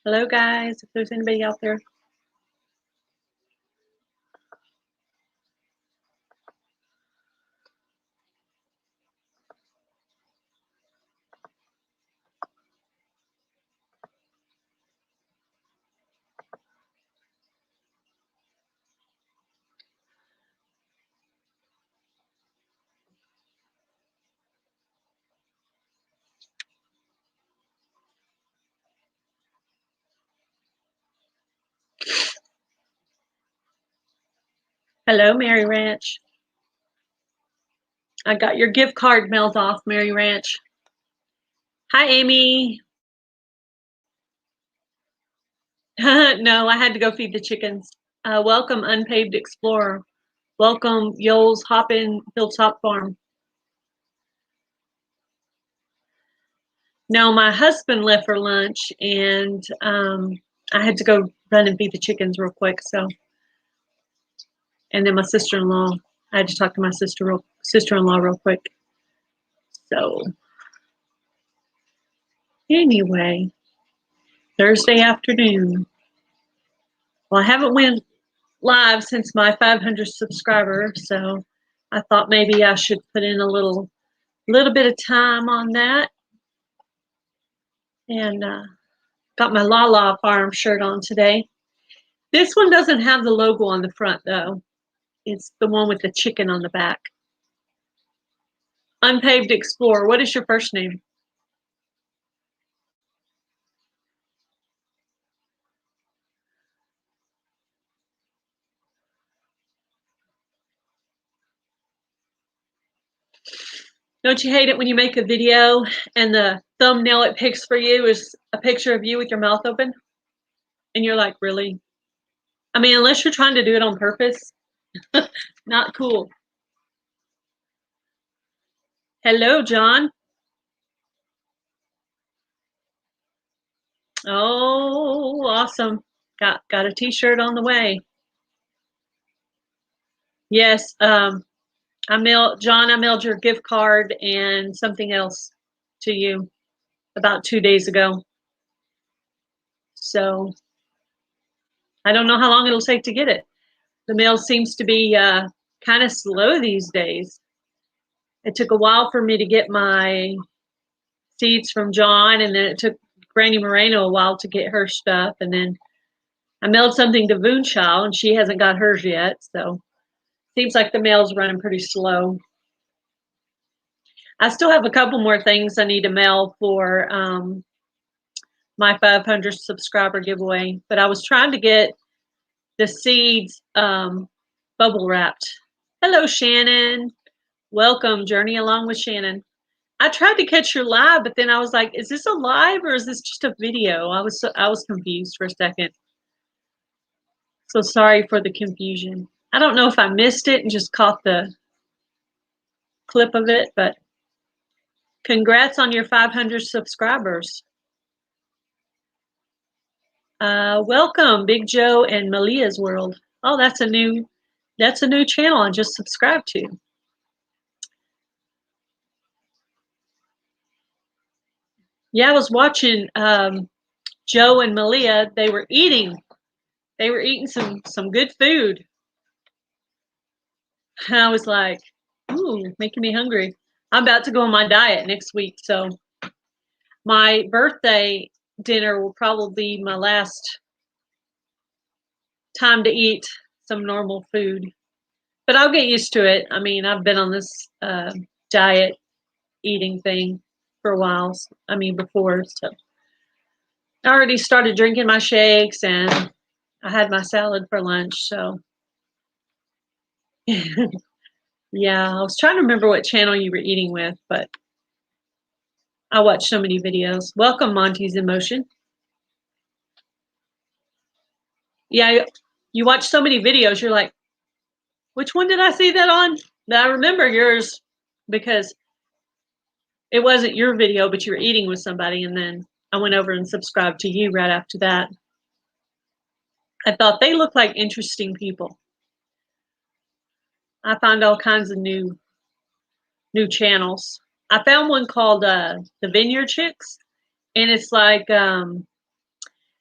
Hello, guys, if there's anybody out there. Hello, Mary Ranch. I got your gift card mailed off, Mary Ranch. Hi, Amy. No, I had to go feed the chickens. Welcome, Unpaved Explorer. Welcome, Yoles Hoppin' Hilltop Farm. No, my husband left for lunch, and I had to go run and feed the chickens real quick. So, and then my sister-in-law, I had to talk to my sister-in-law real quick. So, anyway, Thursday afternoon. Well, I haven't went live since my 500 subscriber, so I thought maybe I should put in a little bit of time on that. And got my La La Farm shirt on today. This one doesn't have the logo on the front, though. It's the one with the chicken on the back. Unpaved Explorer, what is your first name? Don't you hate it when you make a video and the thumbnail it picks for you is a picture of you with your mouth open? And you're like, really? I mean, unless you're trying to do it on purpose, not cool. Hello, John. Oh, awesome. Got a t-shirt on the way. Yes, I mailed your gift card and something else to you about 2 days ago. So I don't know how long it'll take to get it. The mail seems to be kind of slow these days. It took a while for me to get my seeds from John, and then it took Granny Moreno a while to get her stuff, and then I mailed something to Voonchild, and she hasn't got hers yet, so seems like the mail's running pretty slow. I still have a couple more things I need to mail for my 500 subscriber giveaway, but I was trying to get the seeds bubble wrapped. Hello, Shannon. Welcome, Journey Along with Shannon. I tried to catch your live, but then I was like, is this a live or is this just a video? I was confused for a second. So sorry for the confusion. I don't know if I missed it and just caught the clip of it, but congrats on your 500 subscribers. Welcome, Big Joe and Malia's World. Oh, that's a new channel I just subscribed to. Yeah, I was watching Joe and Malia. They were eating some good food. I was like, ooh, making me hungry. I'm about to go on my diet next week, so my birthday dinner will probably be my last time to eat some normal food. But I'll get used to it. I mean, I've been on this diet eating thing for a while. Before. So I already started drinking my shakes, and I had my salad for lunch. So yeah, I was trying to remember what channel you were eating with, but I watched so many videos. Welcome, Monty's in Motion. Yeah, you watch so many videos. You're like, which one did I see that on? I remember yours because it wasn't your video, but you were eating with somebody, and then I went over and subscribed to you right after that. I thought they looked like interesting people. I found all kinds of new channels. I found one called the Vineyard Chicks, and it's like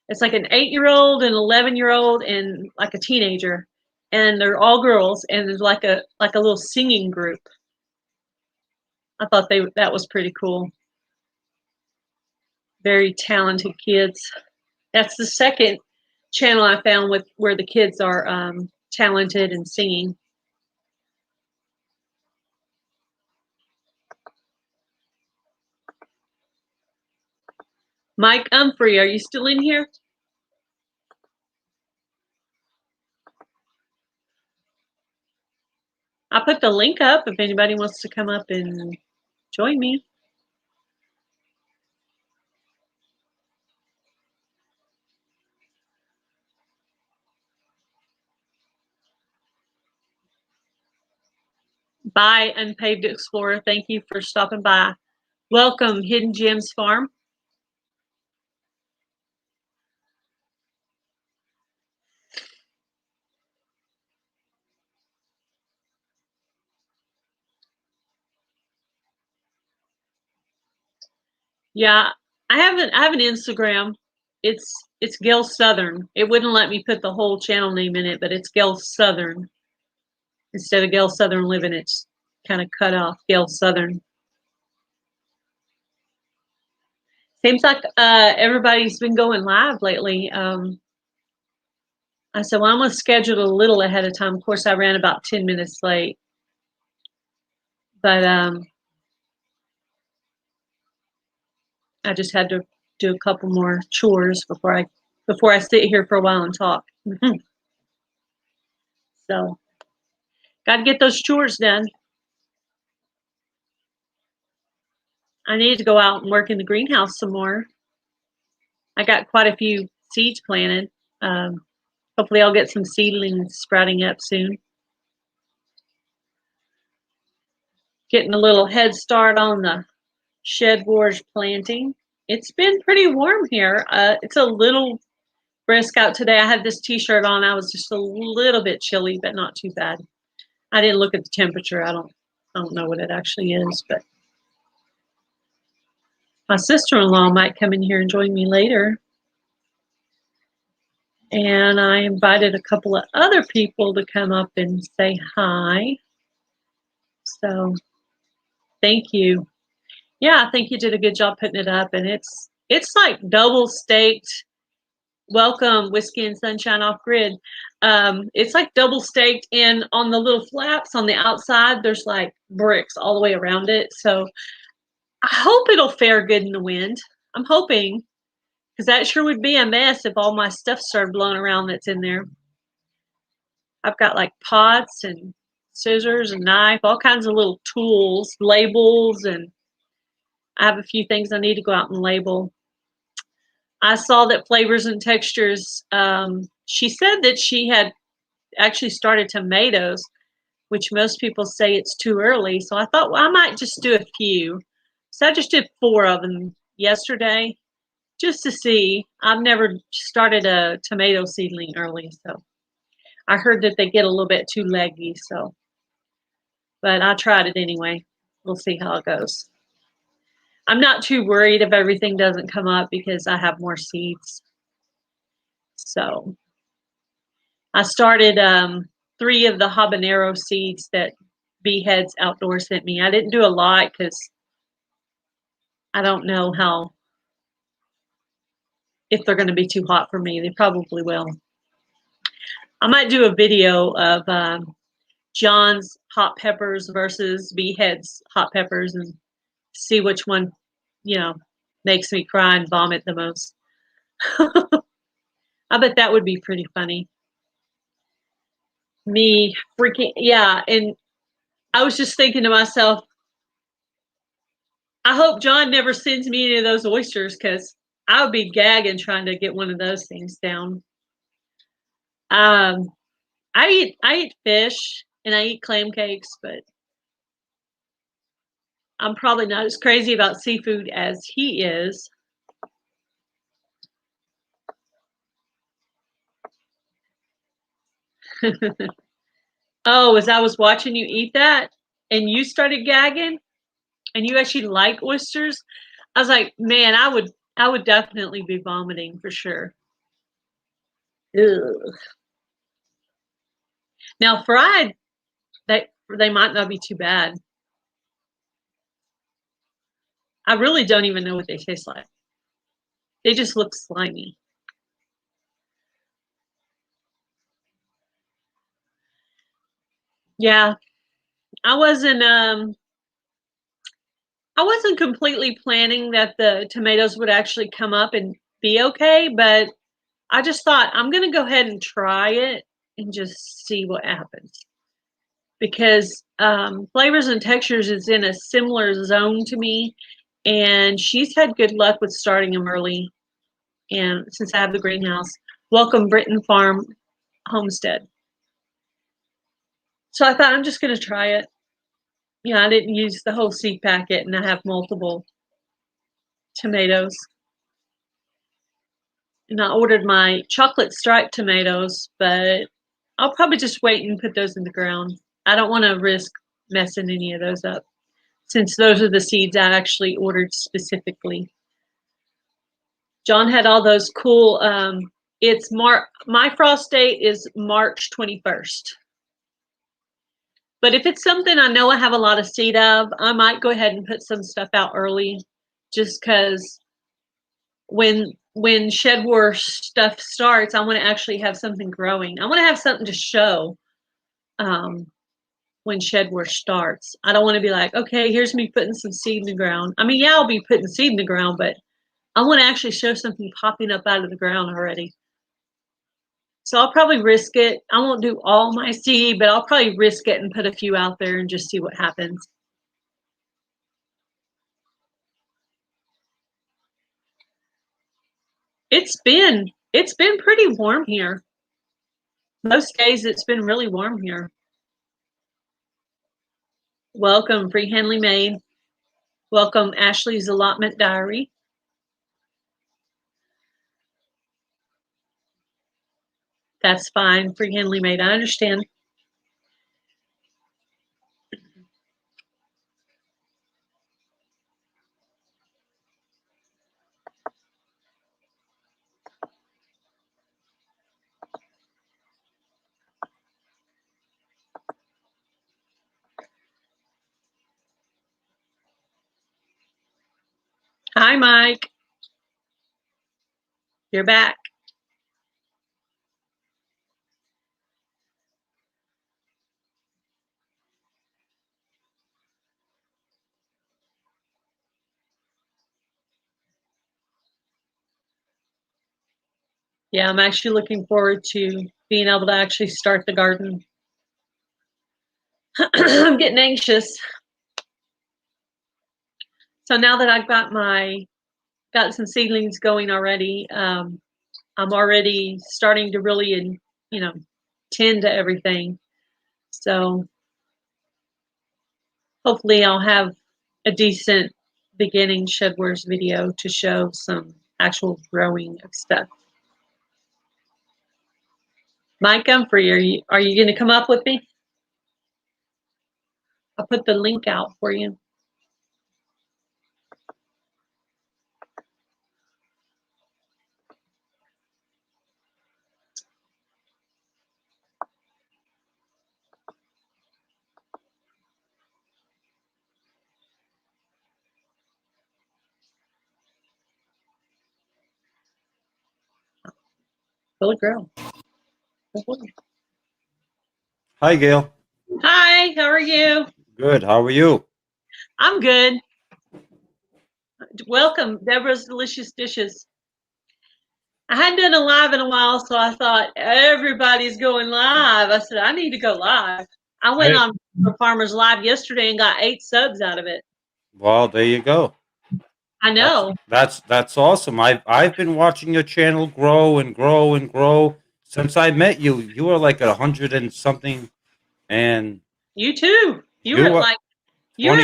It's like an 8-year-old, an 11-year-old, and like a teenager, and they're all girls, and there's like a little singing group. I thought that was pretty cool. Very talented kids. That's the second channel I found with where the kids are talented and singing. Mike Humphrey, are you still in here? I put the link up if anybody wants to come up and join me. Bye, Unpaved Explorer. Thank you for stopping by. Welcome, Hidden Gems Farm. Yeah, I have an Instagram. It's Gail Southern. It wouldn't let me put the whole channel name in it, but it's Gail Southern. Instead of Gail Southern Living, it's kind of cut off Gail Southern. Seems like everybody's been going live lately. I said, well, I'm going to schedule it a little ahead of time. Of course, I ran about 10 minutes late. But I just had to do a couple more chores before I sit here for a while and talk. So, got to get those chores done. I need to go out and work in the greenhouse some more. I got quite a few seeds planted. Hopefully I'll get some seedlings sprouting up soon. Getting a little head start on the shed board planting. It's been pretty warm here. It's a little brisk out today. I had this t-shirt on. I was just a little bit chilly, but not too bad. I didn't look at the temperature. I don't know what it actually is, but my sister-in-law might come in here and join me later. And I invited a couple of other people to come up and say hi. So thank you. Yeah, I think you did a good job putting it up. And it's like double staked. Welcome, Whiskey and Sunshine Off Grid. It's like double staked, and on the little flaps on the outside, there's like bricks all the way around it. So I hope it'll fare good in the wind. I'm hoping, because that sure would be a mess if all my stuff started blowing around that's in there. I've got like pots and scissors and knife, all kinds of little tools, labels, and I have a few things I need to go out and label. I saw that Flavors and Textures, she said that she had actually started tomatoes, which most people say it's too early. So I thought, well, I might just do a few. So I just did 4 of them yesterday just to see. I've never started a tomato seedling early, so I heard that they get a little bit too leggy. So, but I tried it anyway. We'll see how it goes. I'm not too worried if everything doesn't come up because I have more seeds. So I started 3 of the habanero seeds that Beeheads Outdoor sent me. I didn't do a lot because I don't know if they're going to be too hot for me. They probably will. I might do a video of John's hot peppers versus Beehead's hot peppers and see which one, makes me cry and vomit the most. I bet that would be pretty funny. Me freaking, yeah. And I was just thinking to myself, I hope John never sends me any of those oysters because I would be gagging trying to get one of those things down. I eat fish and I eat clam cakes, but I'm probably not as crazy about seafood as he is. Oh, as I was watching you eat that and you started gagging and you actually like oysters, I was like, man, I would definitely be vomiting for sure. Ugh. Now fried, they might not be too bad. I really don't even know what they taste like. They just look slimy. Yeah, I wasn't completely planning that the tomatoes would actually come up and be okay, but I just thought I'm going to go ahead and try it and just see what happens. Because Flavors and Textures is in a similar zone to me, and she's had good luck with starting them early. And since I have the greenhouse, welcome Britton Farm Homestead. So I thought I'm just going to try it. I didn't use the whole seed packet, and I have multiple tomatoes. And I ordered my chocolate striped tomatoes, but I'll probably just wait and put those in the ground. I don't want to risk messing any of those up, since those are the seeds I actually ordered specifically. John had all those cool, my frost date is March 21st. But if it's something I know I have a lot of seed of, I might go ahead and put some stuff out early, just because when Shed War stuff starts, I want to actually have something growing. I want to have something to show when Shed War starts. I don't want to be like, okay, here's me putting some seed in the ground. I mean, yeah, I'll be putting seed in the ground, but I want to actually show something popping up out of the ground already. So I'll probably risk it. I won't do all my seed, but I'll probably risk it and put a few out there and just see what happens. It's been pretty warm here. Most days it's been really warm here. Welcome, Free Handly Made. Welcome, Ashley's Allotment Diary. That's fine, Free Handly Made. I understand. Hi, Mike. You're back. Yeah, I'm actually looking forward to being able to actually start the garden. I'm getting anxious. So now that I've got some seedlings going already, I'm already starting to really, tend to everything. So hopefully I'll have a decent beginning Shed Wars video to show some actual growing of stuff. Mike Humphrey, are you going to come up with me? I'll put the link out for you. Really grow. Hi, Gail. Hi, how are you? Good. How are you? I'm good. Welcome, Deborah's Delicious Dishes. I hadn't done a live in a while, so I thought everybody's going live. I said, I need to go live. I went on Farmers Live yesterday and got 8 subs out of it. Well, there you go. I know. That's awesome. I've been watching your channel grow and grow and grow since I met you. You were like 100 and something, and You too. You were at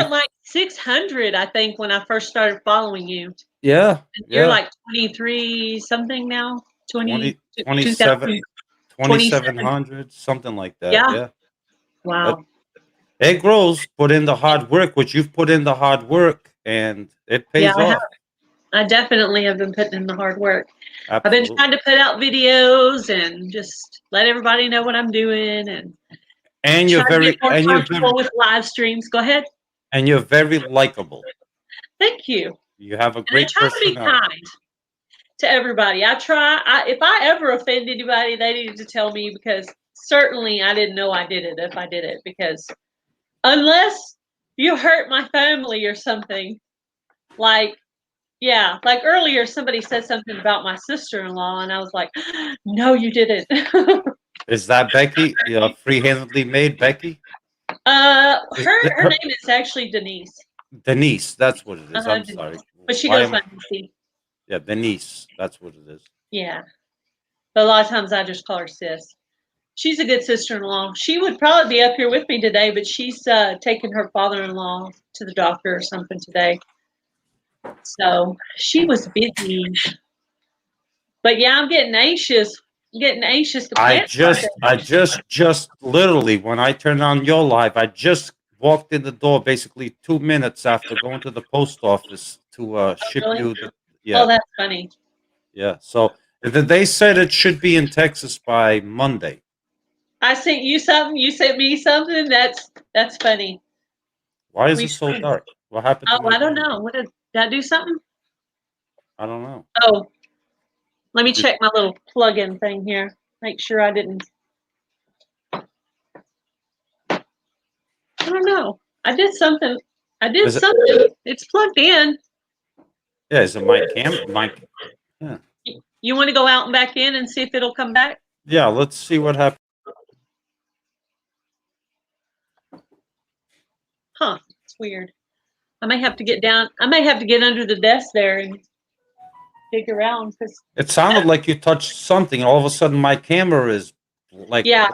like 600, I think, when I first started following you. Yeah. You're like 23 something now. 2700, something like that. Yeah. Wow. It grows. Put in the hard work, which you've put in the hard work, and it pays off. I definitely have been putting in the hard work. I've been Absolutely. trying to put out videos and just let everybody know what I'm doing and And try to get more comfortable with live streams. Go ahead. you're very likable. Thank you. You have a And I great try to be personality. kind to everybody. If I ever offend anybody, they needed to tell me, because certainly I didn't know I did it if I did it, because unless you hurt my family or something, like earlier somebody said something about my sister-in-law and I was like, no, you didn't. Is that Becky? Free-handedly made Becky? Her name is actually Denise. Denise, that's what it is. I'm Denise. sorry. But she Why goes am by Nancy. Yeah, Denise, that's what it is. Yeah. But a lot of times I just call her sis. She's a good sister-in-law. She would probably be up here with me today, but she's taking her father-in-law to the doctor or something today. So she was busy. But yeah, I'm getting anxious. To plant just literally, when I turned on your live, I just walked in the door basically 2 minutes after going to the post office to ship really? you the, yeah, Oh, that's funny. yeah. So they said it should be in Texas by Monday. I sent you something. You sent me something. That's funny. Why is it so dark? What happened to my I don't camera? know. What did I do something? I don't know. Oh, let me check my little plug-in thing here. Make sure I didn't. I don't know. I did something. It's plugged in. Yeah, is it my cam? Yeah. You want to go out and back in and see if it'll come back? Yeah, let's see what happens. Huh. It's weird. I may have to get down. I may have to get under the desk there and dig around, because It sounded like you touched something, and all of a sudden my camera is like black.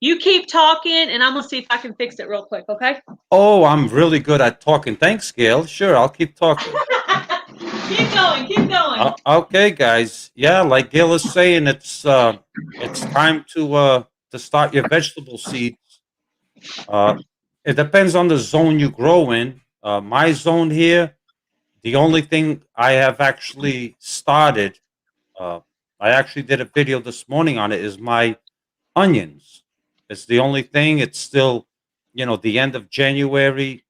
You keep talking, and I'm gonna see if I can fix it real quick. Okay. Oh, I'm really good at talking. Thanks, Gail. Sure, I'll keep talking. Keep going. Keep going. Okay, guys. Yeah, like Gail is saying, it's time to start your vegetable seeds. It depends on the zone you grow in. My zone here, the only thing I have actually started, uh, I actually did a video this morning on it, is my onions. It's the only thing. It's still, the end of January.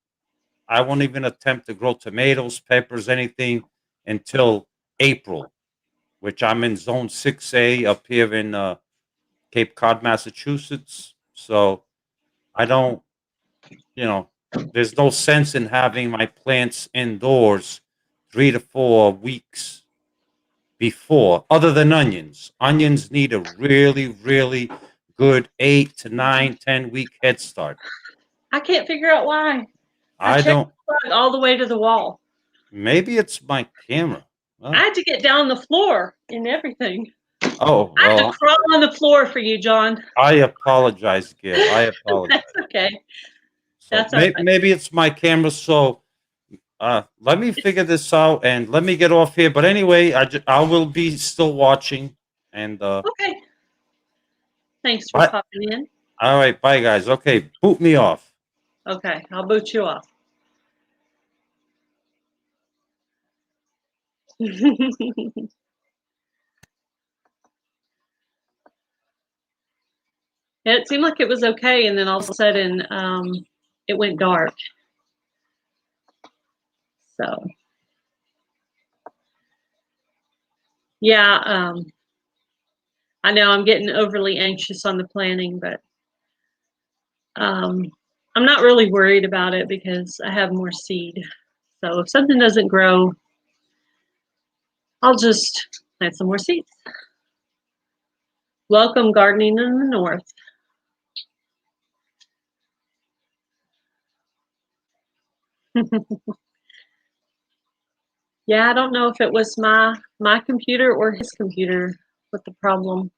I won't even attempt to grow tomatoes, peppers, anything until April, which I'm in zone 6A up here in Cape Cod, Massachusetts. So I don't, there's no sense in having my plants indoors 3 to 4 weeks before, other than onions. Onions need a really, really good 8 to 9, 10 week head start. I can't figure out why. I checked don't. the plug all the way to the wall. Maybe it's my camera. Oh. I had to get down the floor and everything. Oh, I had well, to crawl on the floor for you, John. I apologize, Gail. I apologize. That's okay. So That's all right. maybe it's my camera. So let me figure this out and let me get off here. But anyway, I will be still watching. And Okay. Thanks for popping in. All right, bye, guys. Okay, boot me off. Okay, I'll boot you off. It seemed like it was okay, and then all of a sudden, it went dark. So, yeah, I know I'm getting overly anxious on the planning, but I'm not really worried about it because I have more seed. So if something doesn't grow, I'll just plant some more seeds. Welcome gardening in the north. Yeah, I don't know if it was my computer or his computer with the problem.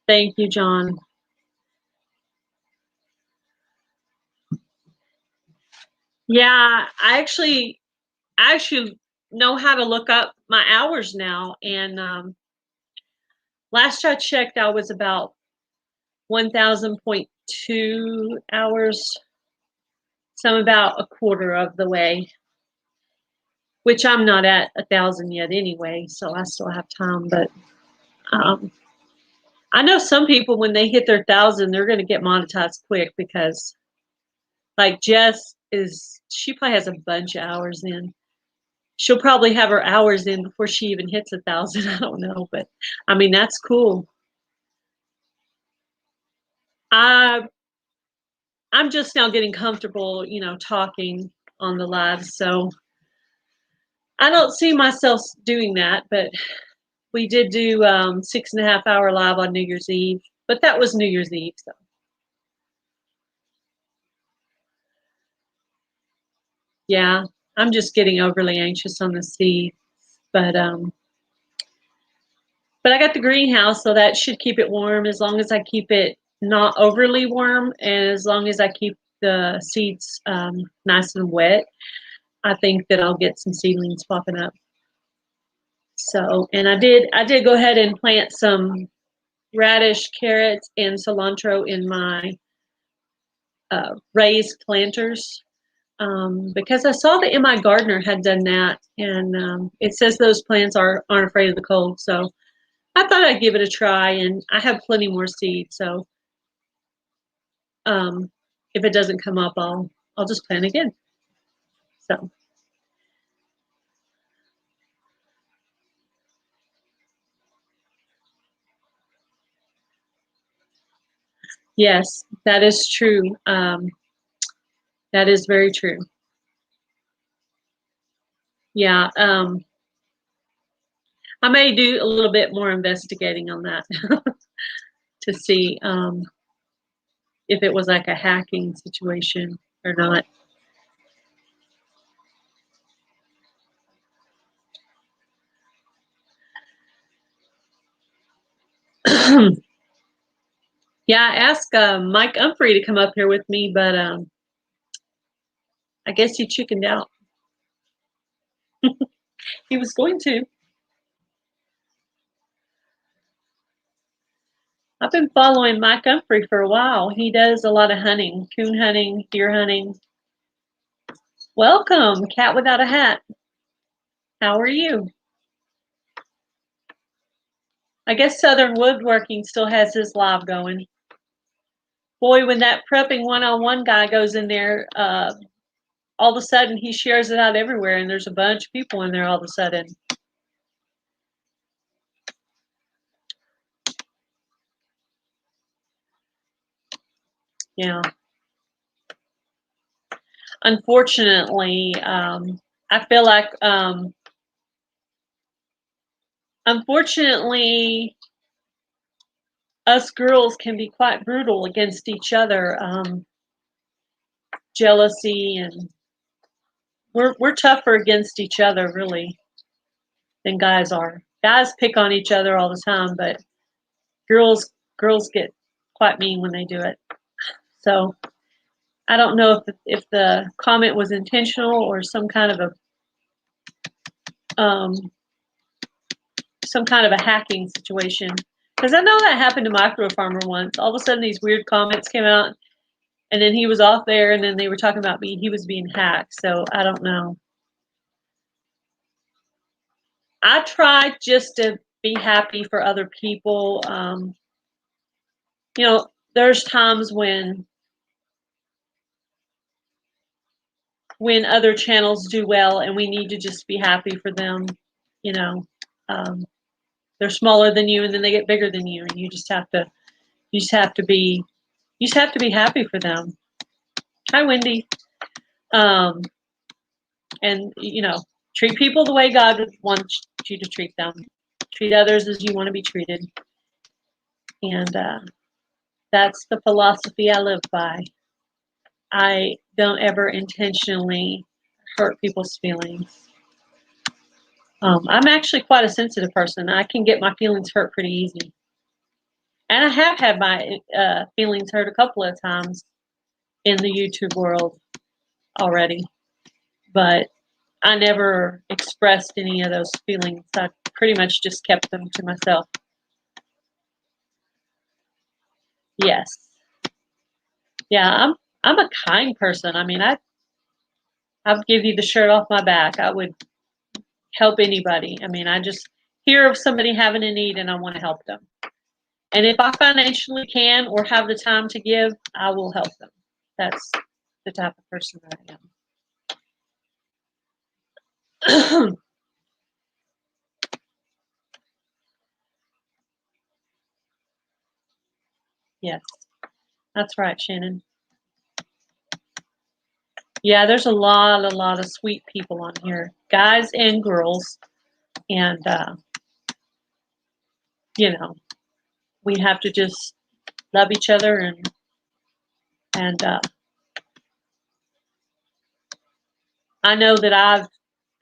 Thank you, John. Yeah, I actually know how to look up my hours now, and last I checked, I was about 1,000.2 hours. So I'm about a quarter of the way. which I'm not at 1,000 yet anyway, so I still have time. But I know some people, when they hit their 1,000, they're going to get monetized quick, because like Jess she probably has a bunch of hours in. She'll probably have her hours in before she even hits 1,000. I don't know, but I mean, that's cool. I'm just now getting comfortable, talking on the live, so I don't see myself doing that. But we did do 6.5 hour live on New Year's Eve, but that was New Year's Eve, so. Yeah, I'm just getting overly anxious on the seeds, but I got the greenhouse, so that should keep it warm, as long as I keep it not overly warm, and as long as I keep the seeds nice and wet. I think that I'll get some seedlings popping up. So, and I did go ahead and plant some radish, carrots, and cilantro in my raised planters, because I saw that my gardener had done that, and it says those plants aren't afraid of the cold. So I thought I'd give it a try, and I have plenty more seeds. So if it doesn't come up, I'll just plant again. So. Yes, that is true. That is very true. Yeah, I may do a little bit more investigating on that to see if it was like a hacking situation or not. Yeah, I asked Mike Humphrey to come up here with me, but I guess he chickened out. He was going to. I've been following Mike Humphrey for a while. He does a lot of hunting, coon hunting, deer hunting. Welcome, Cat Without a Hat. How are you? I guess Southern Woodworking still has his live going. Boy, when that prepping one-on-one guy goes in there, all of a sudden he shares it out everywhere, and there's a bunch of people in there all of a sudden. Yeah. Unfortunately, I feel like, unfortunately, us girls can be quite brutal against each other. Jealousy, and we're tougher against each other, really, than guys are. Guys pick on each other all the time, but girls get quite mean when they do it. So I don't know if the comment was intentional or some kind of a hacking situation. Because I know that happened to Micro Farmer once. All of a sudden, these weird comments came out, and then he was off there, and then they were talking about he was being hacked. So I don't know. I try just to be happy for other people. There's times when other channels do well, and we need to just be happy for them. They're smaller than you, and then they get bigger than you, and you just have to be happy for them. Hi, Wendy. And treat people the way God would want you to treat them. Treat others as you want to be treated, and that's the philosophy I live by. I don't ever intentionally hurt people's feelings. I'm actually quite a sensitive person. I can get my feelings hurt pretty easy. And I have had my feelings hurt a couple of times in the YouTube world already. But I never expressed any of those feelings. I pretty much just kept them to myself. Yes. Yeah, I'm a kind person. I mean, I'd give you the shirt off my back. I would help anybody. I mean, I just hear of somebody having a need and I want to help them. And if I financially can or have the time to give, I will help them. That's the type of person that I am. Yes, that's right, Shannon. Yeah, there's a lot of sweet people on here, guys and girls. And, you know, we have to just love each other and I know that I've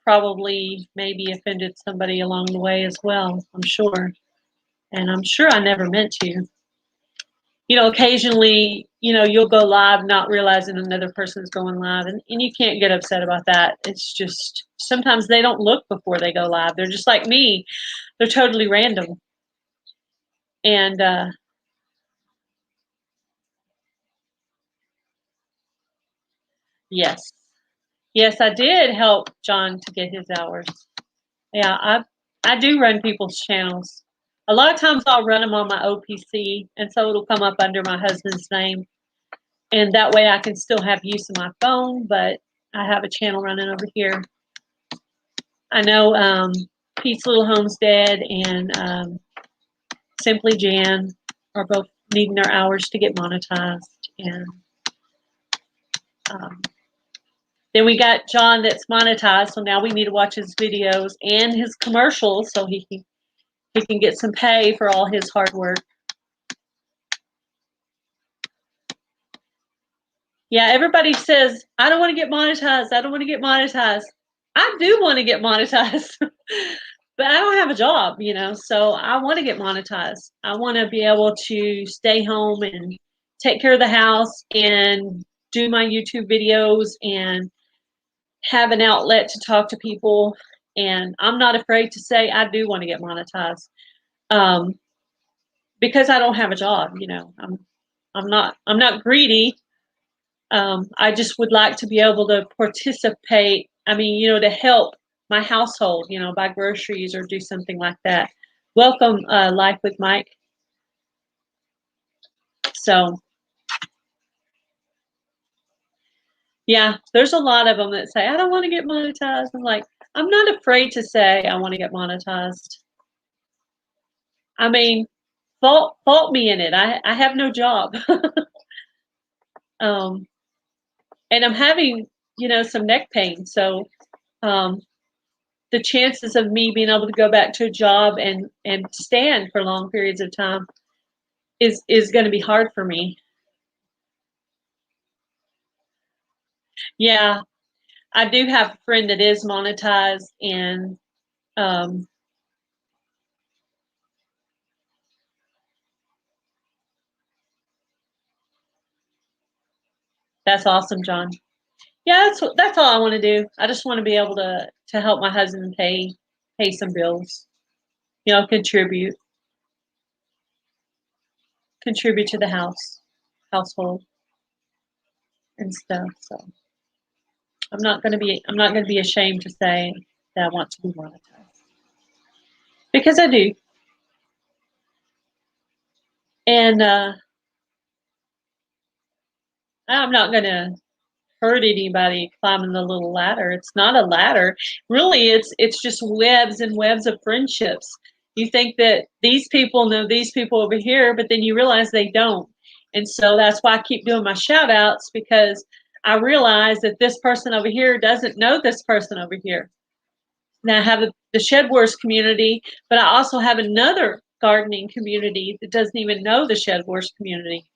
probably maybe offended somebody along the way as well, I'm sure. And I'm sure I never meant to. You know, occasionally, you know, you'll go live not realizing another person's going live, and you can't get upset about that. It's just sometimes they don't look before they go live. They're just like me. They're totally random. And yes. Yes, I did help John to get his hours. Yeah, I do run people's channels. A lot of times I'll run them on my OPC, and so it'll come up under my husband's name. And that way I can still have use of my phone, but I have a channel running over here. I know Pete's Little Homestead and Simply Jan are both needing their hours to get monetized. And then we got John that's monetized, so now we need to watch his videos and his commercials so he can get some pay for all his hard work. Yeah, everybody says, I don't want to get monetized. I don't want to get monetized. I do want to get monetized, but I don't have a job, you know, so I want to get monetized. I want to be able to stay home and take care of the house and do my YouTube videos and have an outlet to talk to people. And I'm not afraid to say I do want to get monetized because I don't have a job, you know. I'm not greedy. I just would like to be able to participate. I mean, you know, to help my household, you know, buy groceries or do something like that. Welcome, Life with Mike. So, yeah, there's a lot of them that say, I don't want to get monetized. I'm like, I'm not afraid to say I want to get monetized. I mean, fault me in it. I have no job. And I'm having, you know, some neck pain. So, the chances of me being able to go back to a job and stand for long periods of time is going to be hard for me. Yeah, I do have a friend that is monetized, and that's awesome, John. Yeah, that's all I want to do. I just want to be able to help my husband pay some bills. You know, contribute to the household and stuff. So I'm not going to be ashamed to say that I want to be monetized because I do. And I'm not going to hurt anybody climbing the little ladder. It's not a ladder. Really, it's just webs and webs of friendships. You think that these people know these people over here, but then you realize they don't. And so that's why I keep doing my shout outs, because I realize that this person over here doesn't know this person over here. Now I have the Shed Wars community, but I also have another gardening community that doesn't even know the Shed Wars community,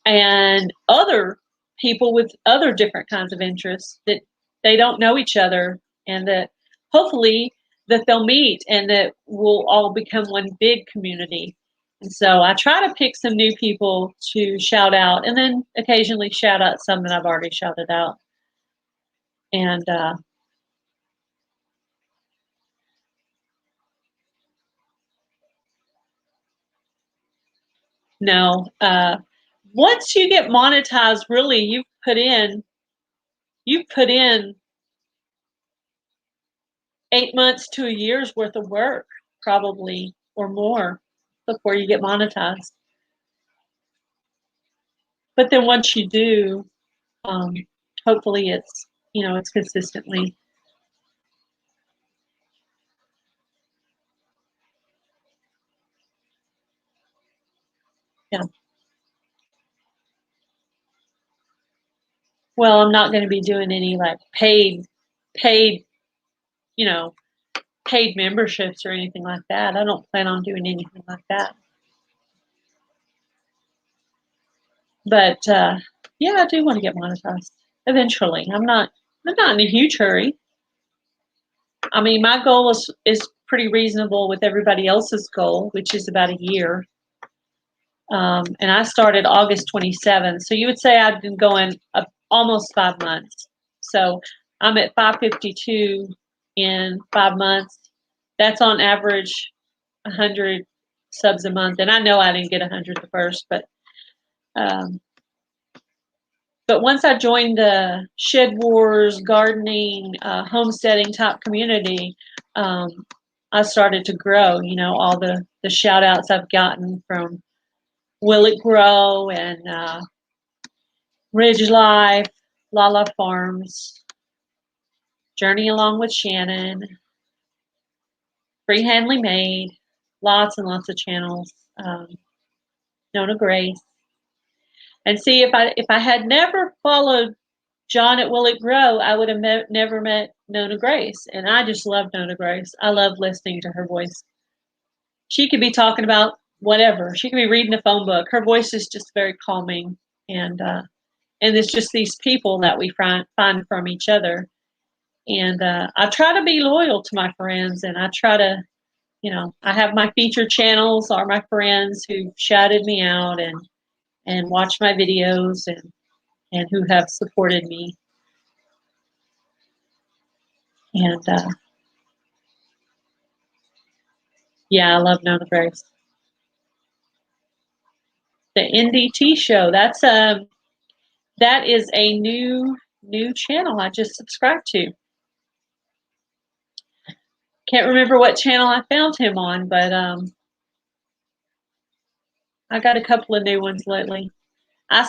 and other people with other different kinds of interests that they don't know each other, and that hopefully that they'll meet and that we'll all become one big community. And so I try to pick some new people to shout out, and then occasionally shout out some that I've already shouted out. And no, once you get monetized, really, you've put in 8 months to a year's worth of work, probably, or more, before you get monetized. But then once you do, hopefully it's, it's consistently. Yeah. Well, I'm not going to be doing any like paid, paid memberships or anything like that. I don't plan on doing anything like that. But yeah, I do want to get monetized eventually. I'm not in a huge hurry. I mean, my goal is pretty reasonable with everybody else's goal, which is about a year. And I started August 27th. So you would say I've been going almost 5 months. So I'm at 552 in 5 months. That's on average 100 subs a month. And I know I didn't get 100 the first, but once I joined the Shed Wars, gardening, homesteading type community, I started to grow, all the shout outs I've gotten from Will It Grow and Ridge Life, Lala Farms, Journey Along with Shannon, Freehandly Made, lots and lots of channels, Nona Grace. And see, if I had never followed John at Will It Grow, I would have never met Nona Grace. And I just love Nona Grace. I love listening to her voice. She could be talking about whatever. She could be reading a phone book. Her voice is just very calming. And it's just these people that we find from each other. And I try to be loyal to my friends. And I try to, I have my featured channels are my friends who shouted me out and watch my videos and who have supported me. And yeah, I love Nona Grace. The NDT show, that is a new channel I just subscribed to. Can't remember what channel I found him on, but I got a couple of new ones lately. I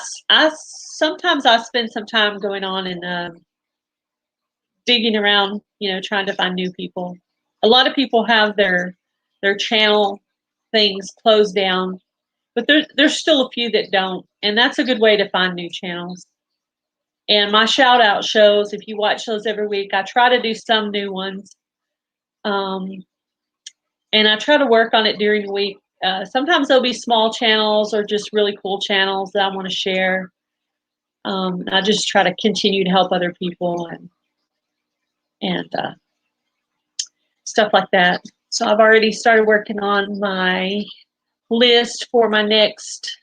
sometimes I spend some time going on and digging around, trying to find new people. A lot of people have their channel things closed down, but there's still a few that don't, and that's a good way to find new channels. And my shout out shows, if you watch those every week, I try to do some new ones, and I try to work on it during the week. Sometimes there'll be small channels or just really cool channels that I want to share. I just try to continue to help other people and stuff like that. So I've already started working on my list for my next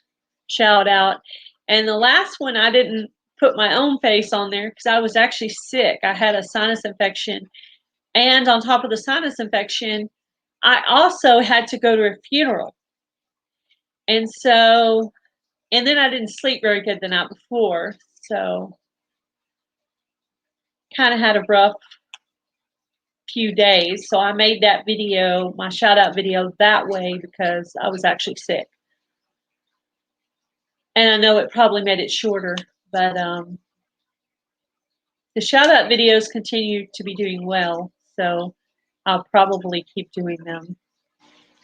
shout out. And the last one, I didn't put my own face on there because I was actually sick. I had a sinus infection. And on top of the sinus infection, I also had to go to a funeral. And so, and then I didn't sleep very good the night before. So kind of had a rough few days. So I made that video, my shout out video, that way because I was actually sick. And I know it probably made it shorter, but the shout out videos continue to be doing well. So I'll probably keep doing them.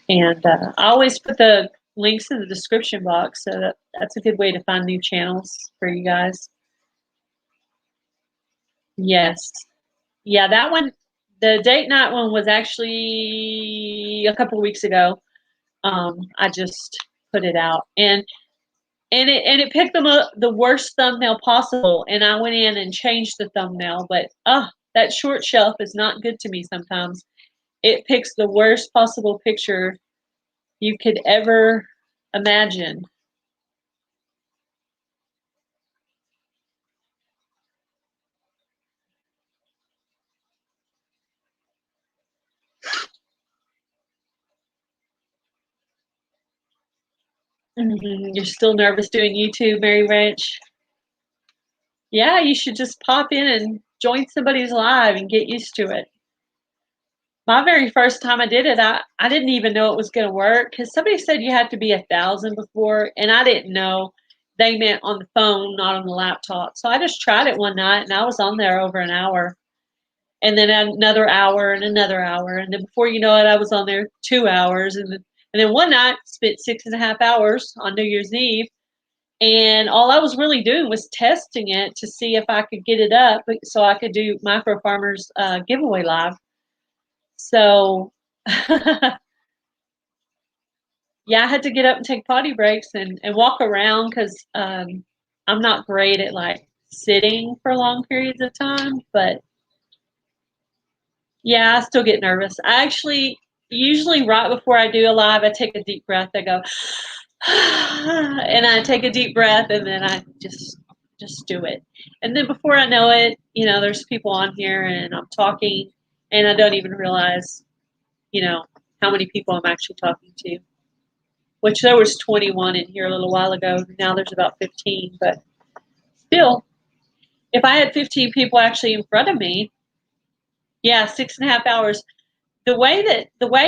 And I always put the links in the description box. So that's a good way to find new channels for you guys. Yes. Yeah, that one, the date night one was actually a couple of weeks ago. I just put it out and it picked them up the worst thumbnail possible. And I went in and changed the thumbnail, but that short shelf is not good to me sometimes. It picks the worst possible picture you could ever imagine. You're still nervous doing YouTube, Mary Ranch? Yeah, you should just pop in and join somebody's live and get used to it. My very first time I did it, I didn't even know it was going to work because somebody said you had to be 1,000 before, and I didn't know they meant on the phone, not on the laptop. So I just tried it one night, and I was on there over an hour, and then another hour, and another hour, and then before you know it, I was on there 2 hours, and then one night spent 6.5 hours on New Year's Eve, and all I was really doing was testing it to see if I could get it up so I could do Micro Farmers giveaway live. So, yeah, I had to get up and take potty breaks and walk around because I'm not great at like sitting for long periods of time. But yeah, I still get nervous. I actually, usually right before I do a live, I take a deep breath. I go, and I take a deep breath, and then I just do it. And then before I know it, there's people on here, and I'm talking, and I don't even realize, how many people I'm actually talking to. Which there was 21 in here a little while ago. Now there's about 15, but still, if I had 15 people actually in front of me, yeah, 6.5 hours. The way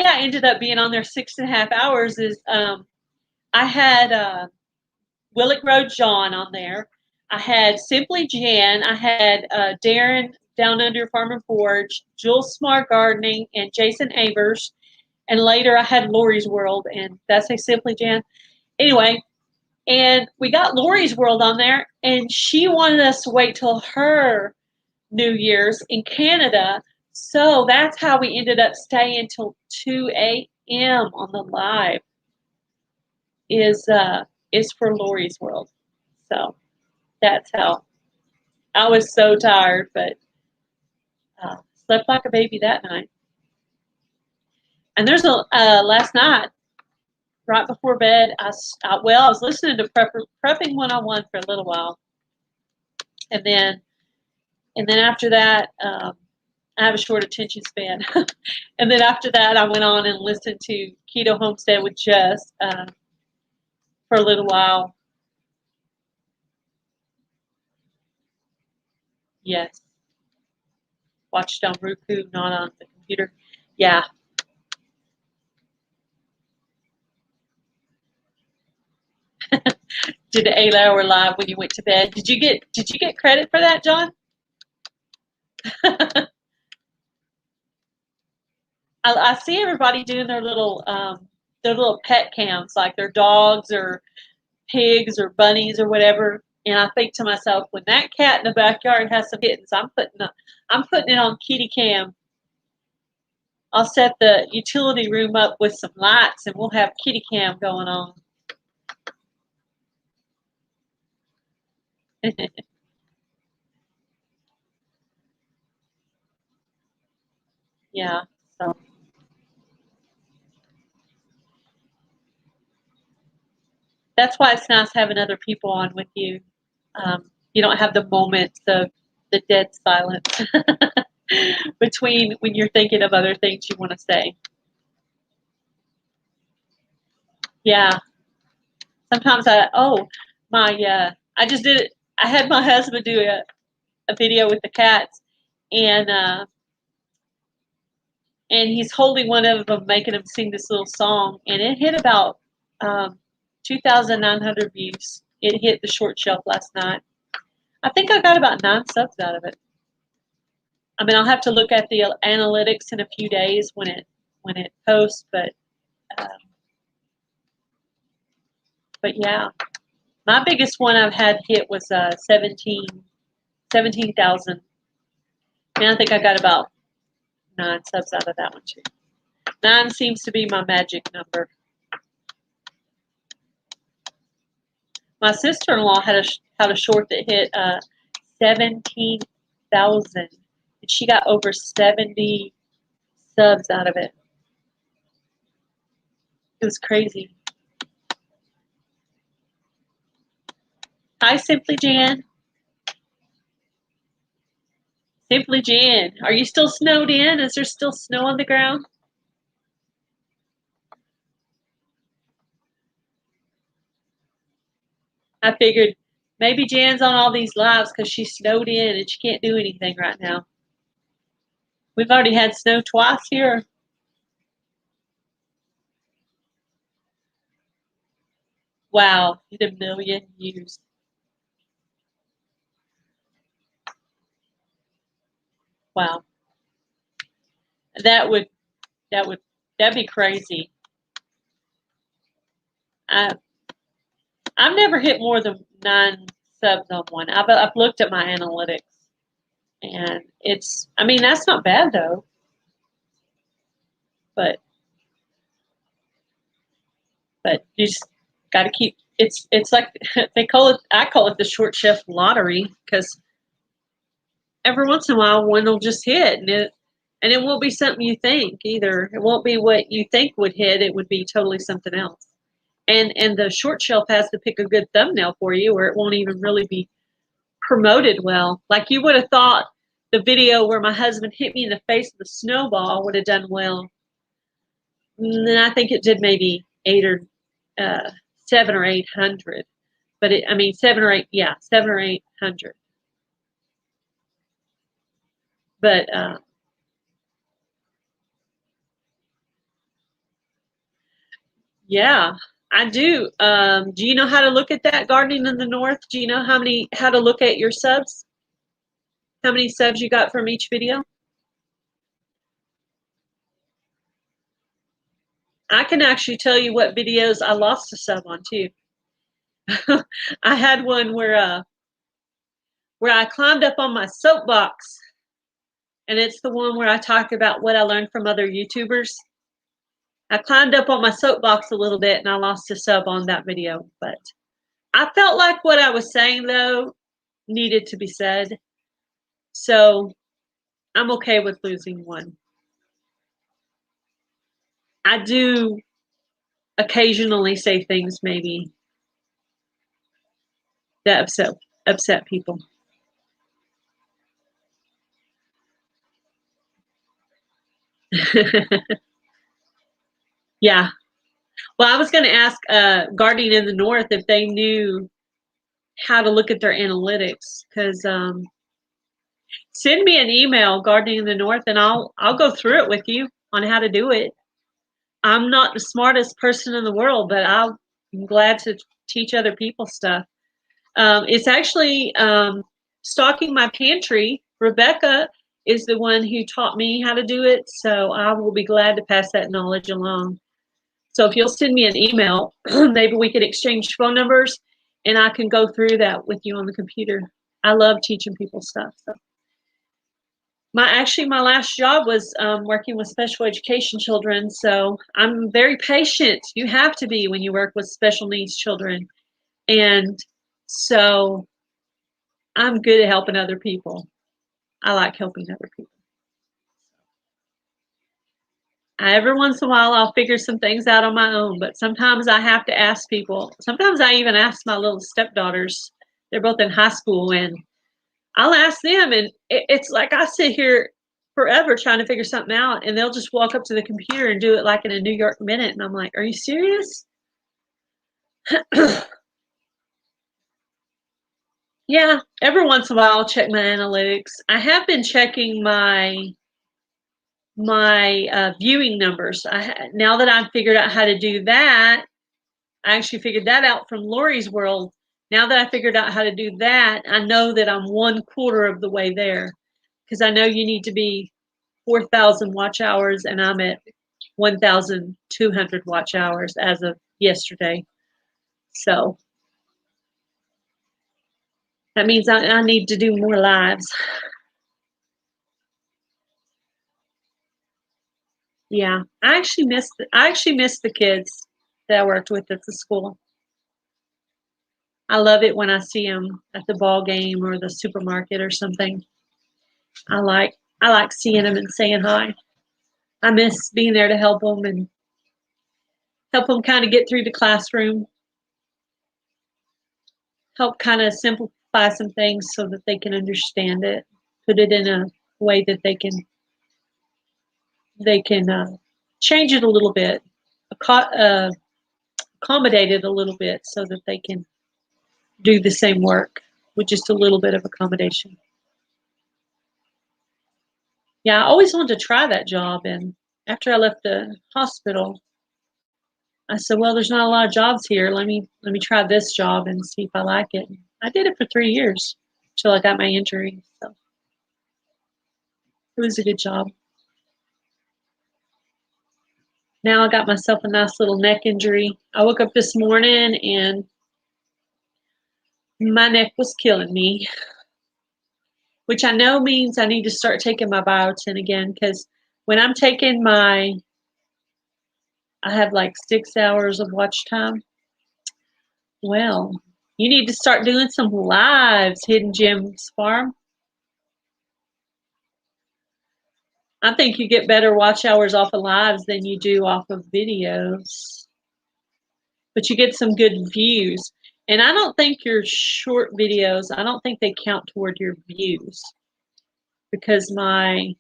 I ended up being on there 6.5 hours is I had Willick Road John on there. I had Simply Jan. I had Darren Down Under Farm and Forge, Jules Smart Gardening, and Jason Avers. And later I had Lori's World, and that's a Simply Jan. Anyway, and we got Lori's World on there, and she wanted us to wait till her New Year's in Canada. So that's how we ended up staying till 2 a.m. on the live. Is for Lori's World. So that's how. I was so tired, but slept like a baby that night. And there's a last night, right before bed, I was listening to prepping 101 for a little while, and then after that, I have a short attention span. And then after that, I went on and listened to Keto Homestead with Jess for a little while. Yes. Watched on Roku, not on the computer. Yeah. Did the 8 hour live when you went to bed. Did you get credit for that, John? I see everybody doing their little pet cams, like their dogs or pigs or bunnies or whatever. And I think to myself, when that cat in the backyard has some kittens, I'm putting it on kitty cam. I'll set the utility room up with some lights, and we'll have kitty cam going on. Yeah. So that's why it's nice having other people on with you. You don't have the moments of the dead silence between when you're thinking of other things you want to say. Yeah. Sometimes I just did it. I had my husband do a video with the cats, and he's holding one of them, making them sing this little song, and it hit about 2,900 views. It hit the short shelf last night. I think I got about 9 subs out of it. I mean, I'll have to look at the analytics in a few days when it posts, but yeah, my biggest one I've had hit was 17,000. And I think I got about 9 subs out of that one too. 9 seems to be my magic number. My sister-in-law had a short that hit 17,000, and she got over 70 subs out of it. It was crazy. Hi, Simply Jan. Simply Jan, are you still snowed in? Is there still snow on the ground? I figured maybe Jan's on all these lives because she's snowed in and she can't do anything right now. We've already had snow twice here. Wow, in a million years. Wow. That'd be crazy. I've never hit more than 9 subs on one. I've looked at my analytics, and I mean, that's not bad though. But you just got to keep. It's like I call it the short shift lottery, because every once in a while one will just hit, and it won't be something you think either. It won't be what you think would hit. It would be totally something else. And the short shelf has to pick a good thumbnail for you, or it won't even really be promoted well. Like you would have thought the video where my husband hit me in the face with a snowball would have done well. And I think it did maybe 7 or 800. But 7 or 8, yeah, 7 or 800. But yeah, I do. Do you know how to look at that, Gardening in the North? Do you know how to look at your subs? How many subs you got from each video? I can actually tell you what videos I lost a sub on too. I had one where I climbed up on my soapbox, and it's the one where I talk about what I learned from other YouTubers. I climbed up on my soapbox a little bit, and I lost a sub on that video. But I felt like what I was saying though needed to be said, so I'm okay with losing one. I do occasionally say things maybe that upset people. Yeah. Well, I was going to ask Gardening in the North if they knew how to look at their analytics, because send me an email, Gardening in the North, and I'll go through it with you on how to do it. I'm not the smartest person in the world, but I'm glad to teach other people stuff. It's actually stocking my pantry. Rebecca is the one who taught me how to do it, so I will be glad to pass that knowledge along. So if you'll send me an email, maybe we could exchange phone numbers, and I can go through that with you on the computer. I love teaching people stuff. So my last job was working with special education children, so I'm very patient. You have to be when you work with special needs children, and so I'm good at helping other people. I like helping other people. Every once in a while, I'll figure some things out on my own, but sometimes I have to ask people. Sometimes I even ask my little stepdaughters. They're both in high school, and I'll ask them, and it's like I sit here forever trying to figure something out, and they'll just walk up to the computer and do it like in a New York minute, and I'm like, are you serious? Yeah, every once in a while I'll check my analytics. I have been checking my viewing numbers. Now that I've figured out how to do that, I actually figured that out from Lori's World. Now that I figured out how to do that, I know that I'm 1/4 of the way there, because I know you need to be 4,000 watch hours, and I'm at 1,200 watch hours as of yesterday. So that means I need to do more lives. Yeah, I actually miss the kids that I worked with at the school. I love it when I see them at the ball game or the supermarket or something. I like seeing them and saying hi. I miss being there to help them and help them kind of get through the classroom. Help kind of simplify some things so that they can understand it. Put it in a way that they can change it a little bit, accommodate it a little bit so that they can do the same work with just a little bit of accommodation. Yeah, I always wanted to try that job, and after I left the hospital, I said, "Well, there's not a lot of jobs here. Let me try this job and see if I like it." I did it for 3 years until I got my injury. So it was a good job. Now I got myself a nice little neck injury. I woke up this morning and my neck was killing me, which I know means I need to start taking my biotin again, because when I'm taking I have like 6 hours of watch time. Well, you need to start doing some lives, Hidden Gems Farm. I think you get better watch hours off of lives than you do off of videos. But you get some good views. And I don't think your short videos, I don't think they count toward your views, because my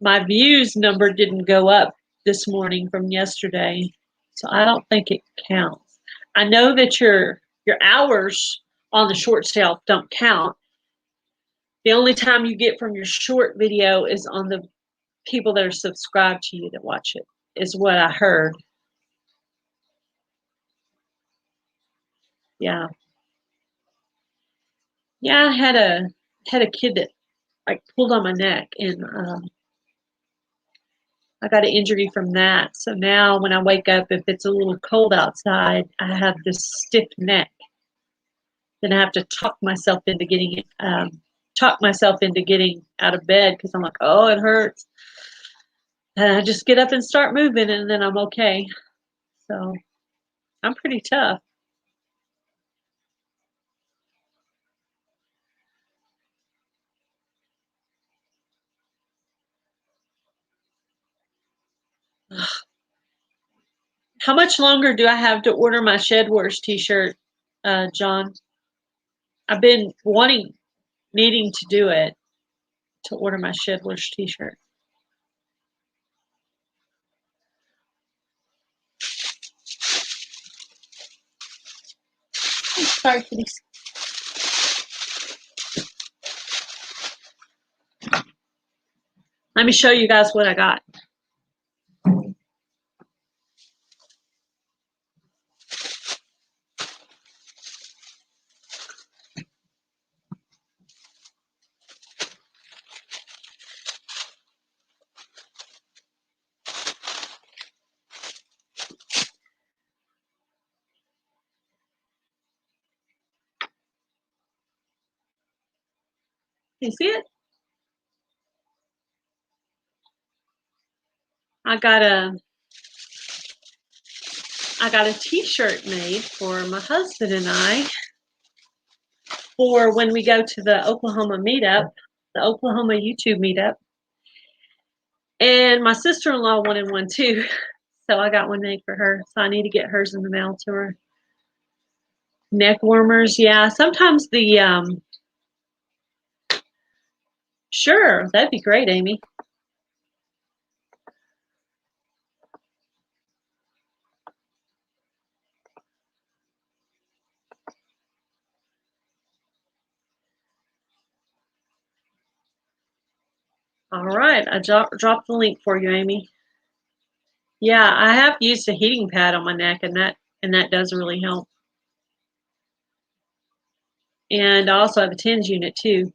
views number didn't go up this morning from yesterday. So I don't think it counts. I know that your hours on the short shelf don't count. The only time you get from your short video is on the people that are subscribed to you that watch it, is what I heard. Yeah. Yeah, I had a kid that like pulled on my neck, and I got an injury from that. So now when I wake up, if it's a little cold outside, I have this stiff neck. Then I have to talk myself into getting out of bed, because I'm like, oh, it hurts. And I just get up and start moving, and then I'm okay. So I'm pretty tough. How much longer do I have to order my Shed Wars t-shirt, John? I've been needing to do it, to order my Shed Wars t-shirt. Sorry for these. Let me show you guys what I got. Can you see it? I got a t-shirt made for my husband and I for when we go to the Oklahoma meetup, the Oklahoma YouTube meetup. And my sister-in-law wanted one too. So I got one made for her. So I need to get hers in the mail to her. Neck warmers, yeah. Sometimes sure, that'd be great, Amy. All right, I dropped the link for you, Amy. Yeah, I have used a heating pad on my neck, and that does really help. And I also have a TENS unit too.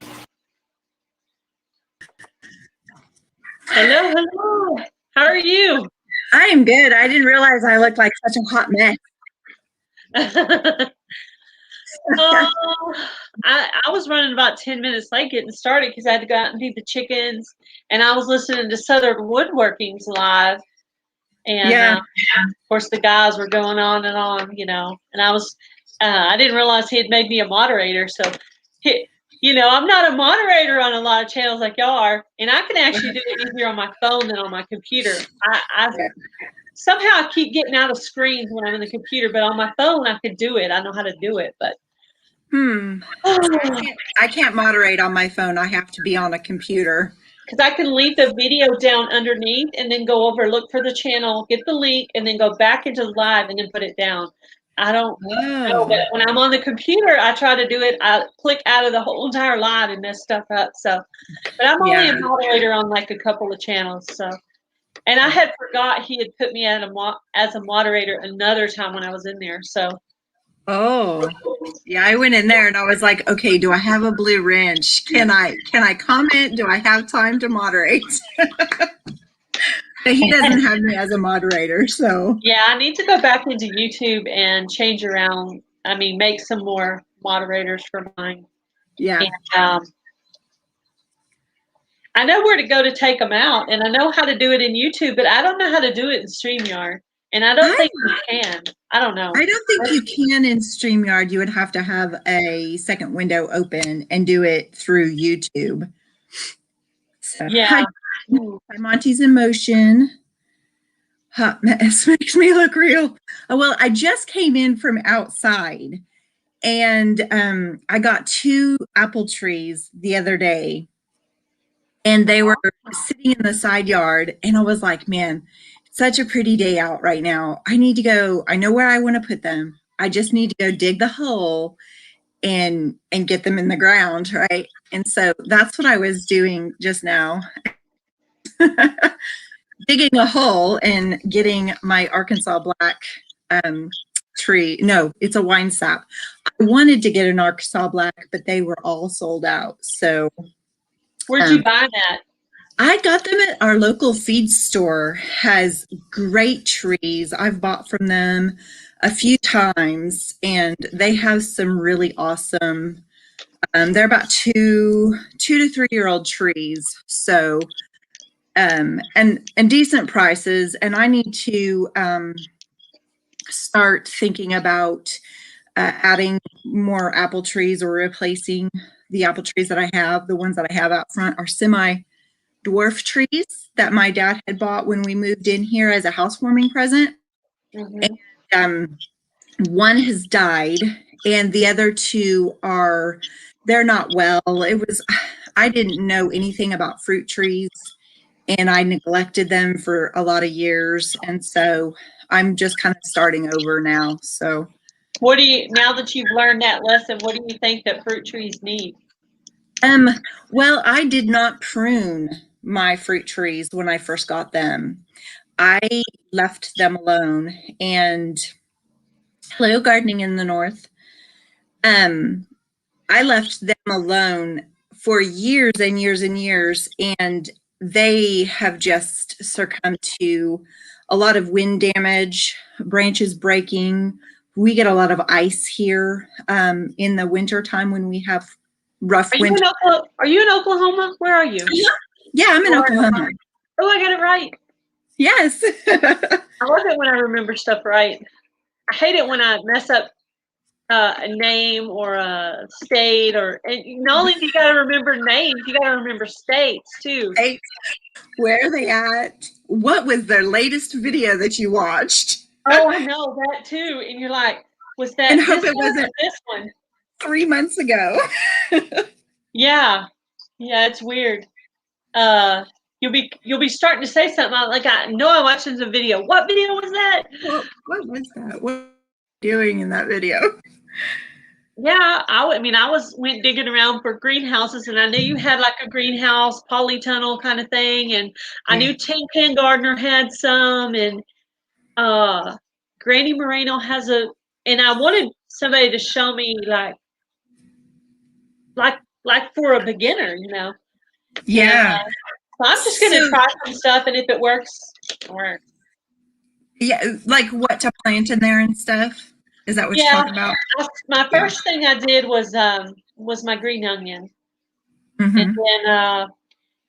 Hello, hello. How are you? I am good. I didn't realize I looked like such a hot mess. I was running about 10 minutes late getting started because I had to go out and feed the chickens, and I was listening to Southern Woodworkings live, and Yeah. of course the guys were going on, and I didn't realize he had made me a moderator, so I'm not a moderator on a lot of channels like y'all are, and I can actually do it easier on my phone than on my computer. Somehow I keep getting out of screens when I'm in the computer, but on my phone I could do it. I know how to do it, but I can't moderate on my phone. I have to be on a computer. Because I can leave the video down underneath and then go over, look for the channel, get the link, and then go back into live and then put it down. I don't know, Oh, but when I'm on the computer, I try to do it. I click out of the whole entire line and mess stuff up. So, but I'm only yeah. a moderator on like a couple of channels. So, and I had forgot he had put me as a moderator another time when I was in there. So, Oh, yeah. I went in there and I was like, okay, do I have a blue wrench? Can I comment? Do I have time to moderate? But he doesn't have me as a moderator, so yeah, I need to go back into YouTube and change around. I mean, make some more moderators for mine. yeah. And I know where to go to take them out, and I know how to do it in YouTube, but I don't know how to do it in StreamYard. And I don't think you can. I don't know. I don't think you can in StreamYard. You would have to have a second window open and do it through YouTube. So, Yeah. hi, Monty's in motion. Hot mess makes me look real. Oh, well, I just came in from outside and I got 2 apple trees the other day and they were sitting in the side yard and I was like, man, it's such a pretty day out right now. I need to go. I know where I want to put them. I just need to go dig the hole and get them in the ground, right? And so that's what I was doing just now. Digging a hole and getting my Arkansas black tree. No, it's a wine sap. I wanted to get an Arkansas black, but they were all sold out. So Where'd you buy that? I got them at our local feed store. Has great trees. I've bought from them a few times, and they have some really awesome. They're about 2 to 3 year old trees. So and decent prices. And I need to start thinking about adding more apple trees or replacing the apple trees that I have. The ones that I have out front are semi-dwarf trees that my dad had bought when we moved in here as a housewarming present. Mm-hmm. And one has died, and the other 2 they're not well. I didn't know anything about fruit trees. And I neglected them for a lot of years. And so I'm just kind of starting over now. So Now that you've learned that lesson, what do you think that fruit trees need? well, I did not prune my fruit trees when I first got them. I left them alone. And hello, gardening in the north. I left them alone for years and years and years, and they have just succumbed to a lot of wind damage, branches breaking. We get a lot of ice here in the winter time when we have rough winter. Are you in Oklahoma? Where are you? Yeah, I'm in Oklahoma. Oh, I got it right. Yes. I love it when I remember stuff right. I hate it when I mess up a name or a state, and not only do you got to remember names, you got to remember states too. States. Where are they at? What was their latest video that you watched? Oh, I know that too. And you're like, was that And this hope it one or wasn't this one? 3 months ago. Yeah, it's weird. You'll be starting to say something like, I know I watched the video. What video was that? What was that? What were you doing in that video? Yeah, went digging around for greenhouses, and I knew you had like a greenhouse polytunnel kind of thing, and I knew Tin Can Gardener had some, and Granny Moreno has and I wanted somebody to show me like for a beginner, Yeah. And, so I'm just gonna try some stuff, and if it works, it works. Yeah, like what to plant in there and stuff. Is that what you're talking about? My first thing I did was my green onion, Mm-hmm. and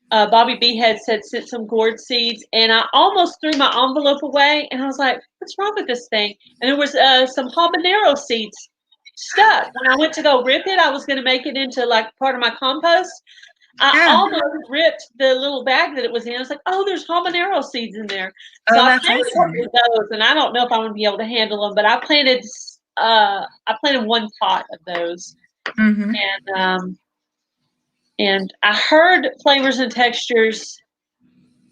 then Bobby B had sent some gourd seeds, and I almost threw my envelope away, and I was like, "What's wrong with this thing?" And there was some habanero seeds stuck. When I went to go rip it, I was going to make it into like part of my compost. I almost ripped the little bag that it was in. I was like, "Oh, there's habanero seeds in there." So I planted those, and I don't know if I'm going to be able to handle them, but I planted one pot of those, Mm-hmm. and I heard Flavors and Textures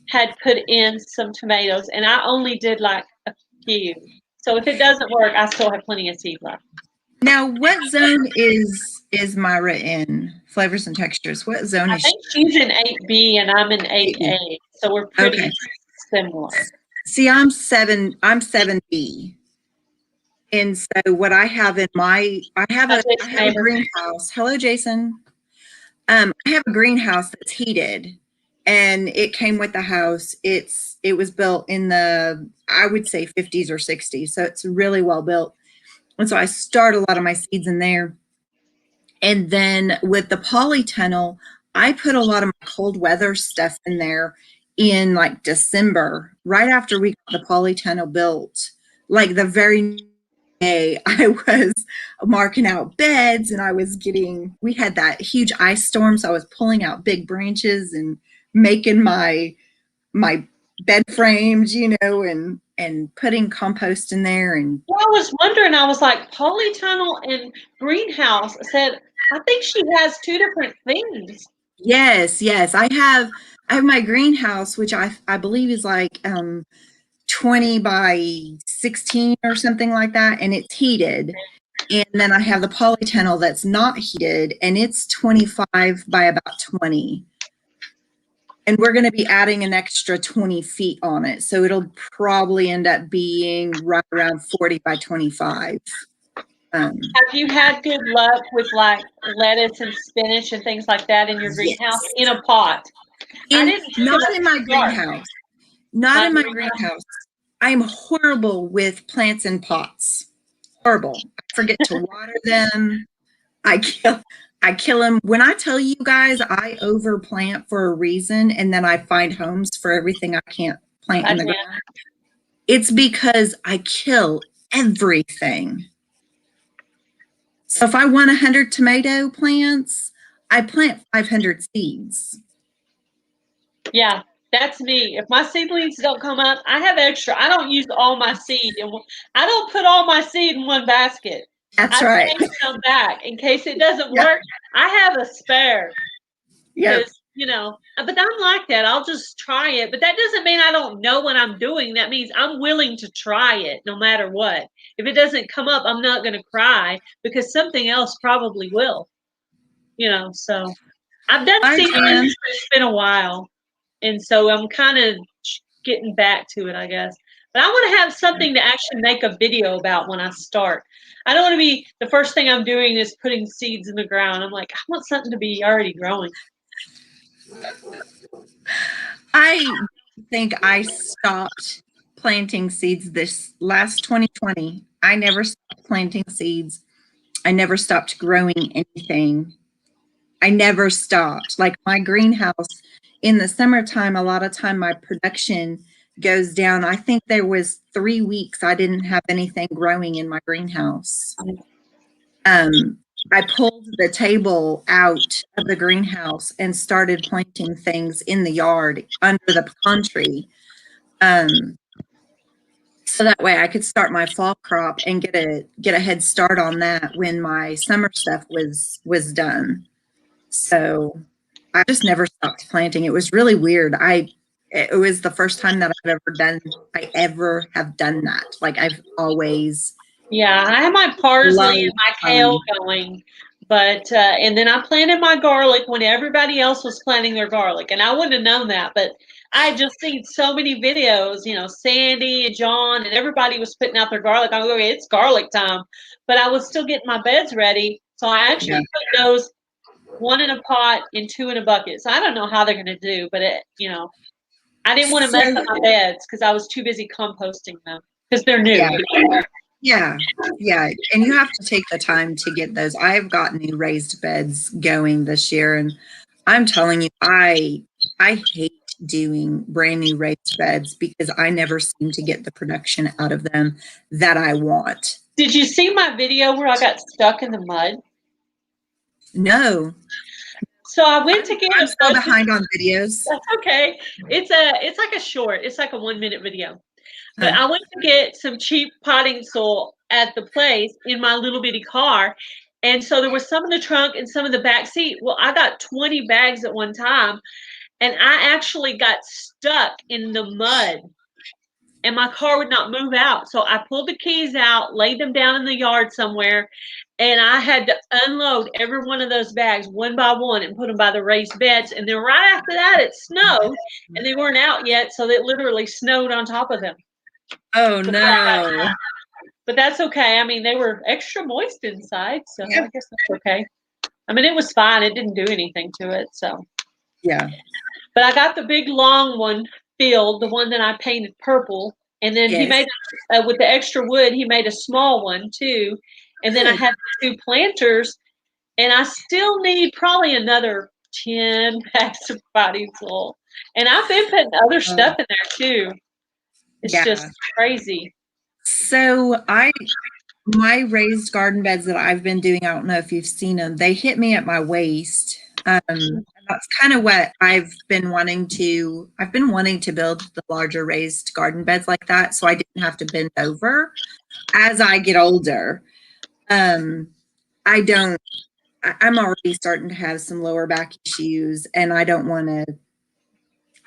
had put in some tomatoes, and I only did like a few. So if it doesn't work, I still have plenty of seed left. Now, what zone is Myra in? Flavors and textures. What zone I is she? think she's in 8B and I'm in 8A, so we're pretty Okay. similar. See, I'm 7B. And so what I have in I have a greenhouse. Hello, Jason. I have a greenhouse that's heated, and it came with the house. It was built in the, I would say, 50s or 60s. So it's really well built. And so I start a lot of my seeds in there. And then with the polytunnel, I put a lot of my cold weather stuff in there in like December, right after we got the polytunnel built. Like the very day I was marking out beds, and we had that huge ice storm. So I was pulling out big branches and making my bed frames, and putting compost in there. And well, I was wondering, I was like, polytunnel and greenhouse. I said, I think she has two different things. Yes. I have my greenhouse, which I believe is like 20 by 16 or something like that, and it's heated. And then I have the polytunnel that's not heated, and it's 25 by about 20. And we're going to be adding an extra 20 feet on it. So it'll probably end up being right around 40 by 25. Have you had good luck with like lettuce and spinach and things like that in your greenhouse in a pot? Not in my greenhouse. Not in my greenhouse. I'm horrible with plants in pots. Horrible. I forget to water them. I kill them. When I tell you guys, I overplant for a reason, and then I find homes for everything I can't plant in the ground. It's because I kill everything. So if I want 100 tomato plants, I plant 500 seeds. Yeah, that's me. If my seedlings don't come up, I have extra. I don't use all my seed. I don't put all my seed in one basket. That's right. I take some back in case it doesn't work. I have a spare. Yeah. But I'm like that. I'll just try it. But that doesn't mean I don't know what I'm doing. That means I'm willing to try it no matter what. If it doesn't come up, I'm not going to cry because something else probably will. So I've done seedlings. It's been a while. And so I'm kind of getting back to it, I guess. But I want to have something to actually make a video about when I start. I don't want to be, the first thing I'm doing is putting seeds in the ground. I'm like, I want something to be already growing. I think I stopped planting seeds this last 2020. I never stopped planting seeds. I never stopped growing anything. I never stopped. Like my greenhouse in the summertime, a lot of time my production goes down. I think there was 3 weeks I didn't have anything growing in my greenhouse. I pulled the table out of the greenhouse and started planting things in the yard under the pecan tree. So that way I could start my fall crop and get a head start on that when my summer stuff was done. So I just never stopped planting. It was really weird. It was the first time that I ever have done that. Like I've always. Yeah, I have my parsley and my kale going, but and then I planted my garlic when everybody else was planting their garlic, and I wouldn't have known that, but I just seen so many videos, Sandy and John and everybody was putting out their garlic. I'm going, it's garlic time, but I was still getting my beds ready, so I actually put those 1 in a pot and 2 in a bucket. So I don't know how they're going to do, but I didn't want to mess up my beds because I was too busy composting them because they're new. Yeah. And you have to take the time to get those. I've got new raised beds going this year, and I'm telling you, I hate doing brand new raised beds because I never seem to get the production out of them that I want. Did you see my video where I got stuck in the mud? No. So I went to get I'm so behind on videos. That's okay. It's like a short. It's like a 1-minute video. But I went to get some cheap potting soil at the place in my little bitty car. And so there was some in the trunk and some in the back seat. Well, I got 20 bags at one time, and I actually got stuck in the mud. and my car would not move out. So I pulled the keys out, laid them down in the yard somewhere, and I had to unload every one of those bags one by one and put them by the raised beds. And then right after that, it snowed, and they weren't out yet, so it literally snowed on top of them. Oh no. But that's okay. I mean, they were extra moist inside, so Yeah. I guess that's okay. I mean, it was fine. It didn't do anything to it, so. Yeah. But I got the big long one filled, the one that I painted purple, and then he Yes. made with the extra wood. He made a small one too, and then I Good. had the 2 planters, and I still need probably another 10 bags of body full. And I've been putting other stuff in there too. It's Yeah. just crazy. So my raised garden beds that I've been doing, I don't know if you've seen them, they hit me at my waist. That's kind of what I've been wanting to build the larger raised garden beds like that, so I didn't have to bend over as I get older. I'm already starting to have some lower back issues, and I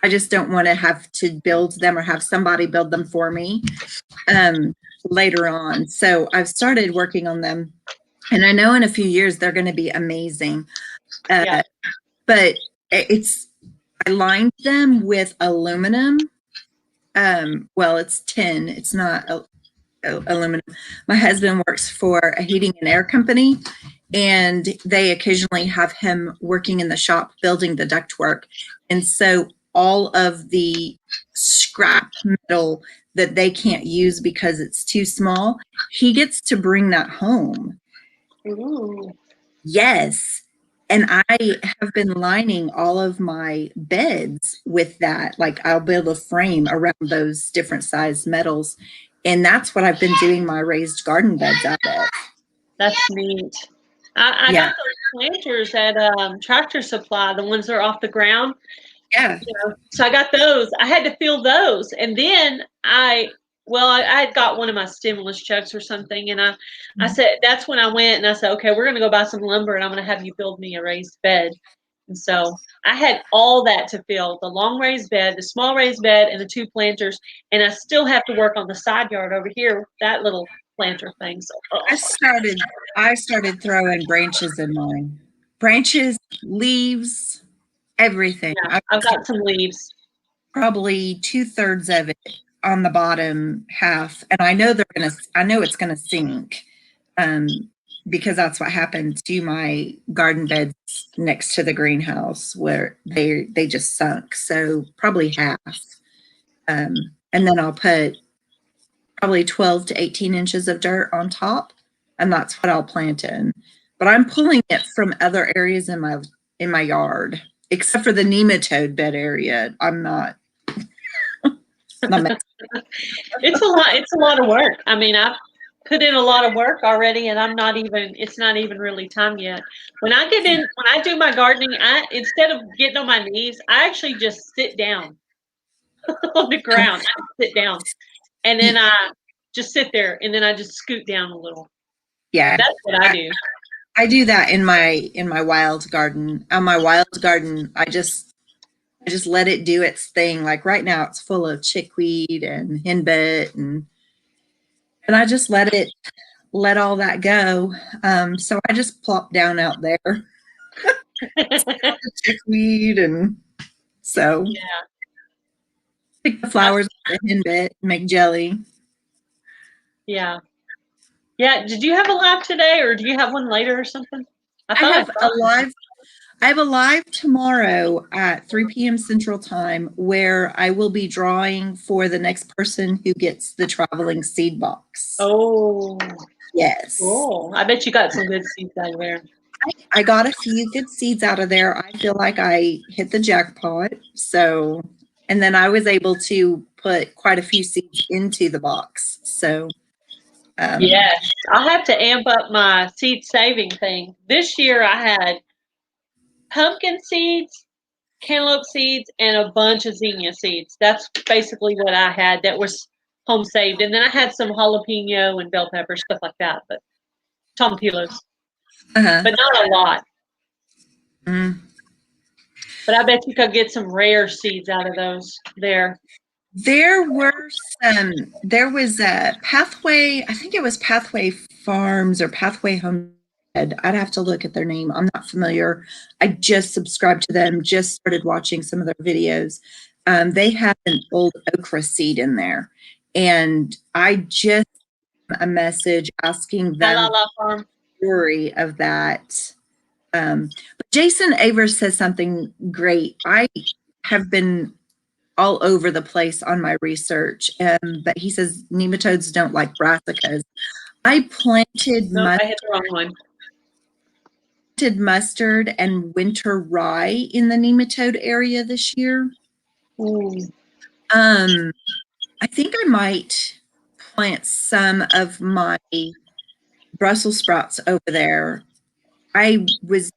just don't want to have to build them or have somebody build them for me later on. So I've started working on them, and I know in a few years they're going to be amazing. Yeah. But I lined them with aluminum. Well, it's tin. It's not aluminum. My husband works for a heating and air company, and they occasionally have him working in the shop building the ductwork. And so all of the scrap metal that they can't use because it's too small, he gets to bring that home. Ooh. Yes. And I have been lining all of my beds with that. Like, I'll build a frame around those different sized metals. And that's what I've been doing my raised garden beds out of. That's neat. I Yeah. got those planters at Tractor Supply, the ones that are off the ground. Yeah. You know, so I got those. I had to fill those, and then I had got one of my stimulus checks or something, and I said, that's when I went and I said, okay, we're going to go buy some lumber, and I'm going to have you build me a raised bed. And so I had all that to fill: the long raised bed, the small raised bed, and the 2 planters. And I still have to work on the side yard over here, that little planter thing. So I started throwing branches in mine. Branches, leaves, everything. yeah, I've got some leaves. Probably 2/3 of it on the bottom half, and I know it's gonna sink, because that's what happened to my garden beds next to the greenhouse, where they just sunk. So probably half, and then I'll put probably 12 to 18 inches of dirt on top, and that's what I'll plant in. But I'm pulling it from other areas in my yard, except for the nematode bed area. I'm not. It's a lot of work. I mean, I've put in a lot of work already, and it's not even really time yet. When I do my gardening, instead of getting on my knees, I actually just sit down on the ground. I sit down, and then I just sit there, and then I just scoot down a little. Yeah. That's what I do. I do that in my wild garden. On my wild garden, I just let it do its thing. Like right now, it's full of chickweed and henbit, and I just let all that go. So I just plop down out there, chickweed, and so Yeah. pick the flowers with the henbit, make jelly. Yeah. Yeah. Did you have a live today, or do you have one later or something? I have a live tomorrow at 3 p.m. Central Time, where I will be drawing for the next person who gets the traveling seed box. Oh, yes. cool. I bet you got some good seeds out of there. I got a few good seeds out of there. I feel like I hit the jackpot. So, and then I was able to put quite a few seeds into the box. So, yes, I'll have to amp up my seed saving thing. This year I had pumpkin seeds, cantaloupe seeds, and a bunch of zinnia seeds. That's basically what I had that was home saved. And then I had some jalapeno and bell pepper, stuff like that, but tomatillos, but not a lot. Mm. But I bet you could get some rare seeds out of those there. There was a Pathway, I think it was Pathway Farms or Pathway Homestead. I'd have to look at their name. I'm not familiar. I just subscribed to them, just started watching some of their videos. They have an old okra seed in there. And I just a message asking them the story of that. But Jason Avers says something great. I have been all over the place on my research, but he says nematodes don't like brassicas. I planted No, I hit the wrong one. Mustard and winter rye in the nematode area this year. Ooh. I think I might plant some of my Brussels sprouts over there. I was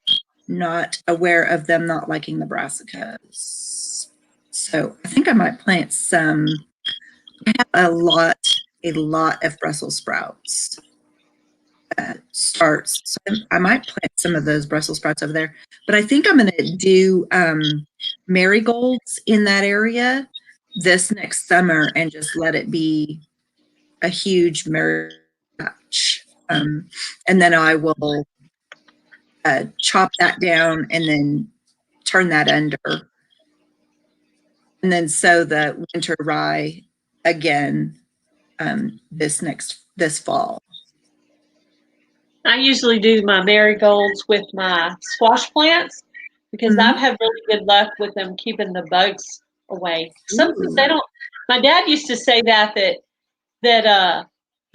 not aware of them not liking the brassicas. So I think I might plant some. I have a lot of Brussels sprouts starts. So I might plant some of those Brussels sprouts over there. But I think I'm going to do marigolds in that area this next summer and just let it be a huge marigold patch. And then I will chop that down and then turn that under. And then sow the winter rye again this fall. I usually do my marigolds with my squash plants because I've had really good luck with them keeping the bugs away. Sometimes they don't. My dad used to say that the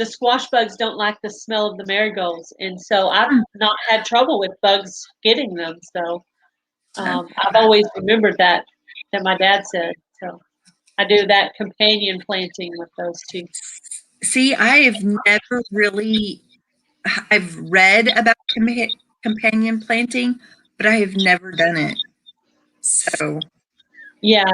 squash bugs don't like the smell of the marigolds, and so I've not had trouble with bugs getting them. So I've always remembered that my dad said. So I do that companion planting with those two. See, I have never really. I've read about companion planting, but I have never done it. So, yeah.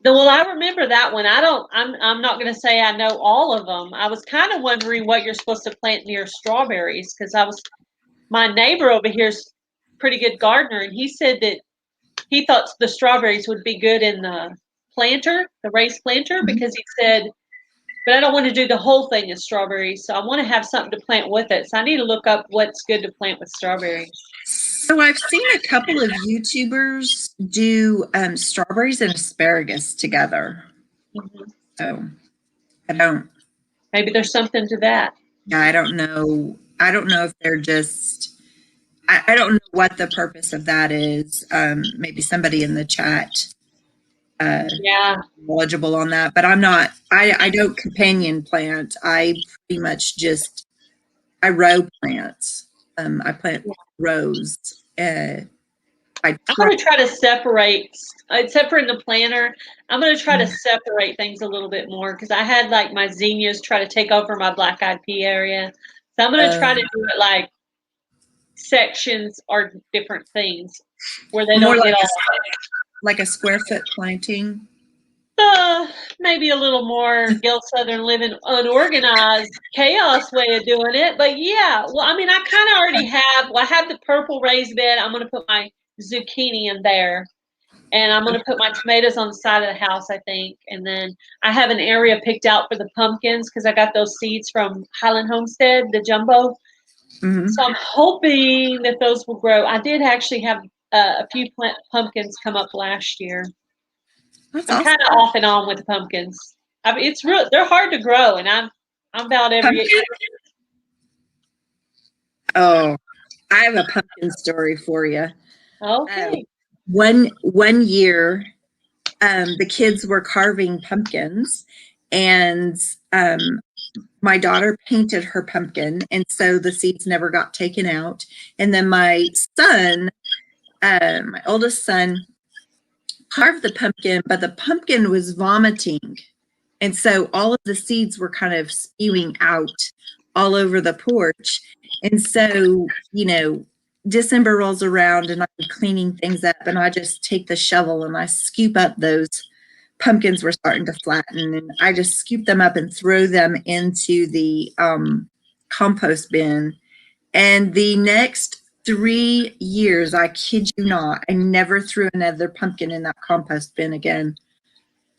Well, I remember that one. I'm not going to say I know all of them. I was kind of wondering what you're supposed to plant near strawberries because my neighbor over here is a pretty good gardener, and he said that he thought the strawberries would be good in the raised planter, because he said, but I don't want to do the whole thing as strawberries, so I want to have something to plant with it. So I need to look up what's good to plant with strawberries. So I've seen a couple of YouTubers do strawberries and asparagus together. So I don't. Maybe there's something to that. Yeah, I don't know. I don't know if they're just. I don't know what the purpose of that is. Maybe somebody in the chat. Knowledgeable on that, but I'm not. I don't companion plant. I pretty much just row plants. I plant rows. I'm going to try to separate, except for in the planter, I'm going to try to separate things a little bit more because I had like my zinnias try to take over my black-eyed pea area. So I'm going to try to do it like sections or different things where they don't get all like a square foot planting. Maybe a little more Gail Southern Living unorganized chaos way of doing it. But yeah, well, I mean, I kind of already have, I have the purple raised bed. I'm going to put my zucchini in there. And I'm going to put my tomatoes on the side of the house, I think. And then I have an area picked out for the pumpkins because I got those seeds from Highland Homestead, the jumbo. So I'm hoping that those will grow. I did actually have a few pumpkins come up last year. I'm kind of off and on with the pumpkins. I mean, it's real. They're hard to grow, and I'm about every. Oh, I have a pumpkin story for you. Okay. One year, the kids were carving pumpkins, and my daughter painted her pumpkin, and so the seeds never got taken out. And then my son, my oldest son, carved the pumpkin, but the pumpkin was vomiting. And so all of the seeds were kind of spewing out all over the porch. And so, December rolls around and I'm cleaning things up, and I just take the shovel and I scoop up those pumpkins were starting to flatten, and I just scoop them up and throw them into the compost bin. And the next 3 years, I kid you not, I never threw another pumpkin in that compost bin again.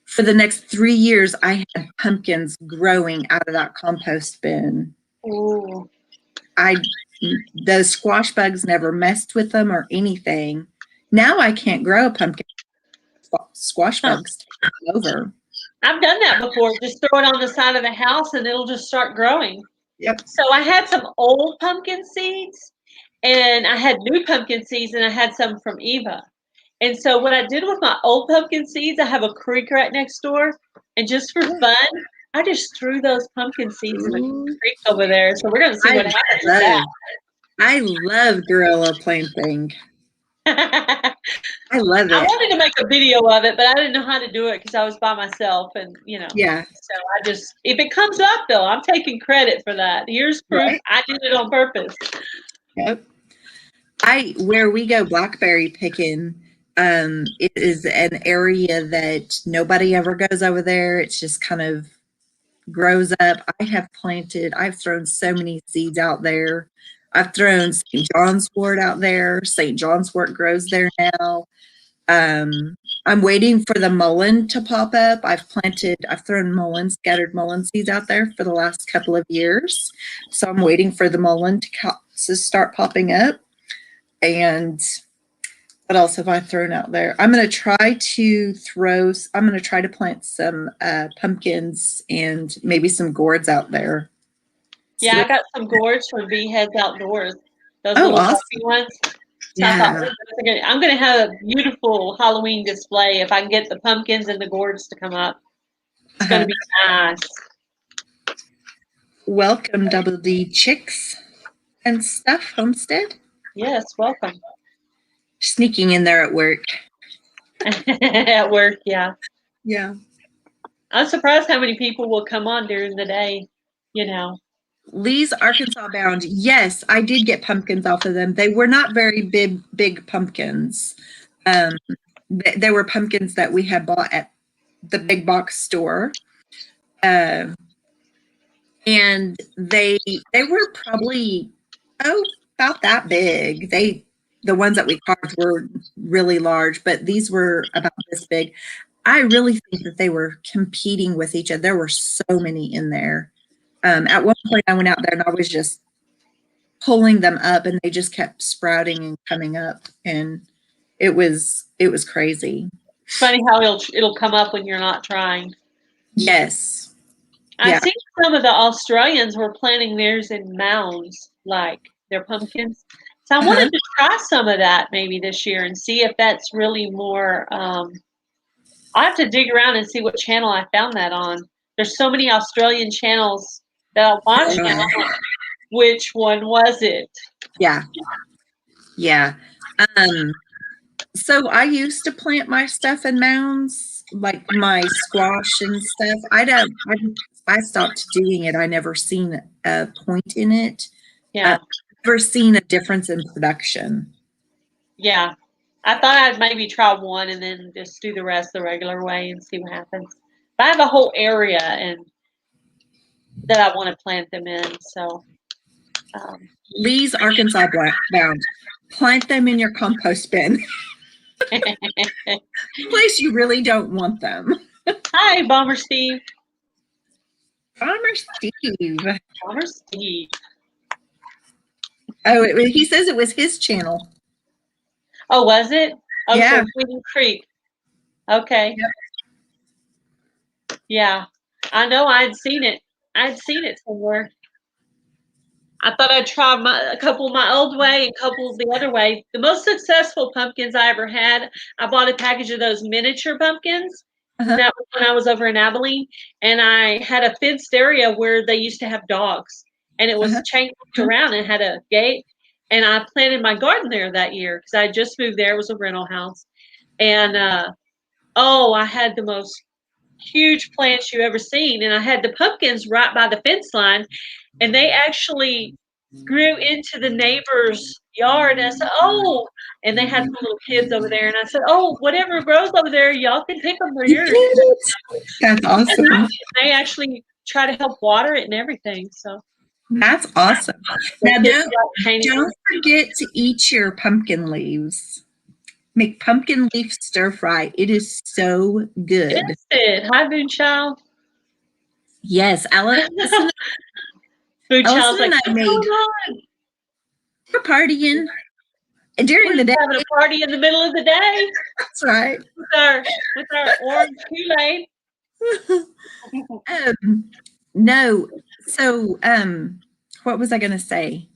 for the next 3 years, I had pumpkins growing out of that compost bin. Ooh. The squash bugs never messed with them or anything. Now I can't grow a pumpkin. Squash bugs take it over. I've done that before. Just throw it on the side of the house and it'll just start growing. Yep. So I had some old pumpkin seeds and I had new pumpkin seeds and I had some from Eva. And so what I did with my old pumpkin seeds, I have a creek right next door. And just for fun, I just threw those pumpkin seeds in the creek over there. So we're going to see what happens with that. I love gorilla planting. I love it. I wanted to make a video of it, but I didn't know how to do it because I was by myself, and Yeah. So I just, if it comes up though, I'm taking credit for that. Here's proof. Right. I did it on purpose. Yep. Where we go blackberry picking, it is an area that nobody ever goes over there. It's just kind of grows up. I've thrown so many seeds out there. I've thrown St. John's wort out there. St. John's wort grows there now. I'm waiting for the mullein to pop up. I've thrown scattered mullein seeds out there for the last couple of years. So I'm waiting for the mullein to start popping up. And what else have I thrown out there? I'm going to try to plant some pumpkins and maybe some gourds out there. Yeah, I got some gourds from Beeheads Outdoors. Those little awesome. puffy ones. So Yeah. I'm going to have a beautiful Halloween display if I can get the pumpkins and the gourds to come up. It's going to be nice. Welcome, Double D Chicks and stuff, Homestead. Yes, welcome. Sneaking in there at work. At work, yeah. Yeah. I'm surprised how many people will come on during the day, Lee's Arkansas Bound. Yes, I did get pumpkins off of them. They were not very big pumpkins. They were pumpkins that we had bought at the big box store. And they were probably, about that big. The ones that we carved were really large, but these were about this big. I really think that they were competing with each other. There were so many in there. At one point I went out there and I was just pulling them up and they just kept sprouting and coming up, and it was crazy. It's funny how it'll come up when you're not trying. Yes. I think some of the Australians were planting theirs in mounds, like their pumpkins. So I wanted to try some of that maybe this year and see if that's really more. I have to dig around and see what channel I found that on. There's so many Australian channels that I watch now. Which one was it? Yeah. So I used to plant my stuff in mounds, like my squash and stuff. I stopped doing it. I never seen a point in it. Yeah. I've never seen a difference in production. Yeah. I thought I'd maybe try one and then just do the rest the regular way and see what happens. But I have a whole area that I want to plant them in. So Lee's Arkansas Bound. Plant them in your compost bin. Place you really don't want them. Hi, Bomber Steve. Bomber Steve. Bomber Steve. Oh, he says it was his channel. Oh, was it? Oh, yeah. So Queen Creek. Okay. Yep. Yeah. I know I'd seen it. I'd seen it somewhere. I thought I'd try a couple my old way and couple the other way. The most successful pumpkins I ever had, I bought a package of those miniature pumpkins. That was when I was over in Abilene, and I had a fenced area where they used to have dogs, and it was chain around and had a gate. And I planted my garden there that year because I had just moved there. It was a rental house, and I had the most huge plants you ever seen, and I had the pumpkins right by the fence line, and they actually grew into the neighbor's yard. And I said, and they had some little kids over there, and I said, whatever grows over there, y'all can pick them, they're yours. That's awesome. And they actually try to help water it and everything. So that's awesome. Now don't forget to eat your pumpkin leaves. make pumpkin leaf stir fry. It is so good. Is it? Hi, Moonchild. Yes, Allison Moonchild's and like, I what's made going on? a partying during We're the day. having a party in the middle of the day That's right. with our orange Kool-Aid. No, so what was I going to say?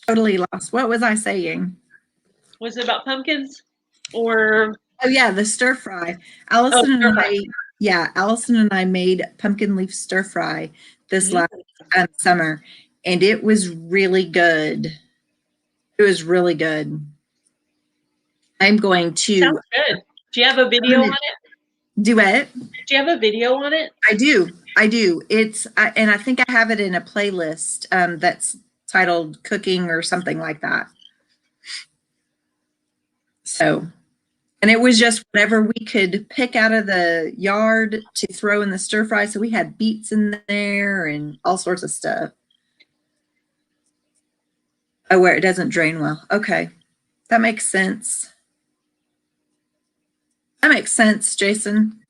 Totally lost. What was I saying? Was it about pumpkins? Or Oh yeah, the stir fry. Allison and stir fry. Allison and I made pumpkin leaf stir fry this last summer, and it was really good. It was really good. I'm going to Sounds good. Do you have a video on it? duet. Do you have a video on it? I do. And I think I have it in a playlist that's titled Cooking or something like that. So, and it was just whatever we could pick out of the yard to throw in the stir fry. So we had beets in there and all sorts of stuff. Oh, where it doesn't drain well. Okay. That makes sense. That makes sense, Jason.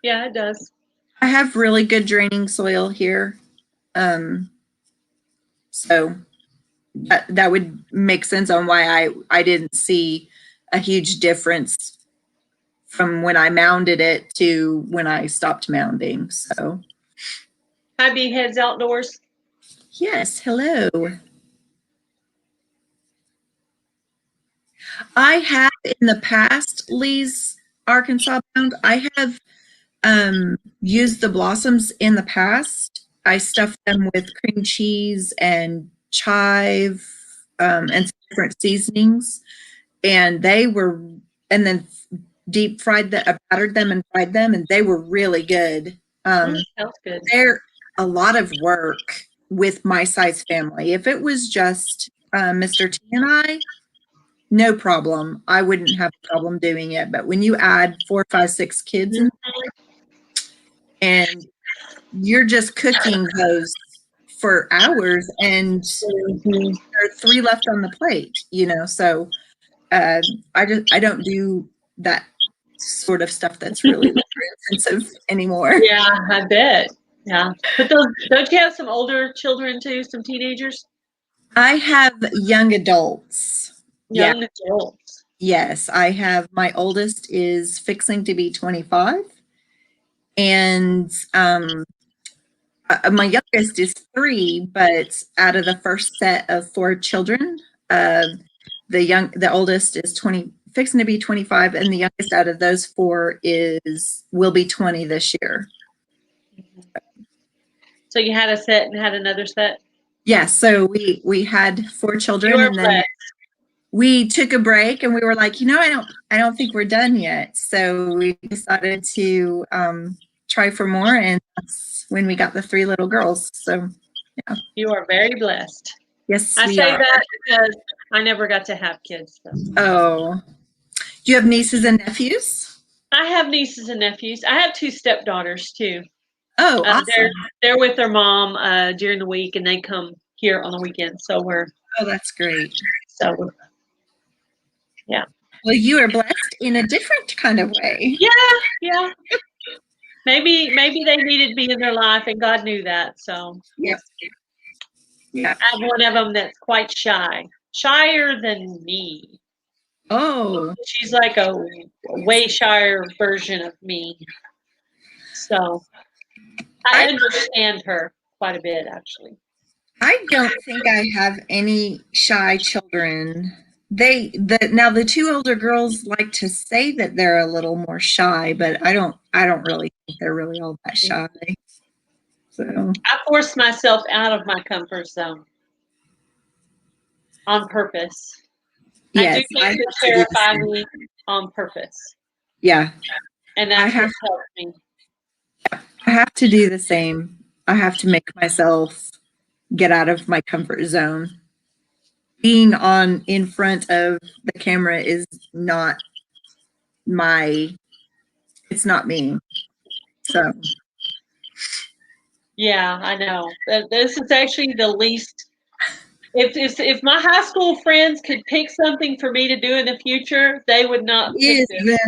Yeah, it does. I have really good draining soil here. So that would make sense on why I didn't see a huge difference from when I mounded it to when I stopped mounding. So Hi, Big Heads Outdoors. yes, hello. I have in the past, Lee's Arkansas Bound, I have used the blossoms in the past. I stuffed them with cream cheese and chive and some different seasonings, and then deep fried them, battered them and fried them, and they were really good. Sounds good. They're a lot of work with my size family. If it was just Mr. T and I, no problem. I wouldn't have a problem doing it. But when you add 4, 5, 6 kids in there, and you're just cooking those for hours, and there are 3 left on the plate, so I don't do that sort of stuff that's really expensive anymore. Yeah, I bet. Yeah. But don't you have some older children too, some teenagers? I have young adults. Young adults. Yes, I have. My oldest is fixing to be 25, and my youngest is 3. But out of the first set of 4 children, the oldest is 20, fixing to be 25, and the youngest out of those 4 will be 20 this year. So you had a set and had another set? Yeah, so we had 4 children, and then we took a break, and we were like, I don't think we're done yet. So we decided to try for more, and that's when we got the 3 little girls. So yeah. You are very blessed. Yes, I say that because I never got to have kids. So. Oh, do you have nieces and nephews? I have nieces and nephews. I have 2 stepdaughters too. Oh, awesome. They're with their mom during the week, and they come here on the weekend. So Oh, that's great. So yeah. Well, you are blessed in a different kind of way. Yeah. Maybe they needed me in their life, and God knew that. So yes. Yeah. I have one of them that's quite shy, shyer than me. Oh. She's like a way shyer version of me. So I understand her quite a bit, actually. I don't think I have any shy children. Now the 2 older girls like to say that they're a little more shy, but I don't really think they're really all that shy. So I force myself out of my comfort zone on purpose. yes, I do things that terrify me on purpose. Yeah. And that has helped me. I have to do the same. I have to make myself get out of my comfort zone. Being in front of the camera is not it's not me. So yeah, I know. This is actually the least If my high school friends could pick something for me to do in the future, they would not pick this.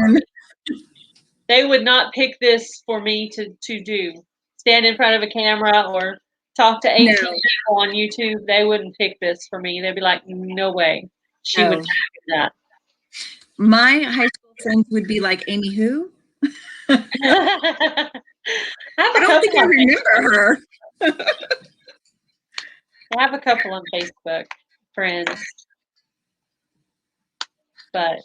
They would not pick this for me to do. Stand in front of a camera or talk to 18 people on YouTube. They wouldn't pick this for me. They'd be like, no way. She would do that. My high school friends would be like, Amy who? I don't think I remember her. I have a couple on Facebook friends, but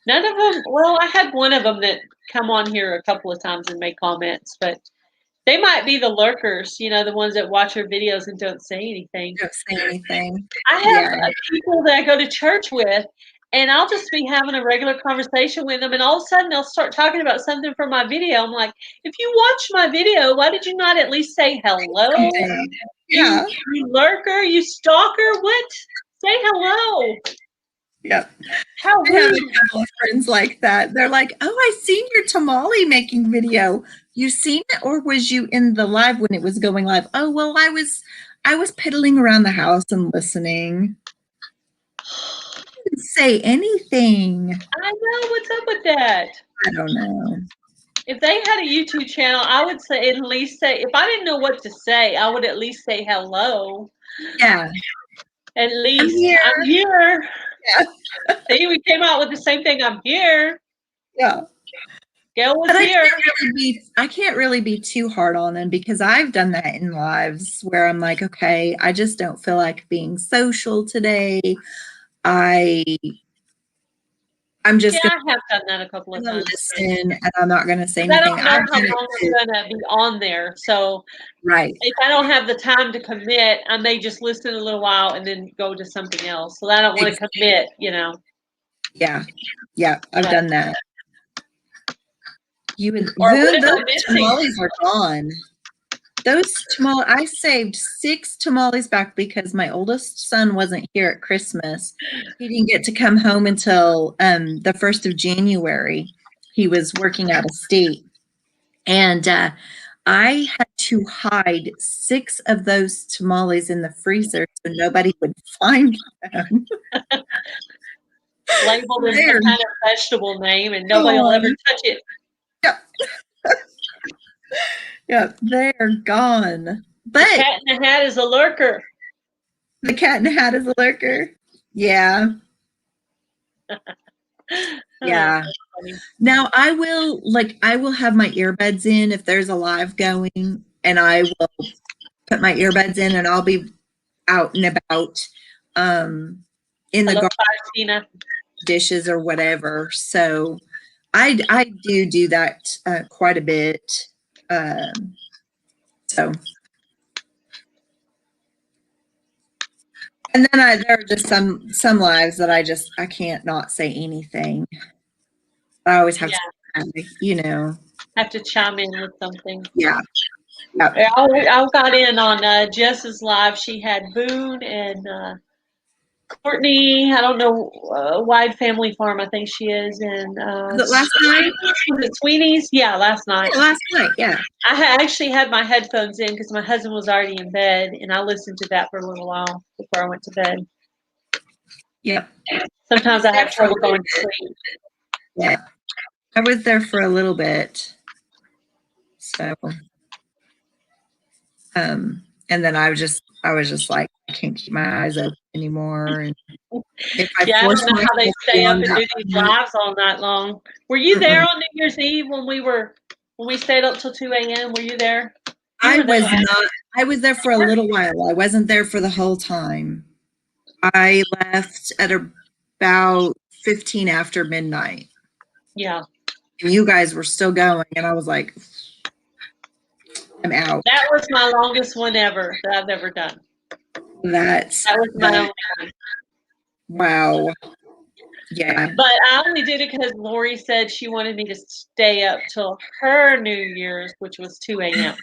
none of them. Well, I had one of them that come on here a couple of times and make comments, but they might be the lurkers. You know, the ones that watch our videos and don't say anything. Don't say anything. I have people that I go to church with, and I'll just be having a regular conversation with them, and all of a sudden they'll start talking about something from my video. I'm like, if you watch my video, why did you not at least say hello? Yeah. You lurker, you stalker, what? Say hello. Yep. How I have a couple of friends like that. They're like, oh, I seen your tamale making video. You seen it, or was you in the live when it was going live? Oh, well, I was piddling around the house and listening. Didn't say anything. I know. What's up with that? I don't know. If they had a YouTube channel, I would say at least say, if I didn't know what to say, I would at least say hello. Yeah. At least I'm here. Yeah. See, we came out with the same thing. I'm here. Yeah. Gail was here. I can't really be too hard on them because I've done that in lives where I'm like, okay, I just don't feel like being social today. I'm just I have done that a couple of times. Listen, and I'm not going to say anything. I don't know how long I'm going to be on there. So if I don't have the time to commit, I may just listen a little while and then go to something else. So I don't want to commit, you know. Yeah. Yeah, I've done that. Those tamales are gone. Those tamales, I saved 6 tamales back because my oldest son wasn't here at Christmas. He didn't get to come home until the 1st of January. He was working out of state. And I had to hide 6 of those tamales in the freezer so nobody would find them. Labeled as some kind of vegetable name and nobody will ever touch it. Yep. Yeah, they're gone. But the cat in the hat is a lurker. The cat in the hat is a lurker. Yeah. Yeah. Now I will have my earbuds in if there's a live going, and I will put my earbuds in and I'll be out and about in the garden, dishes or whatever. So I do that quite a bit. So, and then there are just some lives that I can't not say anything. I always have to, have to chime in with something. Yeah. I got in on Jess's live. She had Boone and Courtney, I don't know, Wide Family Farm, I think she is. And was it last night? Was it Sweeney's? Yeah, last night. Yeah, last night, yeah. I actually had my headphones in because my husband was already in bed, and I listened to that for a little while before I went to bed. Yep. Sometimes I have trouble going to sleep. Yeah. I was there for a little bit. So, and then I was just like, I can't keep my eyes open anymore. And if I I don't know how they stay up and do these lives all night long. Were you there on New Year's Eve when we stayed up till 2 a.m.? Were you there? I was not. I was there for a little while. I wasn't there for the whole time. I left at about 15 after midnight. Yeah. And you guys were still going, and I was like, I'm out. That was my longest one ever that I've ever done. That was my only one. Wow. Yeah. But I only did it because Lori said she wanted me to stay up till her New Year's, which was 2 a.m.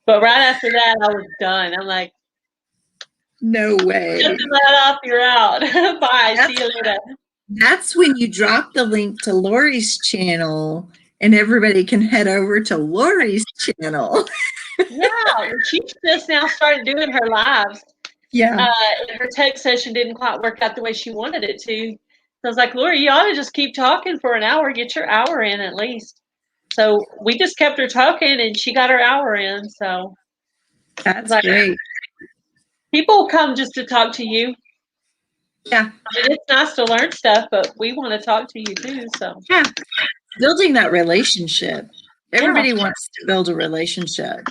But right after that, I was done. I'm like, no way. Shut that off, you're out. Bye. See you later. That's when you drop the link to Lori's channel and everybody can head over to Lori's channel. Yeah, she's just now started doing her lives. Yeah. And her text session didn't quite work out the way she wanted it to. So I was like, Laura, you ought to just keep talking for an hour, get your hour in at least. So we just kept her talking, and she got her hour in. So That's like, great. people come just to talk to you. Yeah. I mean, it's nice to learn stuff, but we want to talk to you too. So Yeah. Building that relationship. Everybody wants to build a relationship.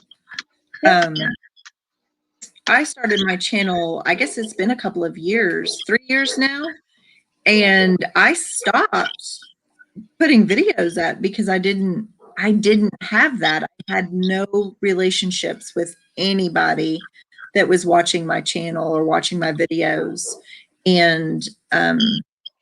I started my channel, I guess it's been a couple of years, 3 years now. And I stopped putting videos up because I didn't have that. I had no relationships with anybody that was watching my channel or watching my videos. And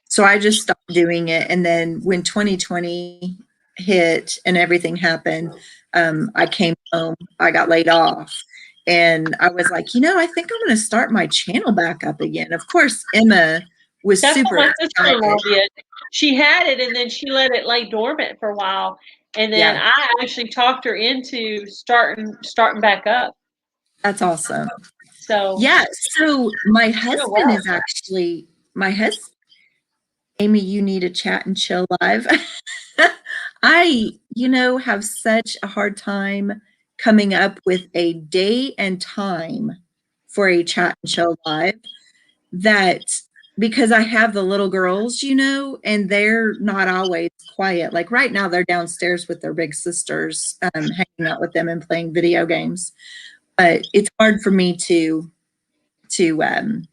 so I just stopped doing it. And then when 2020 hit and everything happened, I came home, I got laid off. And I was like, I think I'm going to start my channel back up again. Of course, Emma was that's super what my sister-in-law excited. did. She had it, and then she let it lay dormant for a while, and then I actually talked her into starting back up. That's awesome. So yeah, so my husband is actually Amy, you need a chat and chill live. I, have such a hard time coming up with a day and time for a chat and chill live that because I have the little girls, and they're not always quiet. Like right now, they're downstairs with their big sisters, hanging out with them and playing video games. But it's hard for me to come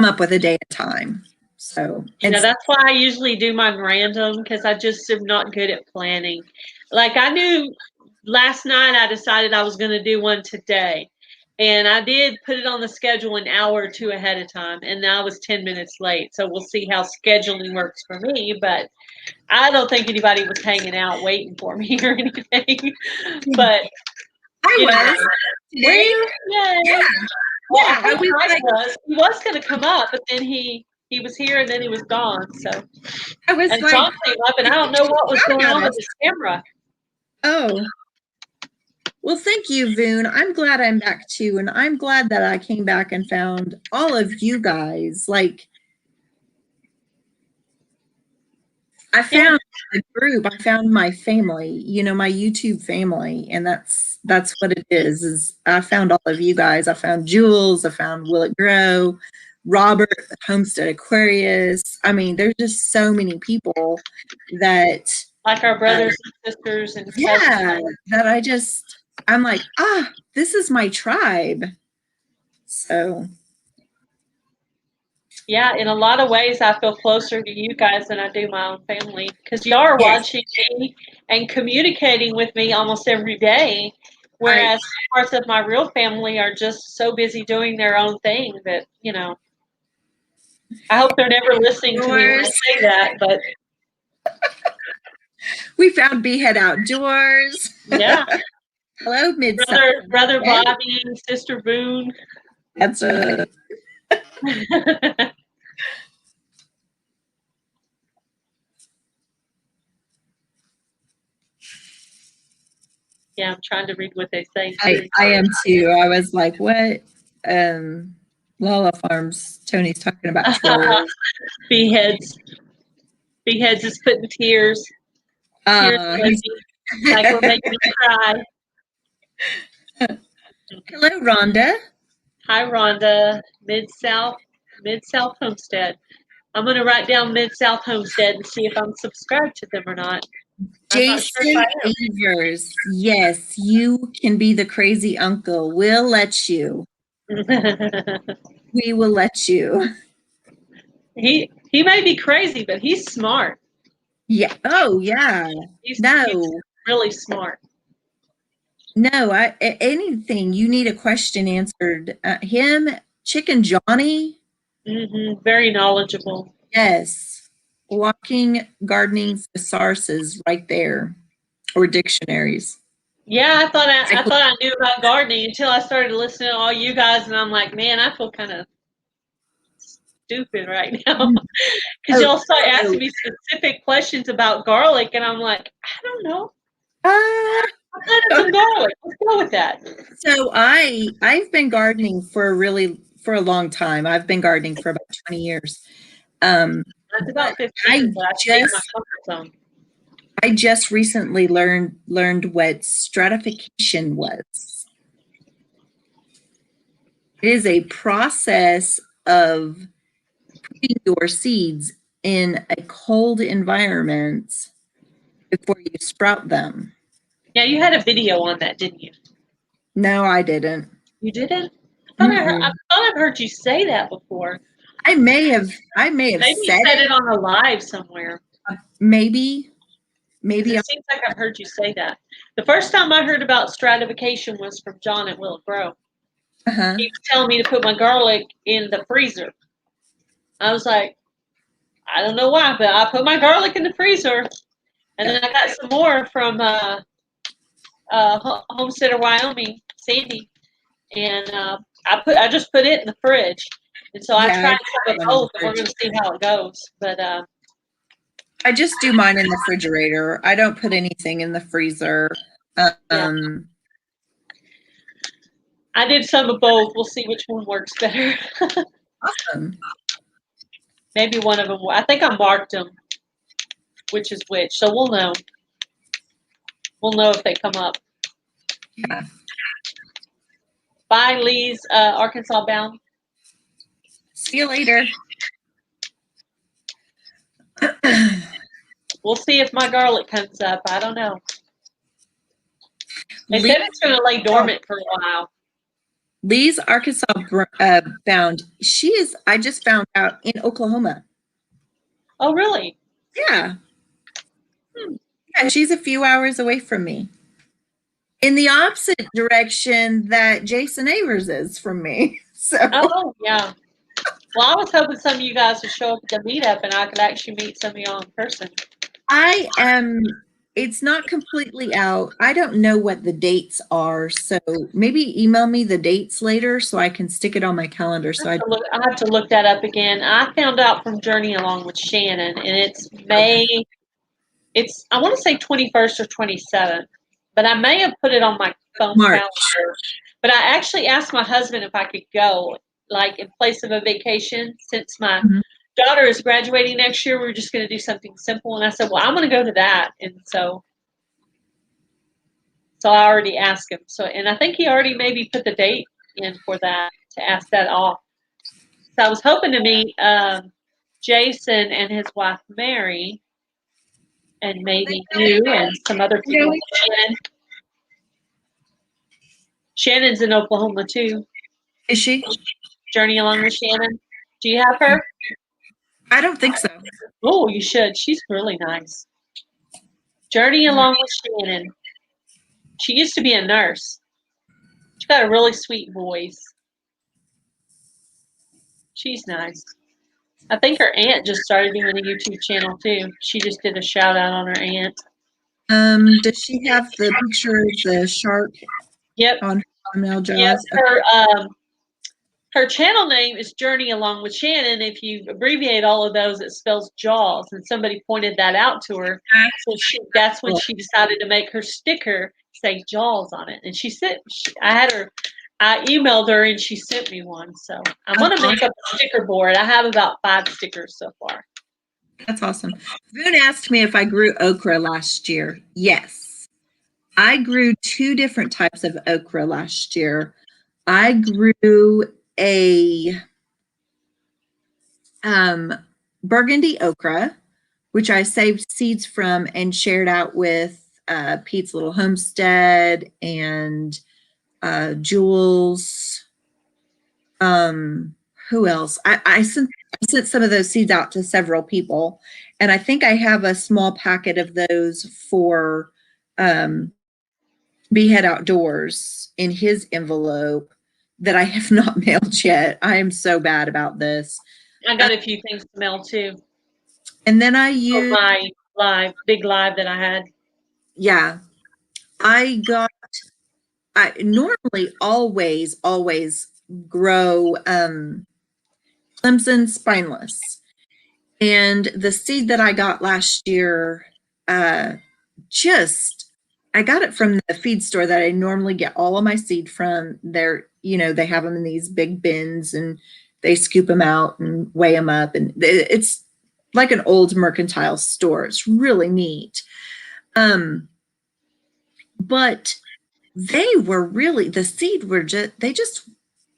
up with a day and time. So that's why I usually do mine random, because I just am not good at planning. Like I knew last night I decided I was going to do one today, and I did put it on the schedule an hour or two ahead of time, and now I was 10 minutes late. So we'll see how scheduling works for me, but I don't think anybody was hanging out waiting for me or anything. But I was today. Yeah. Well, I he was going to come up, but then he was here and then he was gone. So I was and like, John came up, and I don't know what was going on with his camera. Oh, well, thank you, Voon. I'm glad I'm back too, and I'm glad that I came back and found all of you guys. Like, I found the group. I found my family. My YouTube family, and that's what it is. Is I found all of you guys. I found Jules. I found Will It Grow, Robert, Homestead Aquarius. I mean, there's just so many people that like our brothers and sisters and cousins. that I'm like, this is my tribe. So yeah, in a lot of ways I feel closer to you guys than I do my own family, because y'all are watching me and communicating with me almost every day, whereas parts of my real family are just so busy doing their own thing that I hope they're never listening to me when I say that, but we found Behead Outdoors. Yeah. Hello, brother Bobby, sister Boone. That's Yeah, I'm trying to read what they say. I am too. I was like, what? Lala Farms, Tony's talking about trolls. Beheads is putting tears. Tears like we're making me cry. Hello, Rhonda. Hi, Rhonda. Mid-South Homestead. I'm going to write down Mid-South Homestead and see if I'm subscribed to them or not. Jason Avers. Yes, you can be the crazy uncle. We'll let you. We will let you. He may be crazy, but he's smart. Yeah. Oh, yeah. He's really smart. No, anything you need a question answered. Him, Chicken Johnny. Very knowledgeable. Yes. Walking gardening thesauruses right there, or dictionaries. Yeah, I thought I knew about gardening until I started listening to all you guys, and I'm like, man, I feel kind of stupid right now because y'all start asking me specific questions about garlic, and I'm like, I don't know. I planted some garlic. Let's go with that. So I've been gardening for a long time. I've been gardening for about 20 years. That's about 15. But I stay in my comfort zone. I just recently learned what stratification was. It is a process of putting your seeds in a cold environment before you sprout them. Yeah, you had a video on that, didn't you? No, I didn't. You didn't? I thought I've heard you say that before. I may have Maybe you said it on a live somewhere. Maybe. It seems like I've heard you say that. The first time I heard about stratification was from John at Willow Grove. Uh-huh. He was telling me to put my garlic in the freezer. I was like, I don't know why, but I put my garlic in the freezer. And then I got some more from Homestead, Wyoming, Sandy. And I just put it in the fridge. And so I tried some of both, and we're going to see how it goes. But I just do mine in the refrigerator. I don't put anything in the freezer. I did some of both. We'll see which one works better. Awesome. Maybe one of them. I think I marked them, which is which. So we'll know. We'll know if they come up. Yeah. Bye, Lee's Arkansas bound. See you later. We'll see if my garlic comes up. I don't know. They said it's going to lay dormant for a while. Lee's Arkansas bound. She is, I just found out, in Oklahoma. Oh, really? Yeah. Yeah, she's a few hours away from me. In the opposite direction that Jason Avers is from me. So. Oh, yeah. Well, I was hoping some of you guys would show up at the meetup and I could actually meet some of y'all in person. It's not completely out. I don't know what the dates are. So maybe email me the dates later so I can stick it on my calendar. So I have to look that up again. I found out from Journey Along with Shannon, and it's May. I want to say 21st or 27th, but I may have put it on my phone calendar. But I actually asked my husband if I could go, like in place of a vacation, since my daughter is graduating next year. We're just going to do something simple, and I said, "Well, I'm going to go to that," and so I already asked him. So, and I think he already maybe put the date in for that to ask that off. So I was hoping to meet Jason and his wife Mary, and maybe you and some other people. Shannon's in Oklahoma too. Is she? Journey Along with Shannon. Do you have her? I don't think so. Oh, you should. She's really nice. Journey Along with Shannon. She used to be a nurse. She's got a really sweet voice. She's nice. I think her aunt just started doing a YouTube channel too. She just did a shout out on her aunt. Does she have the picture of the shark? Yep. On her thumbnail, Jaws? Yep. Her channel name is Journey Along with Shannon. If you abbreviate all of those, it spells Jaws. And somebody pointed that out to her. So that's when she decided to make her sticker say Jaws on it. And I emailed her and she sent me one. So I'm going to make up a sticker board. I have about 5 stickers so far. That's awesome. Boone asked me if I grew okra last year. Yes. I grew 2 different types of okra last year. I grew a burgundy okra, which I saved seeds from and shared out with Pete's Little Homestead and Jules. Who else? I sent some of those seeds out to several people, and I think I have a small packet of those for Behead Outdoors in his envelope that I have not mailed yet. I am so bad about this. I got a few things to mail too. And then I used my big live that I had. Yeah. I normally always grow Clemson spineless. And the seed that I got last year, I got it from the feed store that I normally get all of my seed from. They're, they have them in these big bins and they scoop them out and weigh them up. And it's like an old mercantile store. It's really neat. But the seed were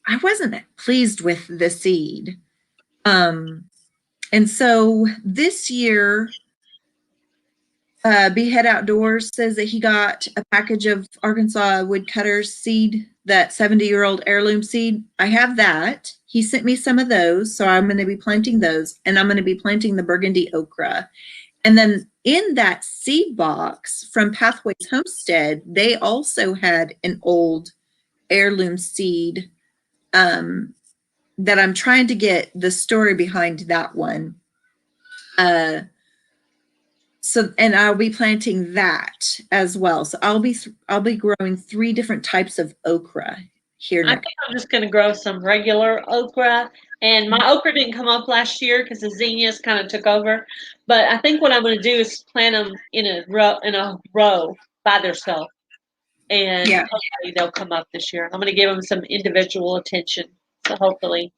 I wasn't pleased with the seed. And so this year, Behead Outdoors says that he got a package of Arkansas woodcutters seed, that 70-year-old heirloom seed. I have that. He sent me some of those, so I'm going to be planting those, and I'm going to be planting the burgundy okra. And then in that seed box from Pathways Homestead, they also had an old heirloom seed that I'm trying to get the story behind that one. And I'll be planting that as well. So I'll be growing 3 different types of okra here. I think I'm just going to grow some regular okra. And my okra didn't come up last year because the zinnias kind of took over. But I think what I'm going to do is plant them in a row by themselves. And hopefully they'll come up this year. I'm going to give them some individual attention. So hopefully.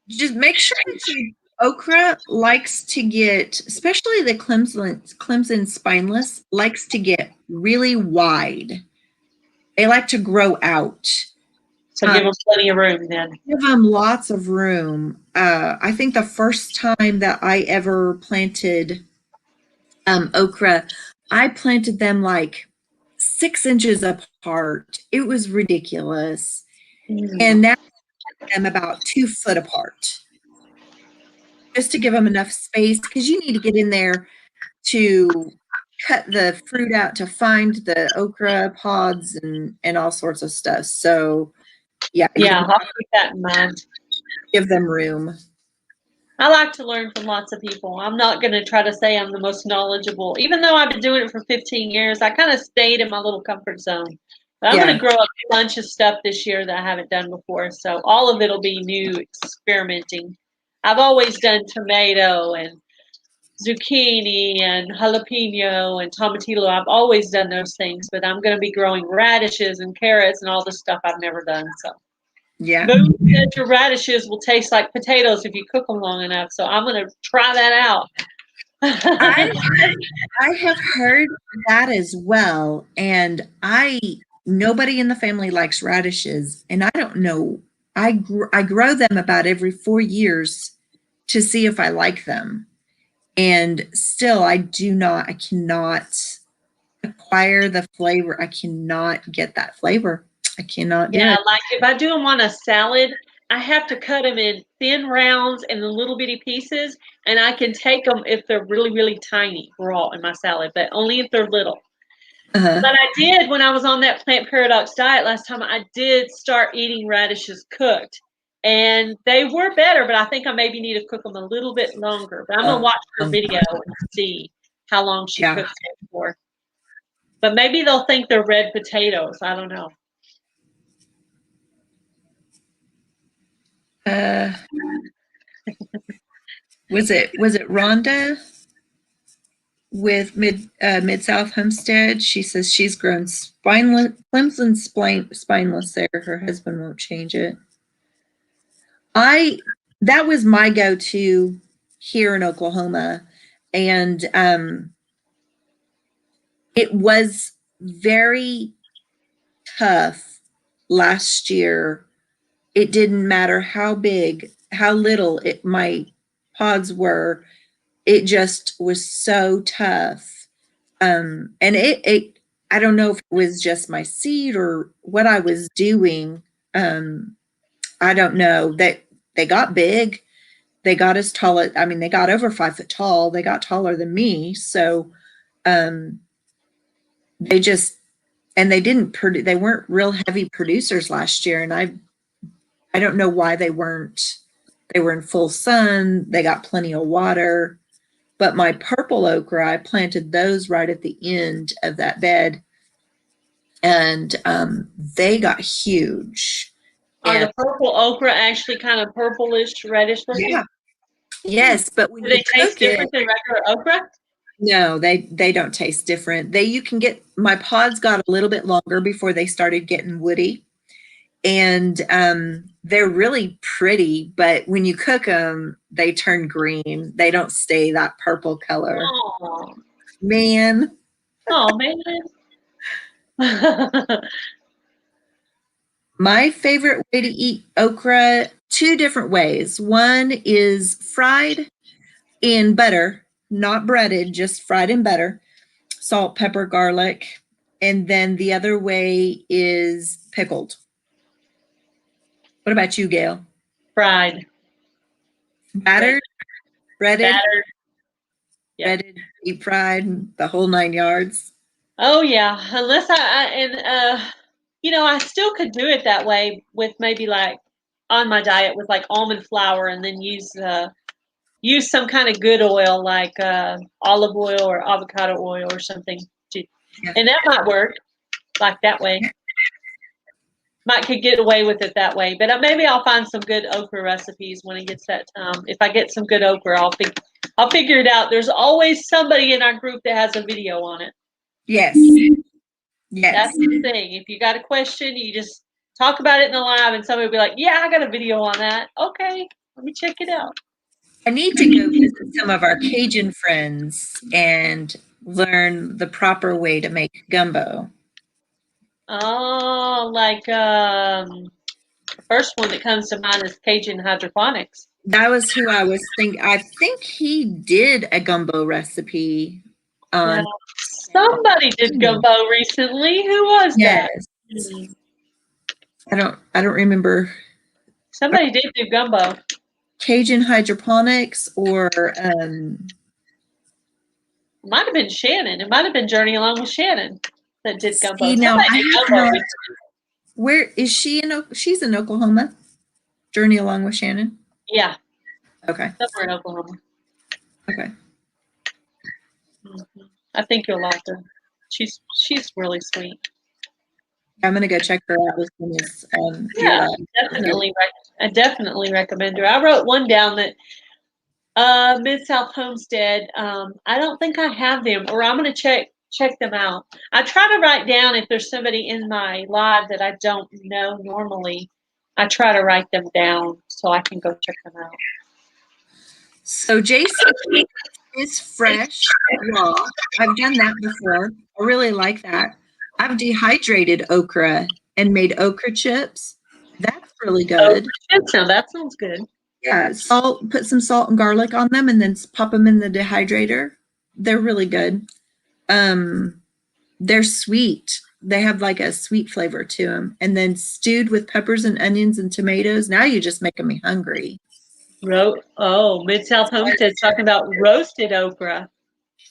Just make sure that okra likes to get, especially the Clemson spineless, likes to get really wide. They like to grow out. So give them plenty of room then. Give them lots of room. I think the first time that I ever planted okra, I planted them like 6 inches apart. It was ridiculous. And now I'm about 2 foot apart. Just to give them enough space, because you need to get in there to cut the fruit out to find the okra pods and all sorts of stuff. So yeah, I'll keep that in mind. Give them room. I like to learn from lots of people. I'm not going to try to say I'm the most knowledgeable, even though I've been doing it for 15 years. I kind of stayed in my little comfort zone. But I'm going to grow up a bunch of stuff this year that I haven't done before. So all of it'll be new experimenting. I've always done tomato and zucchini and jalapeno and tomatillo. I've always done those things, but I'm going to be growing radishes and carrots and all the stuff I've never done. So Boom said your radishes will taste like potatoes if you cook them long enough. So I'm going to try that out. I have heard that as well, and nobody in the family likes radishes, and I don't know. I grow them about every 4 years to see if I like them, and still I cannot acquire the flavor. I cannot get that flavor. I cannot do it. Like if I do them on a salad, I have to cut them in thin rounds and the little bitty pieces, and I can take them if they're really, really tiny raw in my salad, but only if they're little. But I did, when I was on that Plant Paradox diet last time, I did start eating radishes cooked, and they were better, but I think I maybe need to cook them a little bit longer. But I'm going to watch her video and see how long she cooks it for. But maybe they'll think they're red potatoes. I don't know. Was it Rhonda with Mid-South Homestead? She says she's grown Clemson spineless there. Her husband won't change it. That was my go-to here in Oklahoma, and it was very tough last year. It didn't matter how big, how little my pods were. It just was so tough. And I don't know if it was just my seed or what I was doing. I don't know. That they got big. They got as tall as, they got over 5 foot tall. They got taller than me. So they weren't real heavy producers last year. And I don't know why they weren't. They were in full sun. They got plenty of water. But my purple okra, I planted those right at the end of that bed. And they got huge. Are the purple okra actually kind of purplish, reddish looking? Yes, but when Do you they taste cook it, different than regular okra? no, they don't taste different. You can get, my pods got a little bit longer before they started getting woody. And they're really pretty, but when you cook them, they turn green. They don't stay that purple color. Oh, Man, oh man. my favorite way to eat okra, two different ways. One is fried in butter, not breaded, just fried in butter, salt, pepper, garlic. And then the other way is pickled. What about you, Gail? Fried, Battered, breaded, battered. Yep. breaded, deep fried, the whole 9 yards. Oh yeah, unless I still could do it that way with maybe like on my diet with like almond flour and then use some kind of good oil like olive oil or avocado oil or something and that might work like that way. Might could get away with it that way, but maybe I'll find some good okra recipes when it gets that time. If I get some good okra, I'll figure it out. There's always somebody in our group that has a video on it. Yes. Yes. That's the thing. If you got a question, you just talk about it in the live, and somebody will be like, "Yeah, I got a video on that." Okay, let me check it out. I need to go visit some of our Cajun friends and learn the proper way to make gumbo. Oh, like the first one that comes to mind is Cajun hydroponics. That was who I was thinking. I think he did a gumbo recipe on. Yeah. Somebody did gumbo recently. Who was that? Yes. I don't remember. Somebody did do gumbo. Cajun hydroponics or Might have been Shannon. It might have been Journey Along with Shannon that did gumbo. See, now Somebody did gumbo recently. Where is she she's in Oklahoma? Journey Along with Shannon? Yeah. Okay. Somewhere in Oklahoma. Okay. Mm-hmm. I think you'll like her. She's really sweet. I'm gonna go check her out as soon as yeah, I definitely recommend her. I wrote one down that Mid-South Homestead. I don't think I have them, or I'm gonna check them out. I try to write down if there's somebody in my live that I don't know normally. I try to write them down so I can go check them out. So Jason is fresh raw. I've done that before. I really like that. I've dehydrated okra and made okra chips. That's really good. Now that sounds good. Yeah, put some salt and garlic on them and then pop them in the dehydrator. They're really good. They're sweet. They have like a sweet flavor to them. And then stewed with peppers and onions and tomatoes. Now you're just making me hungry. Mid-South Homestead's talking about roasted okra.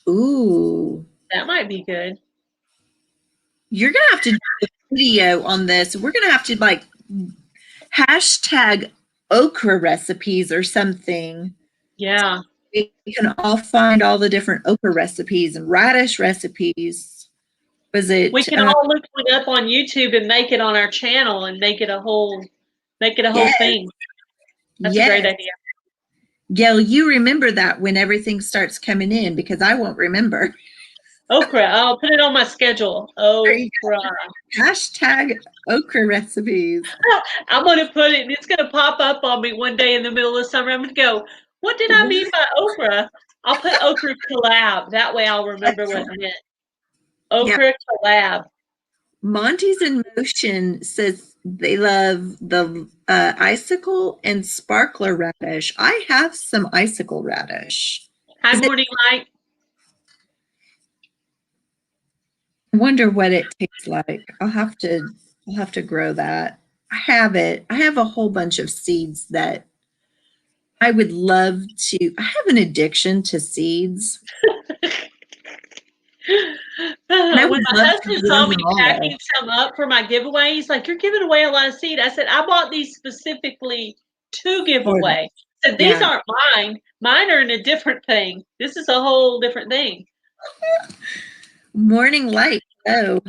Ooh. That might be good. You're going to have to do a video on this. We're going to have to like hashtag okra recipes or something. Yeah. We can all find all the different okra recipes and radish recipes. We can all look it up on YouTube and make it on our channel and make it a whole thing. That's a great idea. Gail, you remember that when everything starts coming in, because I won't remember. Okra. I'll put it on my schedule. Okra. Hashtag okra recipes. I'm going to put it, and it's going to pop up on me one day in the middle of summer. I'm going to go, what did I mean by okra? I'll put okra collab. That way I'll remember what I meant. Okra collab. Monty's in Motion says they love the icicle and sparkler radish. I have some icicle radish. Hi, Morning Light. I wonder what it tastes like. I'll have to grow that. I have it. I have a whole bunch of seeds that I would love to. I have an addiction to seeds. When my husband saw me packing some up for my giveaway, he's like, "You're giving away a lot of seed." I said, "I bought these specifically to give away." I said, "These aren't mine. Mine are in a different thing. This is a whole different thing." Morning Light. Oh.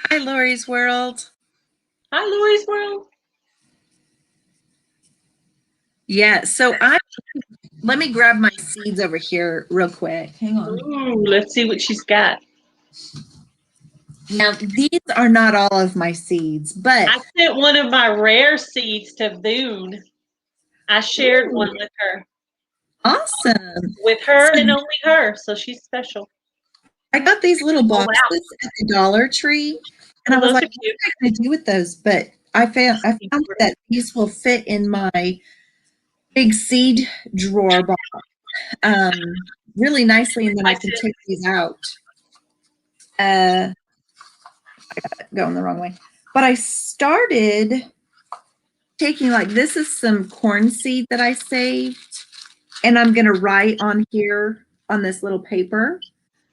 Hi, Lori's World. Hi, Lori's World. Yeah, so let me grab my seeds over here real quick. Hang on. Ooh, let's see what she's got. Now, these are not all of my seeds, but I sent one of my rare seeds to Boone. I shared one with her. awesome. With her So- and only her, so she's special. I got these little wow. boxes at the Dollar Tree, and I was Those like, are what cute. am I going to do with those? But I found that these will fit in my big seed drawer box really nicely, and then I can take these out. I got it going the wrong way. But I started taking, like, this is some corn seed that I saved, and I'm going to write on here on this little paper.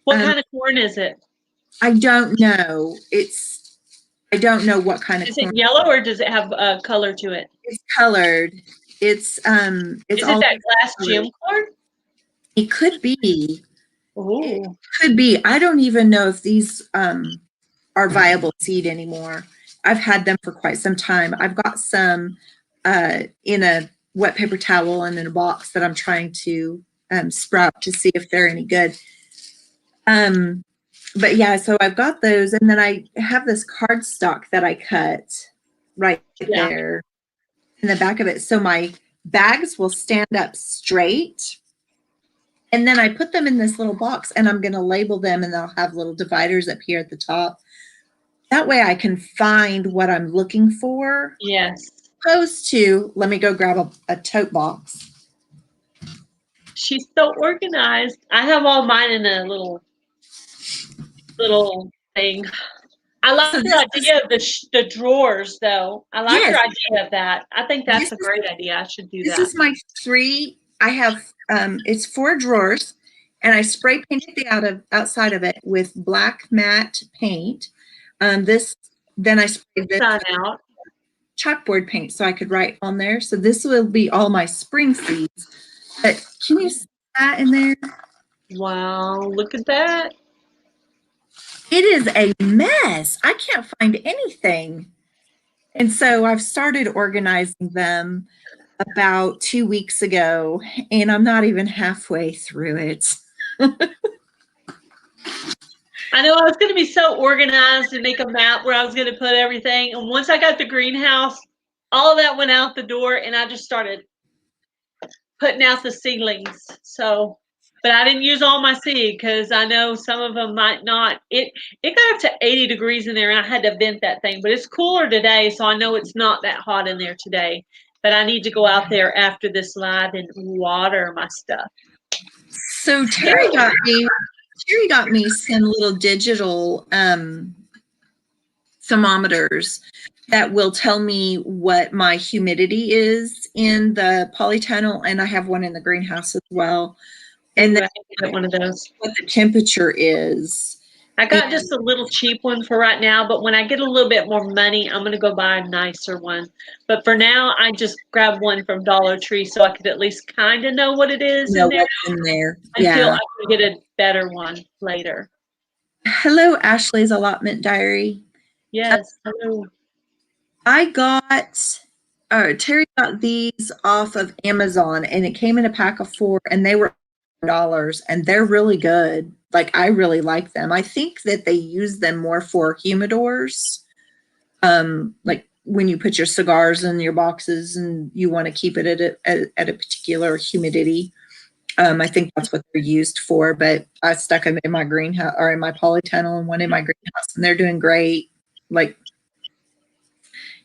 What kind of corn is it? I don't know. I don't know what kind of Is corn. it yellow or does it have a color to it? It's colored. It's Is it all that glass gym corn? it could be. Ooh. It could be. I don't even know if these are viable seed anymore. I've had them for quite some time. I've got some in a wet paper towel and in a box that I'm trying to sprout to see if they're any good. But yeah, so I've got those, and then I have this cardstock that I cut right there in the back of it. So my bags will stand up straight. And then I put them in this little box, and I'm going to label them, and they'll have little dividers up here at the top. That way I can find what I'm looking for. Yes. Opposed to, let me go grab a tote box. She's so organized. I have all mine in a little thing. I like your idea of the drawers, though. I like your idea of that. I think that's a great idea. I should do that. This is my 3. I have it's 4 drawers, and I spray painted the outside of it with black matte paint. Then I sprayed this out chalkboard paint so I could write on there. So this will be all my spring seeds. But can you see that in there? Wow, look at that. It is a mess. I can't find anything. And so I've started organizing them about 2 weeks ago, and I'm not even halfway through it. I know I was going to be so organized and make a map where I was going to put everything. And once I got the greenhouse, all of that went out the door, and I just started putting out the seedlings. So, but I didn't use all my seed because I know some of them might not. It got up to 80 degrees in there, and I had to vent that thing. But it's cooler today, so I know it's not that hot in there today. But I need to go out there after this live and water my stuff. So Terry got me some little digital thermometers that will tell me what my humidity is in the polytunnel, and I have one in the greenhouse as well. And then get one of those. What the temperature is. I got just a little cheap one for right now, but when I get a little bit more money, I'm going to go buy a nicer one. But for now, I just grabbed one from Dollar Tree so I could at least kind of know what it is in there. Until I can get a better one later. Hello, Ashley's Allotment Diary. Yes, hello. Terry got these off of Amazon, and it came in a pack of 4, and they were $4, and they're really good. Like, I really like them. I think that they use them more for humidors. Like when you put your cigars in your boxes and you want to keep it at a particular humidity. I think that's what they're used for, but I stuck them in my greenhouse or in my polytunnel and one in my greenhouse, and they're doing great. Like,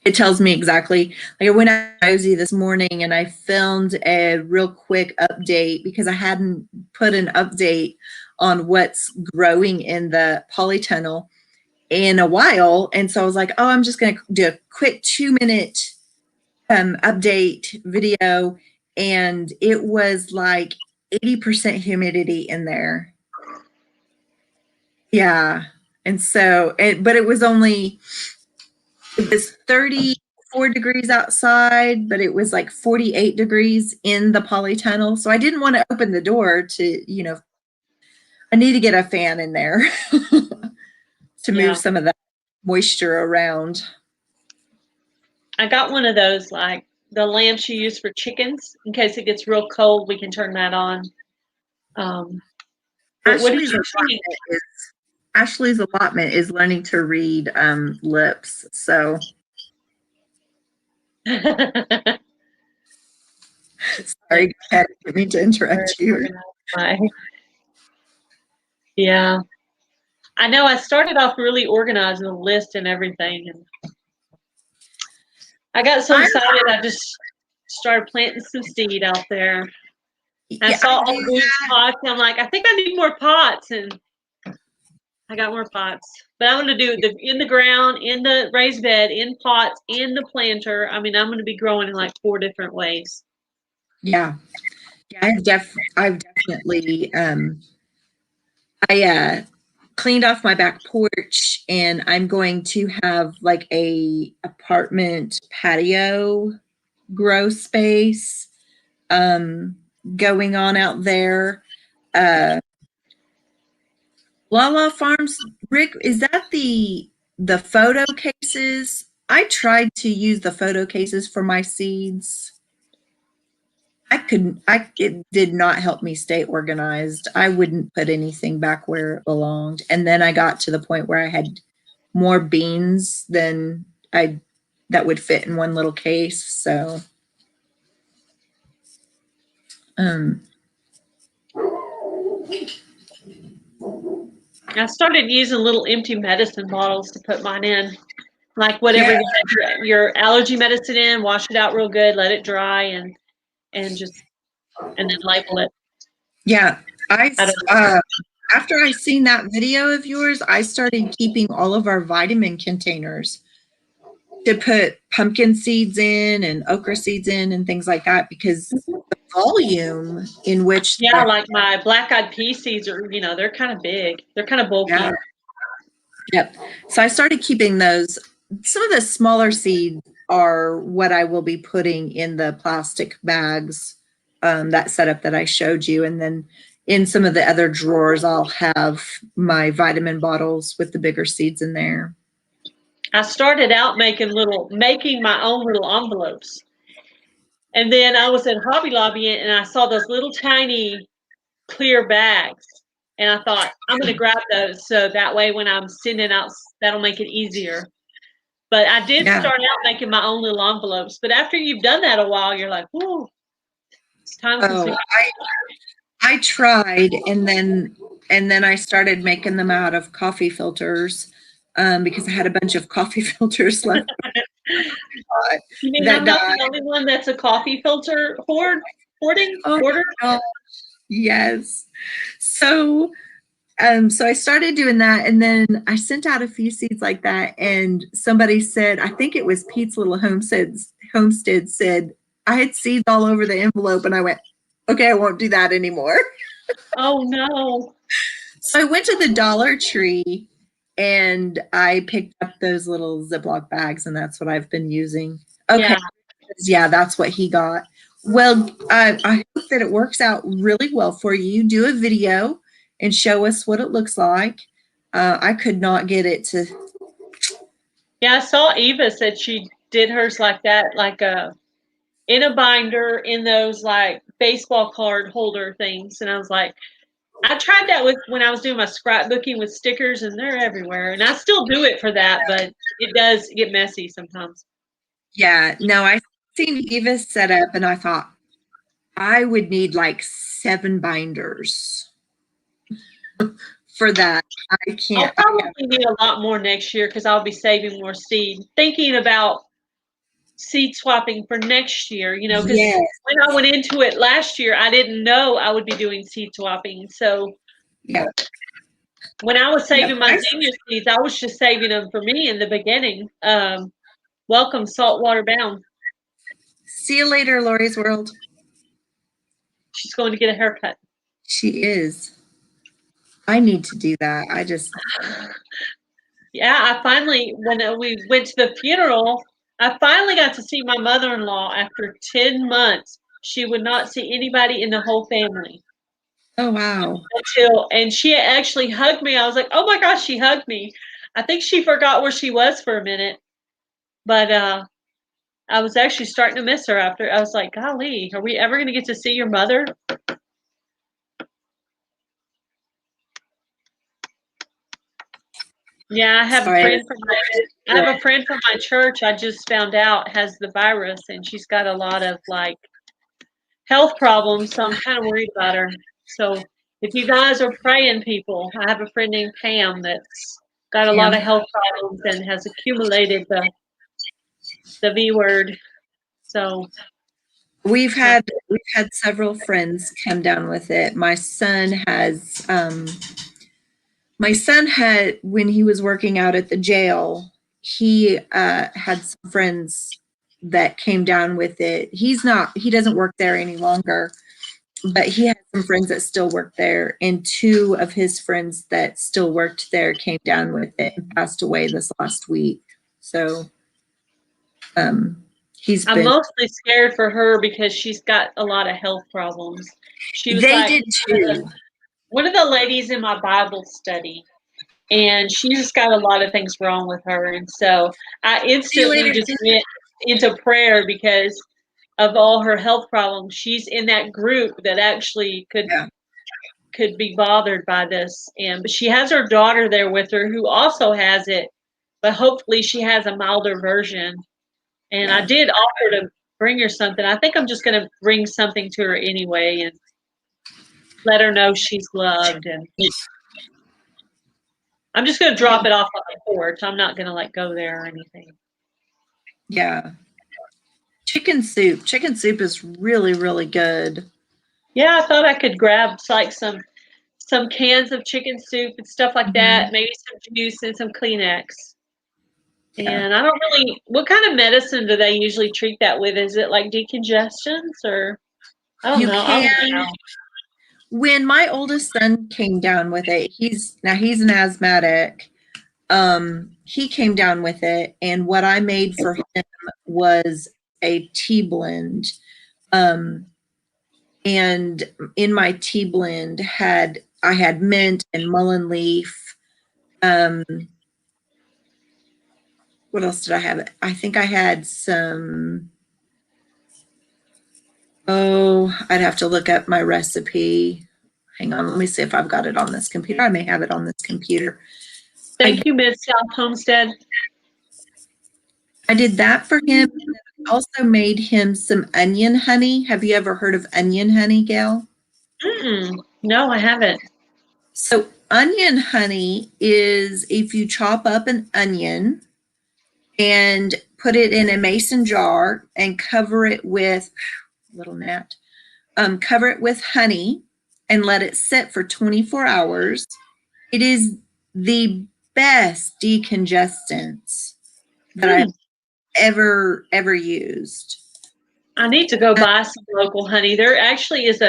it tells me exactly. Like, I went out nosy this morning and I filmed a real quick update because I hadn't put an update on what's growing in the polytunnel in a while. And so I was like, oh, I'm just going to do a quick 2-minute update video. And it was like 80% humidity in there. Yeah. And so, but it was 34 degrees outside, but it was like 48 degrees in the polytunnel. So I didn't want to open the door to, I need to get a fan in there to move some of that moisture around. I got one of those like lamps you use for chickens. In case it gets real cold, we can turn that on. But what did you think? Ashley's allotment is learning to read lips. So sorry, I didn't mean to interrupt you. Yeah. I know I started off really organizing the list and everything, and I got so excited I just started planting some seed out there. I saw all these pots, and I'm like, I think I need more pots, and I got more pots. But I'm going to do the in the ground, in the raised bed, in pots, in the planter. I mean, I'm going to be growing in like 4 different ways. Yeah. I've definitely I cleaned off my back porch, and I'm going to have like a apartment patio grow space going on out there. Lala Farms, Rick, is that the photo cases? I tried to use the photo cases for my seeds. It did not help me stay organized. I wouldn't put anything back where it belonged. And then I got to the point where I had more beans than that would fit in one little case. So, I started using little empty medicine bottles to put mine in. Like whatever you have your allergy medicine in, wash it out real good, let it dry, and then label it. Yeah, after I seen that video of yours, I started keeping all of our vitamin containers to put pumpkin seeds in and okra seeds in and things like that, because the volume in which like my black-eyed pea seeds are, they're kind of big. They're kind of bulky. Yeah. Yep. So I started keeping those. Some of the smaller seeds are what I will be putting in the plastic bags, that setup that I showed you. And then in some of the other drawers, I'll have my vitamin bottles with the bigger seeds in there. I started out making my own little envelopes. And then I was at Hobby Lobby and I saw those little tiny clear bags. And I thought, I'm going to grab those so that way when I'm sending out, that'll make it easier. But I did start out making my own little envelopes. But after you've done that a while, you're like, whoa, it's time consuming. I tried, and then I started making them out of coffee filters, because I had a bunch of coffee filters left. You mean I'm not the only one that's a coffee filter hoarding? Yes. So I started doing that, and then I sent out a few seeds like that, and somebody said, I think it was Pete's Little Homestead said, I had seeds all over the envelope, and I went, okay, I won't do that anymore. Oh no. So I went to the Dollar Tree and I picked up those little Ziploc bags, and that's what I've been using. Okay. Yeah, that's what he got. Well, I hope that it works out really well for you. Do a video and show us what it looks like. I could not get it to. Yeah, I saw Eva said she did hers like that, like in a binder in those like baseball card holder things. And I was like, I tried that when I was doing my scrapbooking with stickers, and they're everywhere. And I still do it for that, but it does get messy sometimes. Yeah, no, I seen Eva set up, and I thought I would need like 7 binders for that. I can't. I'll probably need a lot more next year because I'll be saving more seed. Thinking about seed swapping for next year, because when I went into it last year, I didn't know I would be doing seed swapping. So when I was saving my zinnia seeds, I was just saving them for me in the beginning. Welcome, Saltwater Bound. See you later, Lori's World. She's going to get a haircut. She is. I need to do that. I finally, when we went to the funeral, I finally got to see my mother-in-law after 10 months. She would not see anybody in the whole family. Oh, wow. And she actually hugged me. I was like, oh my gosh, she hugged me. I think she forgot where she was for a minute. But I was actually starting to miss her after. I was like, golly, are we ever going to get to see your mother? Yeah, I have a friend from my church. I just found out has the virus, and she's got a lot of like health problems. So I'm kind of worried about her. So if you guys are praying, people, I have a friend named Pam that's got a lot of health problems and has accumulated the V word. So we've had several friends come down with it. My son had, when he was working out at the jail, he had some friends that came down with it. He doesn't work there any longer, but he had some friends that still work there, and two of his friends that still worked there came down with it and passed away this last week. So I'm mostly scared for her because she's got a lot of health problems. She was did too. One of the ladies in my Bible study, and she's got a lot of things wrong with her. And so I instantly just went into prayer because of all her health problems. She's in that group that actually could be bothered by this. But she has her daughter there with her who also has it, but hopefully she has a milder version. And I did offer to bring her something. I think I'm just going to bring something to her anyway and let her know she's loved. And I'm just going to drop it off on the porch. I'm not going to like go there or anything. Yeah. Chicken soup. Chicken soup is really, really good. Yeah, I thought I could grab like some cans of chicken soup and stuff like that. Maybe some juice and some Kleenex. And I don't really, what kind of medicine do they usually treat that with? Is it like decongestants or I don't know. When my oldest son came down with it, he's an asthmatic. He came down with it, and what I made for him was a tea blend. And in my tea blend I had mint and mullein leaf. What else did I have? I think I had some, I'd have to look up my recipe. Hang on, let me see if I've got it on this computer. I may have it on this computer. Thank you, Miss South Homestead. I did that for him. I also made him some onion honey. Have you ever heard of onion honey, Gail? No, I haven't. So onion honey is if you chop up an onion and put it in a mason jar and cover it with cover it with honey and let it sit for 24 hours. It is the best decongestant that I've ever used. I need to go buy some local honey. There actually is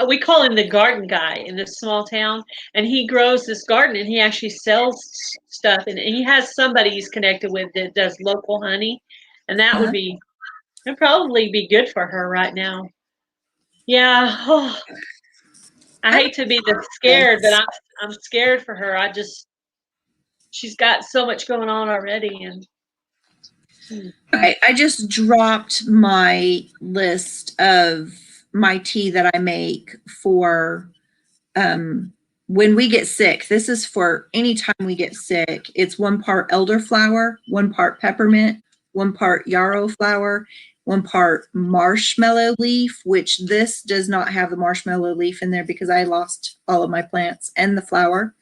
we call him the garden guy in this small town, and he grows this garden and he actually sells stuff, and he has somebody he's connected with that does local honey, and that would probably be good for her right now. Yeah. I hate to be scared, but I'm scared for her. She's got so much going on already, and Okay, I just dropped my list of my tea that I make for when we get sick. This is for any time we get sick. It's 1 part elderflower, 1 part peppermint, 1 part yarrow flower, 1 part marshmallow leaf, which this does not have the marshmallow leaf in there because I lost all of my plants and the flower,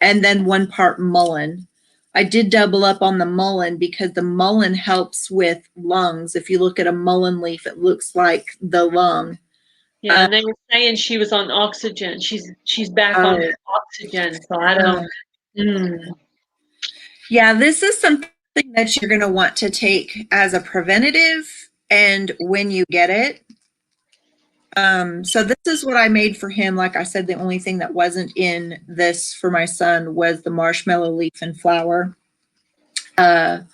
and then 1 part mullein. I did double up on the mullein because the mullein helps with lungs. If you look at a mullein leaf, it looks like the lung. Yeah, and they were saying she was on oxygen. She's back on oxygen, so I don't. Yeah, this is something that you're going to want to take as a preventative, and when you get it. So this is what I made for him. Like I said, the only thing that wasn't in this for my son was the marshmallow leaf and flower. And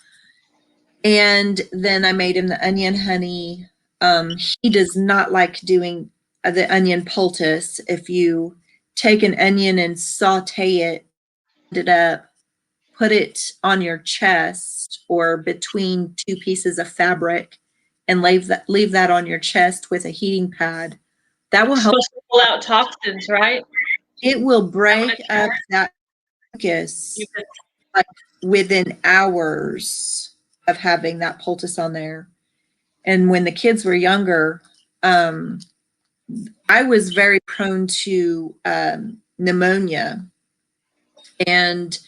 then I made him the onion honey. He does not like doing the onion poultice. If you take an onion and saute it up, put it on your chest or between two pieces of fabric and leave that on your chest with a heating pad. That will It's help. supposed to pull out toxins, right? It will break up that mucus like within hours of having that poultice on there. And when the kids were younger, I was very prone to pneumonia, and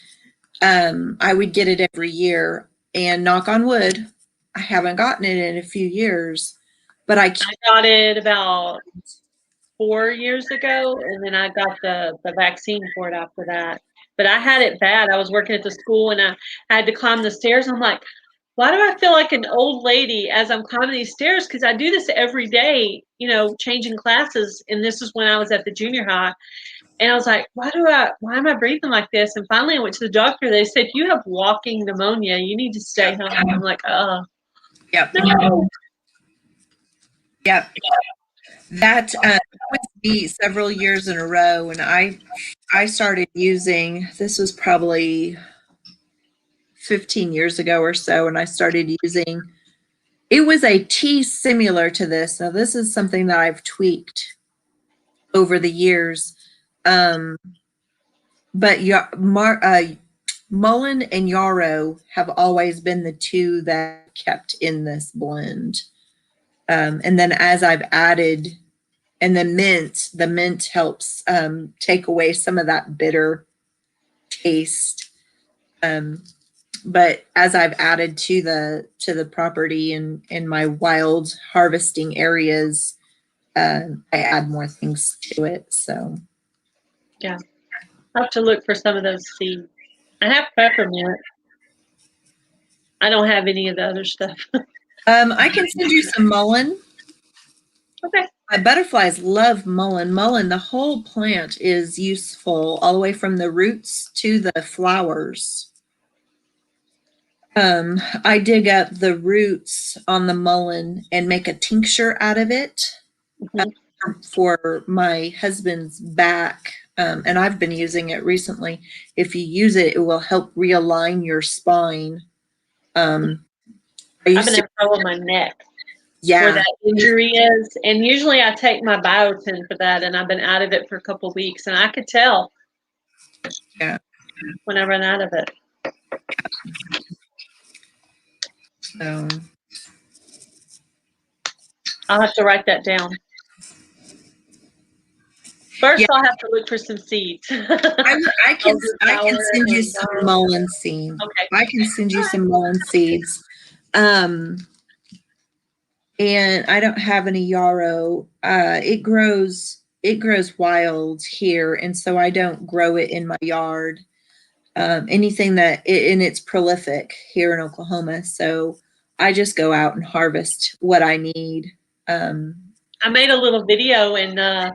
I would get it every year. And knock on wood, I haven't gotten it in a few years, but I got it about 4 years ago, and then I got the vaccine for it after that. But I had it bad. I was working at the school, and I had to climb the stairs. I'm like, why do I feel like an old lady as I'm climbing these stairs? Because I do this every day, you know, changing classes. And this is when I was at the junior high. And I was like, why am I breathing like this? And finally I went to the doctor. They said, you have walking pneumonia. You need to stay home. I'm like, Yep. no. Yep. That was me several years in a row. And I started using, this was probably 15 years ago or so, and I started using, it was a tea similar to this. Now, this is something that I've tweaked over the years. But mullein and yarrow have always been the two that kept in this blend. And then as I've added, and the mint helps take away some of that bitter taste. But as I've added to the property and in my wild harvesting areas, I add more things to it. So Yeah, I'll have to look for some of those seeds. I have peppermint. I don't have any of the other stuff. I can send you some mullein. Okay. My butterflies love mullein. Mullein, the whole plant is useful all the way from the roots to the flowers. I dig up the roots on the mullein and make a tincture out of it for my husband's back. And I've been using it recently. If you use it, it will help realign your spine. I've been having trouble with my neck. Yeah. Where that injury is. And usually I take my biotin for that, and I've been out of it for a couple of weeks, and I could tell when I run out of it. So I'll have to write that down. First, I'll have to look for some seeds. I can send you some mullein seeds. Okay. I can send you some mullein seeds. And I don't have any yarrow. It grows wild here, and so I don't grow it in my yard. Anything and it's prolific here in Oklahoma, so I just go out and harvest what I need. I made a little video, and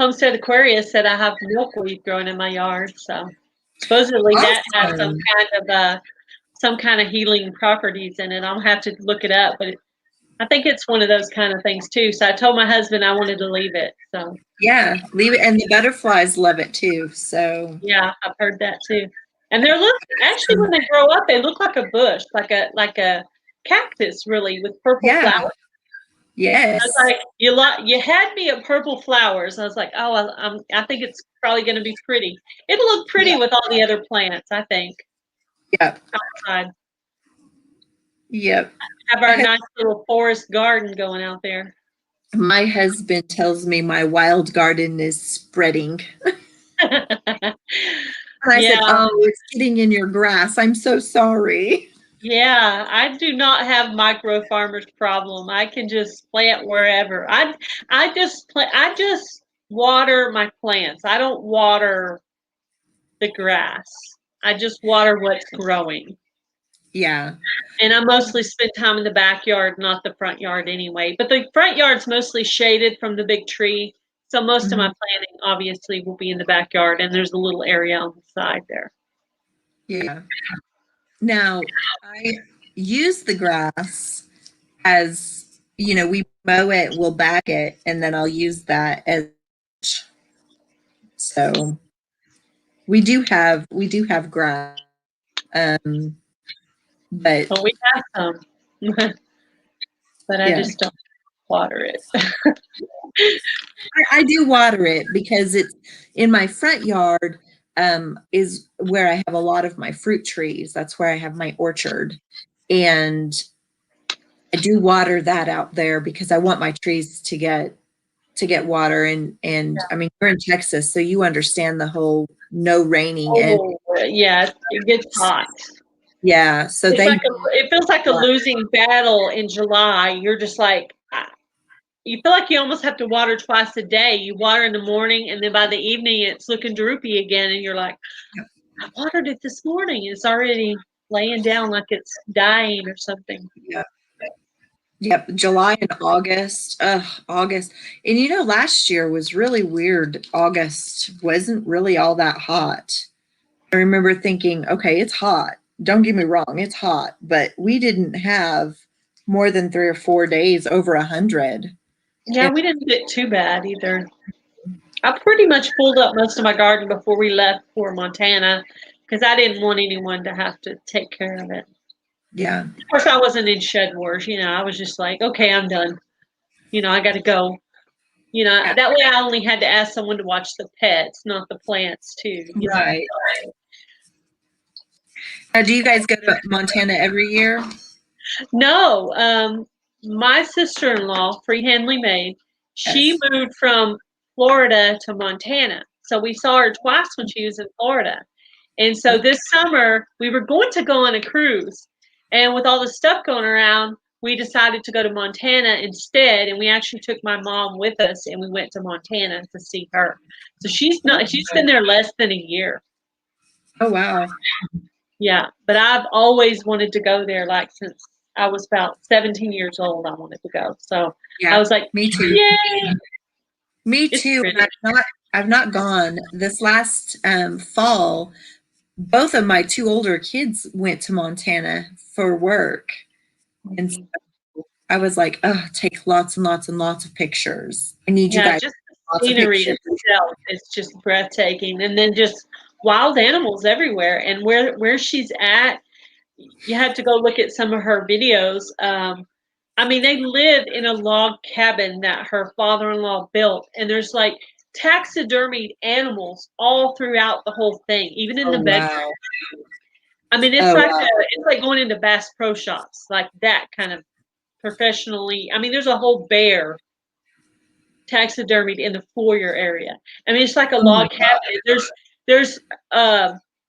Homestead Aquarius said I have milkweed growing in my yard, so supposedly that has some kind of healing properties in it. I'll have to look it up, but I think it's one of those kind of things too. So I told my husband I wanted to leave it. So yeah, leave it, and the butterflies love it too. So yeah, I've heard that too. And actually when they grow up, they look like a bush, like a cactus, really, with purple flowers. Yes. I was like, you had me at purple flowers. I was like, oh, I think it's probably going to be pretty. It'll look pretty with all the other plants, I think. Yep. Outside. Yep. Have our nice little forest garden going out there. My husband tells me my wild garden is spreading. I said, oh, it's getting in your grass. I'm so sorry. Yeah, I do not have micro farmers problem. I can just plant wherever. I just water my plants. I don't water the grass. I just water what's growing. Yeah. And I mostly spend time in the backyard, not the front yard anyway. But the front yard's mostly shaded from the big tree. So most of my planting obviously will be in the backyard, and there's a little area on the side there. Yeah. Now, I use the grass as, we mow it, we'll bag it, and then I'll use that as, so we do have grass. But Well, we have some, but I Yeah. just don't water it. I do water it because it's in my front yard, is where I have a lot of my fruit trees. That's where I have my orchard. And I do water that out there because I want my trees to get water. And I mean, you're in Texas, so you understand the whole no raining. And Yeah, it gets hot. yeah, so It feels like a losing battle in July. You're just like, you feel like you almost have to water twice a day. You water in the morning, and then by the evening, it's looking droopy again, and you're like, I watered it this morning. It's already laying down like it's dying or something. Yeah. Yep, July and August. August. And last year was really weird. August wasn't really all that hot. I remember thinking, okay, it's hot. Don't get me wrong, it's hot, but we didn't have more than 3 or 4 days over 100. Yeah, we didn't get too bad either. I pretty much pulled up most of my garden before we left for Montana because I didn't want anyone to have to take care of it. Yeah. Of course, I wasn't in shed wars. I was just like, okay, I'm done. I got to go. That way I only had to ask someone to watch the pets, not the plants, too. Right. Now, do you guys go to Montana every year? No. My sister-in-law, Freehandly Maid, she moved from Florida to Montana. So we saw her twice when she was in Florida. And so this summer, we were going to go on a cruise. And with all the stuff going around, we decided to go to Montana instead. And we actually took my mom with us, and we went to Montana to see her. So she's been there less than a year. Oh, wow. Yeah, but I've always wanted to go there, like since I was about 17 years old. I wanted to go, so yeah, I was like, "Me too, yay!" Me too." I've not gone. This last fall, both of my 2 older kids went to Montana for work, and so I was like, "Oh, take lots and lots and lots of pictures. I need you guys." Just the scenery itself is just breathtaking, and then just wild animals everywhere. And where she's at, you have to go look at some of her videos. I mean, they live in a log cabin that her father-in-law built, and there's like taxidermied animals all throughout the whole thing, even in the bedroom. Wow. I mean, it's like going into Bass Pro Shops, like that kind of professionally. I mean, there's a whole bear taxidermied in the foyer area. I mean, it's like a log cabin. There's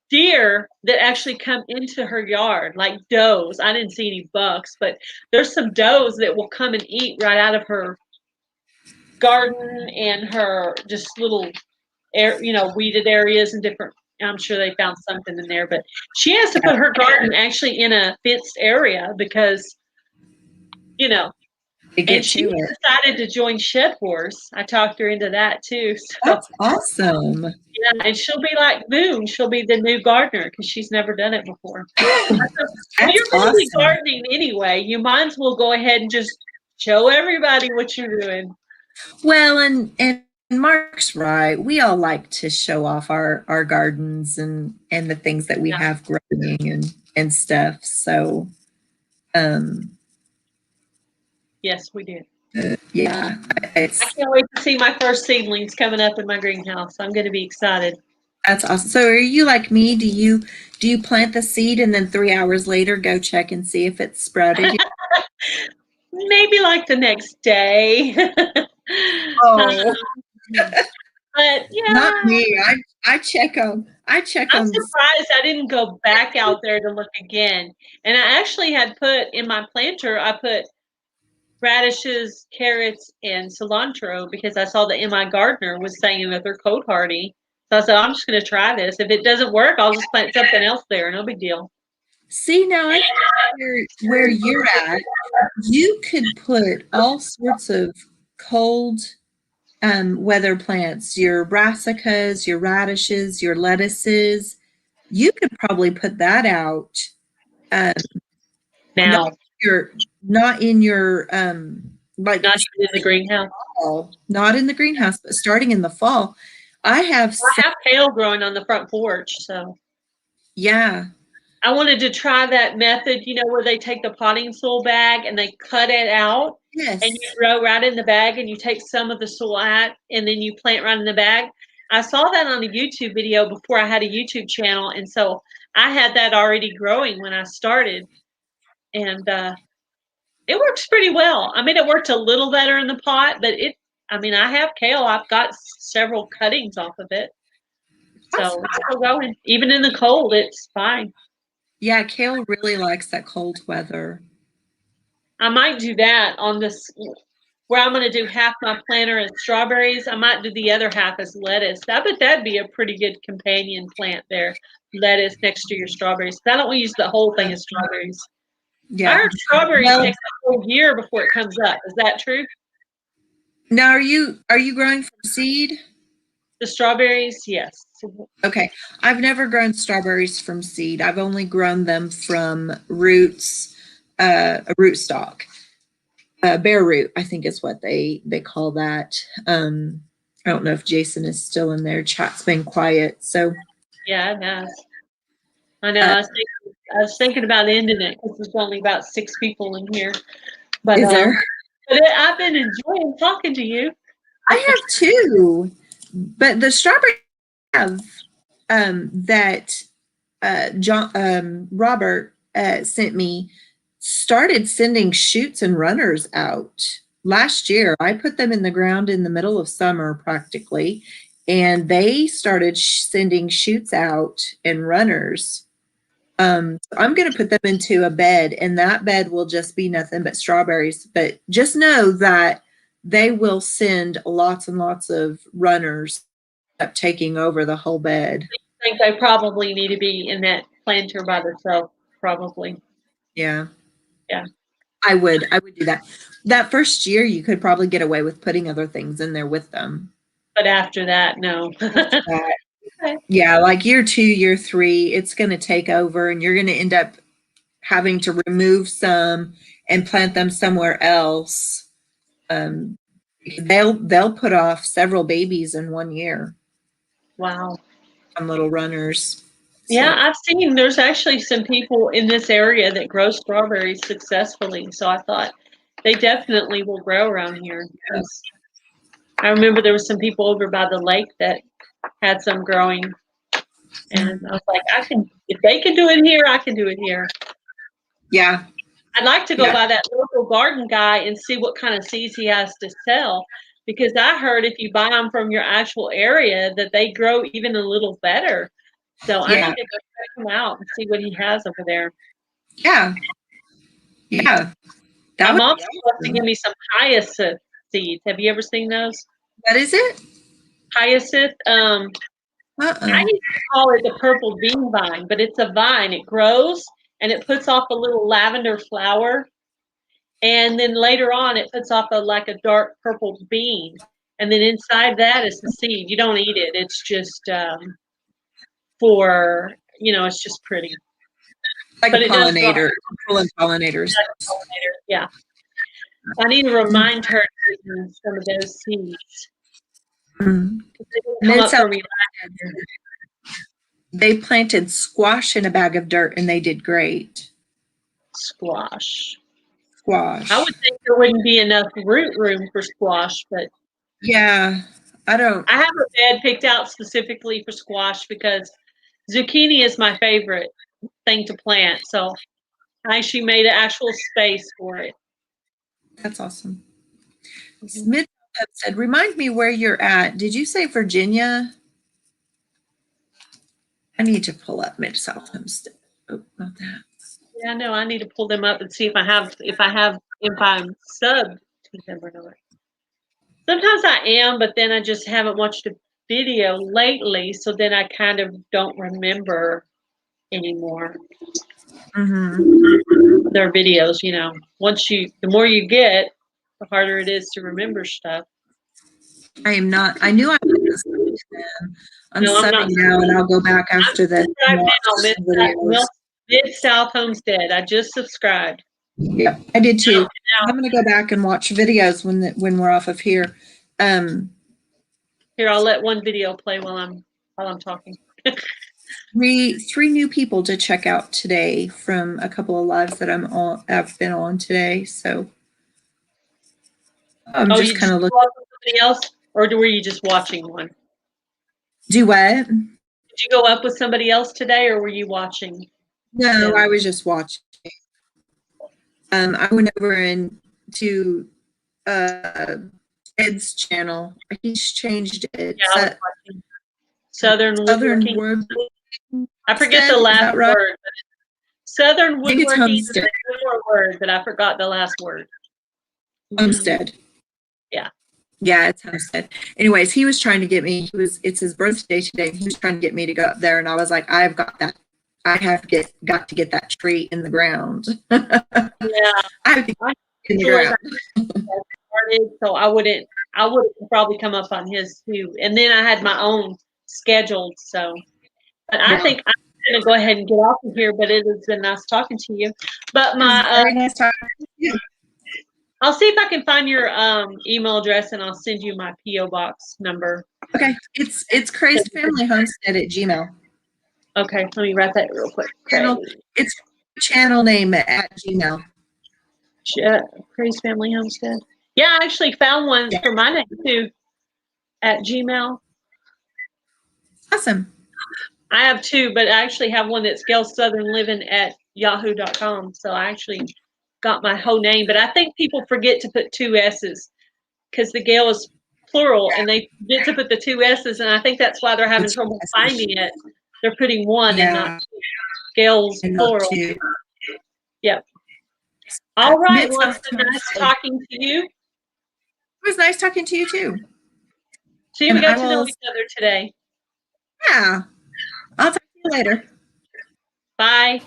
deer that actually come into her yard, like does. I didn't see any bucks, but there's some does that will come and eat right out of her garden and her just little weeded areas and different. I'm sure they found something in there, but she has to put her garden actually in a fenced area because and she decided to join Shed Wars. I talked her into that too. So. That's awesome. Yeah, and she'll be like Boone. She'll be the new gardener because she's never done it before. You're really gardening anyway. You might as well go ahead and just show everybody what you're doing. Well, and Mark's right. We all like to show off our gardens and the things that we have growing and stuff. So, yes, we do. Yeah. I can't wait to see my first seedlings coming up in my greenhouse. I'm going to be excited. That's awesome. So are you like me? Do you plant the seed and then 3 hours later go check and see if it's sprouted? Maybe like the next day. Oh. But yeah. Not me. I check them. I'm surprised I didn't go back out there to look again. And I actually had put in my planter, I put radishes, carrots, and cilantro because I saw that M.I. Gardener was saying that they're cold hardy. So I said, I'm just going to try this. If it doesn't work, I'll just plant something else there. No big deal. See, now I think where you're at, you could put all sorts of cold weather plants, your brassicas, your radishes, your lettuces. You could probably put that out now. Not in your like not in the greenhouse. Not in the greenhouse, but starting in the fall. I have kale growing on the front porch, so yeah. I wanted to try that method, where they take the potting soil bag and they cut it out Yes. and you grow right in the bag and you take some of the soil out and then you plant right in the bag. I saw that on a YouTube video before I had a YouTube channel. And so I had that already growing when I started. And it works pretty well. I mean, it worked a little better in the pot, but I have kale. I've got several cuttings off of it. So it's still going. Even in the cold, it's fine. Yeah, kale really likes that cold weather. I might do that on this, where I'm going to do half my planter as strawberries. I might do the other half as lettuce. I bet that'd be a pretty good companion plant there. Lettuce next to your strawberries. I don't use the whole thing as strawberries. Yeah. I heard strawberries take a whole year before it comes up. Is that true? Now, are you growing from seed? The strawberries, yes. Okay. I've never grown strawberries from seed. I've only grown them from roots, a rootstock. Bare root, I think is what they call that. I don't know if Jason is still in there. Chat's been quiet. So yeah, it has. I know. I was thinking about ending it because there's only about 6 people in here. But, is there? But I've been enjoying talking to you. I have too. But the strawberry have that Robert sent me started sending shoots and runners out last year. I put them in the ground in the middle of summer practically, and they started sending shoots out and runners. I'm going to put them into a bed, and that bed will just be nothing but strawberries. But just know that they will send lots and lots of runners up taking over the whole bed. I think they probably need to be in that planter by themselves, probably. Yeah. Yeah. I would do that. That first year, you could probably get away with putting other things in there with them. But after that, no. Okay. Yeah, like year 2, year 3, it's going to take over, and you're going to end up having to remove some and plant them somewhere else. They'll put off several babies in 1 year. Wow. Some little runners. Yeah, I've seen there's actually some people in this area that grow strawberries successfully. So I thought they definitely will grow around here. I remember there was some people over by the lake that had some growing. And I was like, if they can do it here, I can do it here. Yeah. I'd like to go by that local garden guy and see what kind of seeds he has to sell. Because I heard if you buy them from your actual area that they grow even a little better. So I need to go check him out and see what he has over there. Yeah. Yeah. My mom's supposed to give me some hyacinth seeds. Have you ever seen those? What is it? Hyacinth. I used to call it the purple bean vine, but it's a vine. It grows and it puts off a little lavender flower. And then later on, it puts off like a dark purple bean. And then inside that is the seed. You don't eat it. It's just it's just pretty. Like a pollinator. Pollinators. Yeah. I need to remind her to use some of those seeds. They planted squash in a bag of dirt and they did great. Squash. I would think there wouldn't be enough root room for squash, but yeah, I have a bed picked out specifically for squash because zucchini is my favorite thing to plant. So I actually made an actual space for it. That's awesome. Smith said, remind me where you're at. Did you say Virginia? I need to pull up Mid-South Homestead. Oh, not that. Yeah, no, I need to pull them up and see if I'm subbed to them or not. Sometimes I am, but then I just haven't watched a video lately, so then I kind of don't remember anymore. Their videos, the more you get, the harder it is to remember stuff. I am not. I knew I was subbing to them. I'm subbing now, and I'll go back after this. Mid-South Homestead. I just subscribed. Yeah, I did too. I'm going to go back and watch videos when we're off of here. Here, I'll let one video play while I'm talking. three new people to check out today from a couple of lives that I've been on today. So I'm just kind of looking. Somebody else, or were you just watching one? Do what? Did you go up with somebody else today, or were you watching? No, I was just watching. I went over to Ed's channel. He's changed it. Yeah, I was watching Southern Woodworking. I forget the last right? word. Southern Woodworking is Homestead. one more word, but I forgot the last word. Homestead. Yeah. Yeah, it's Homestead. Anyways, he was trying to get me. It's his birthday today. He was trying to get me to go up there, and I was like, I've got that. I have got to get that tree in the ground. Yeah. I have to get in the ground. So I would probably come up on his too. And then I had my own scheduled. So, but I think I'm going to go ahead and get off of here, but it has been nice talking to you. But very nice talking to you. I'll see if I can find your email address, and I'll send you my P.O. box number. Okay. It's Crazed Family Homestead at Gmail. Okay. Let me write that real quick. It's channel name at Gmail. Crazed Family Homestead. Yeah, I actually found one for my name too at Gmail. Awesome. I have two, but I actually have one that's Gail Southern Living at yahoo.com. So I actually got my whole name, but I think people forget to put two S's because the Gail is plural and they forget to put the two S's. And I think that's why they're having trouble finding it. They're putting one and not two. Gail's plural. Yep. All right. Well, it's been nice talking to you. It was nice talking to you too. See, we got to know each other today. Yeah. I'll talk to you later. Bye.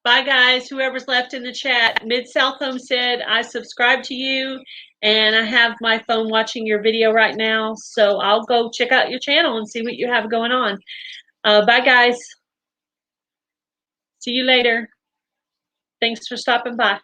Bye, guys. Whoever's left in the chat. Mid-South Homestead, I subscribe to you, and I have my phone watching your video right now, so I'll go check out your channel and see what you have going on. Bye, guys. See you later. Thanks for stopping by.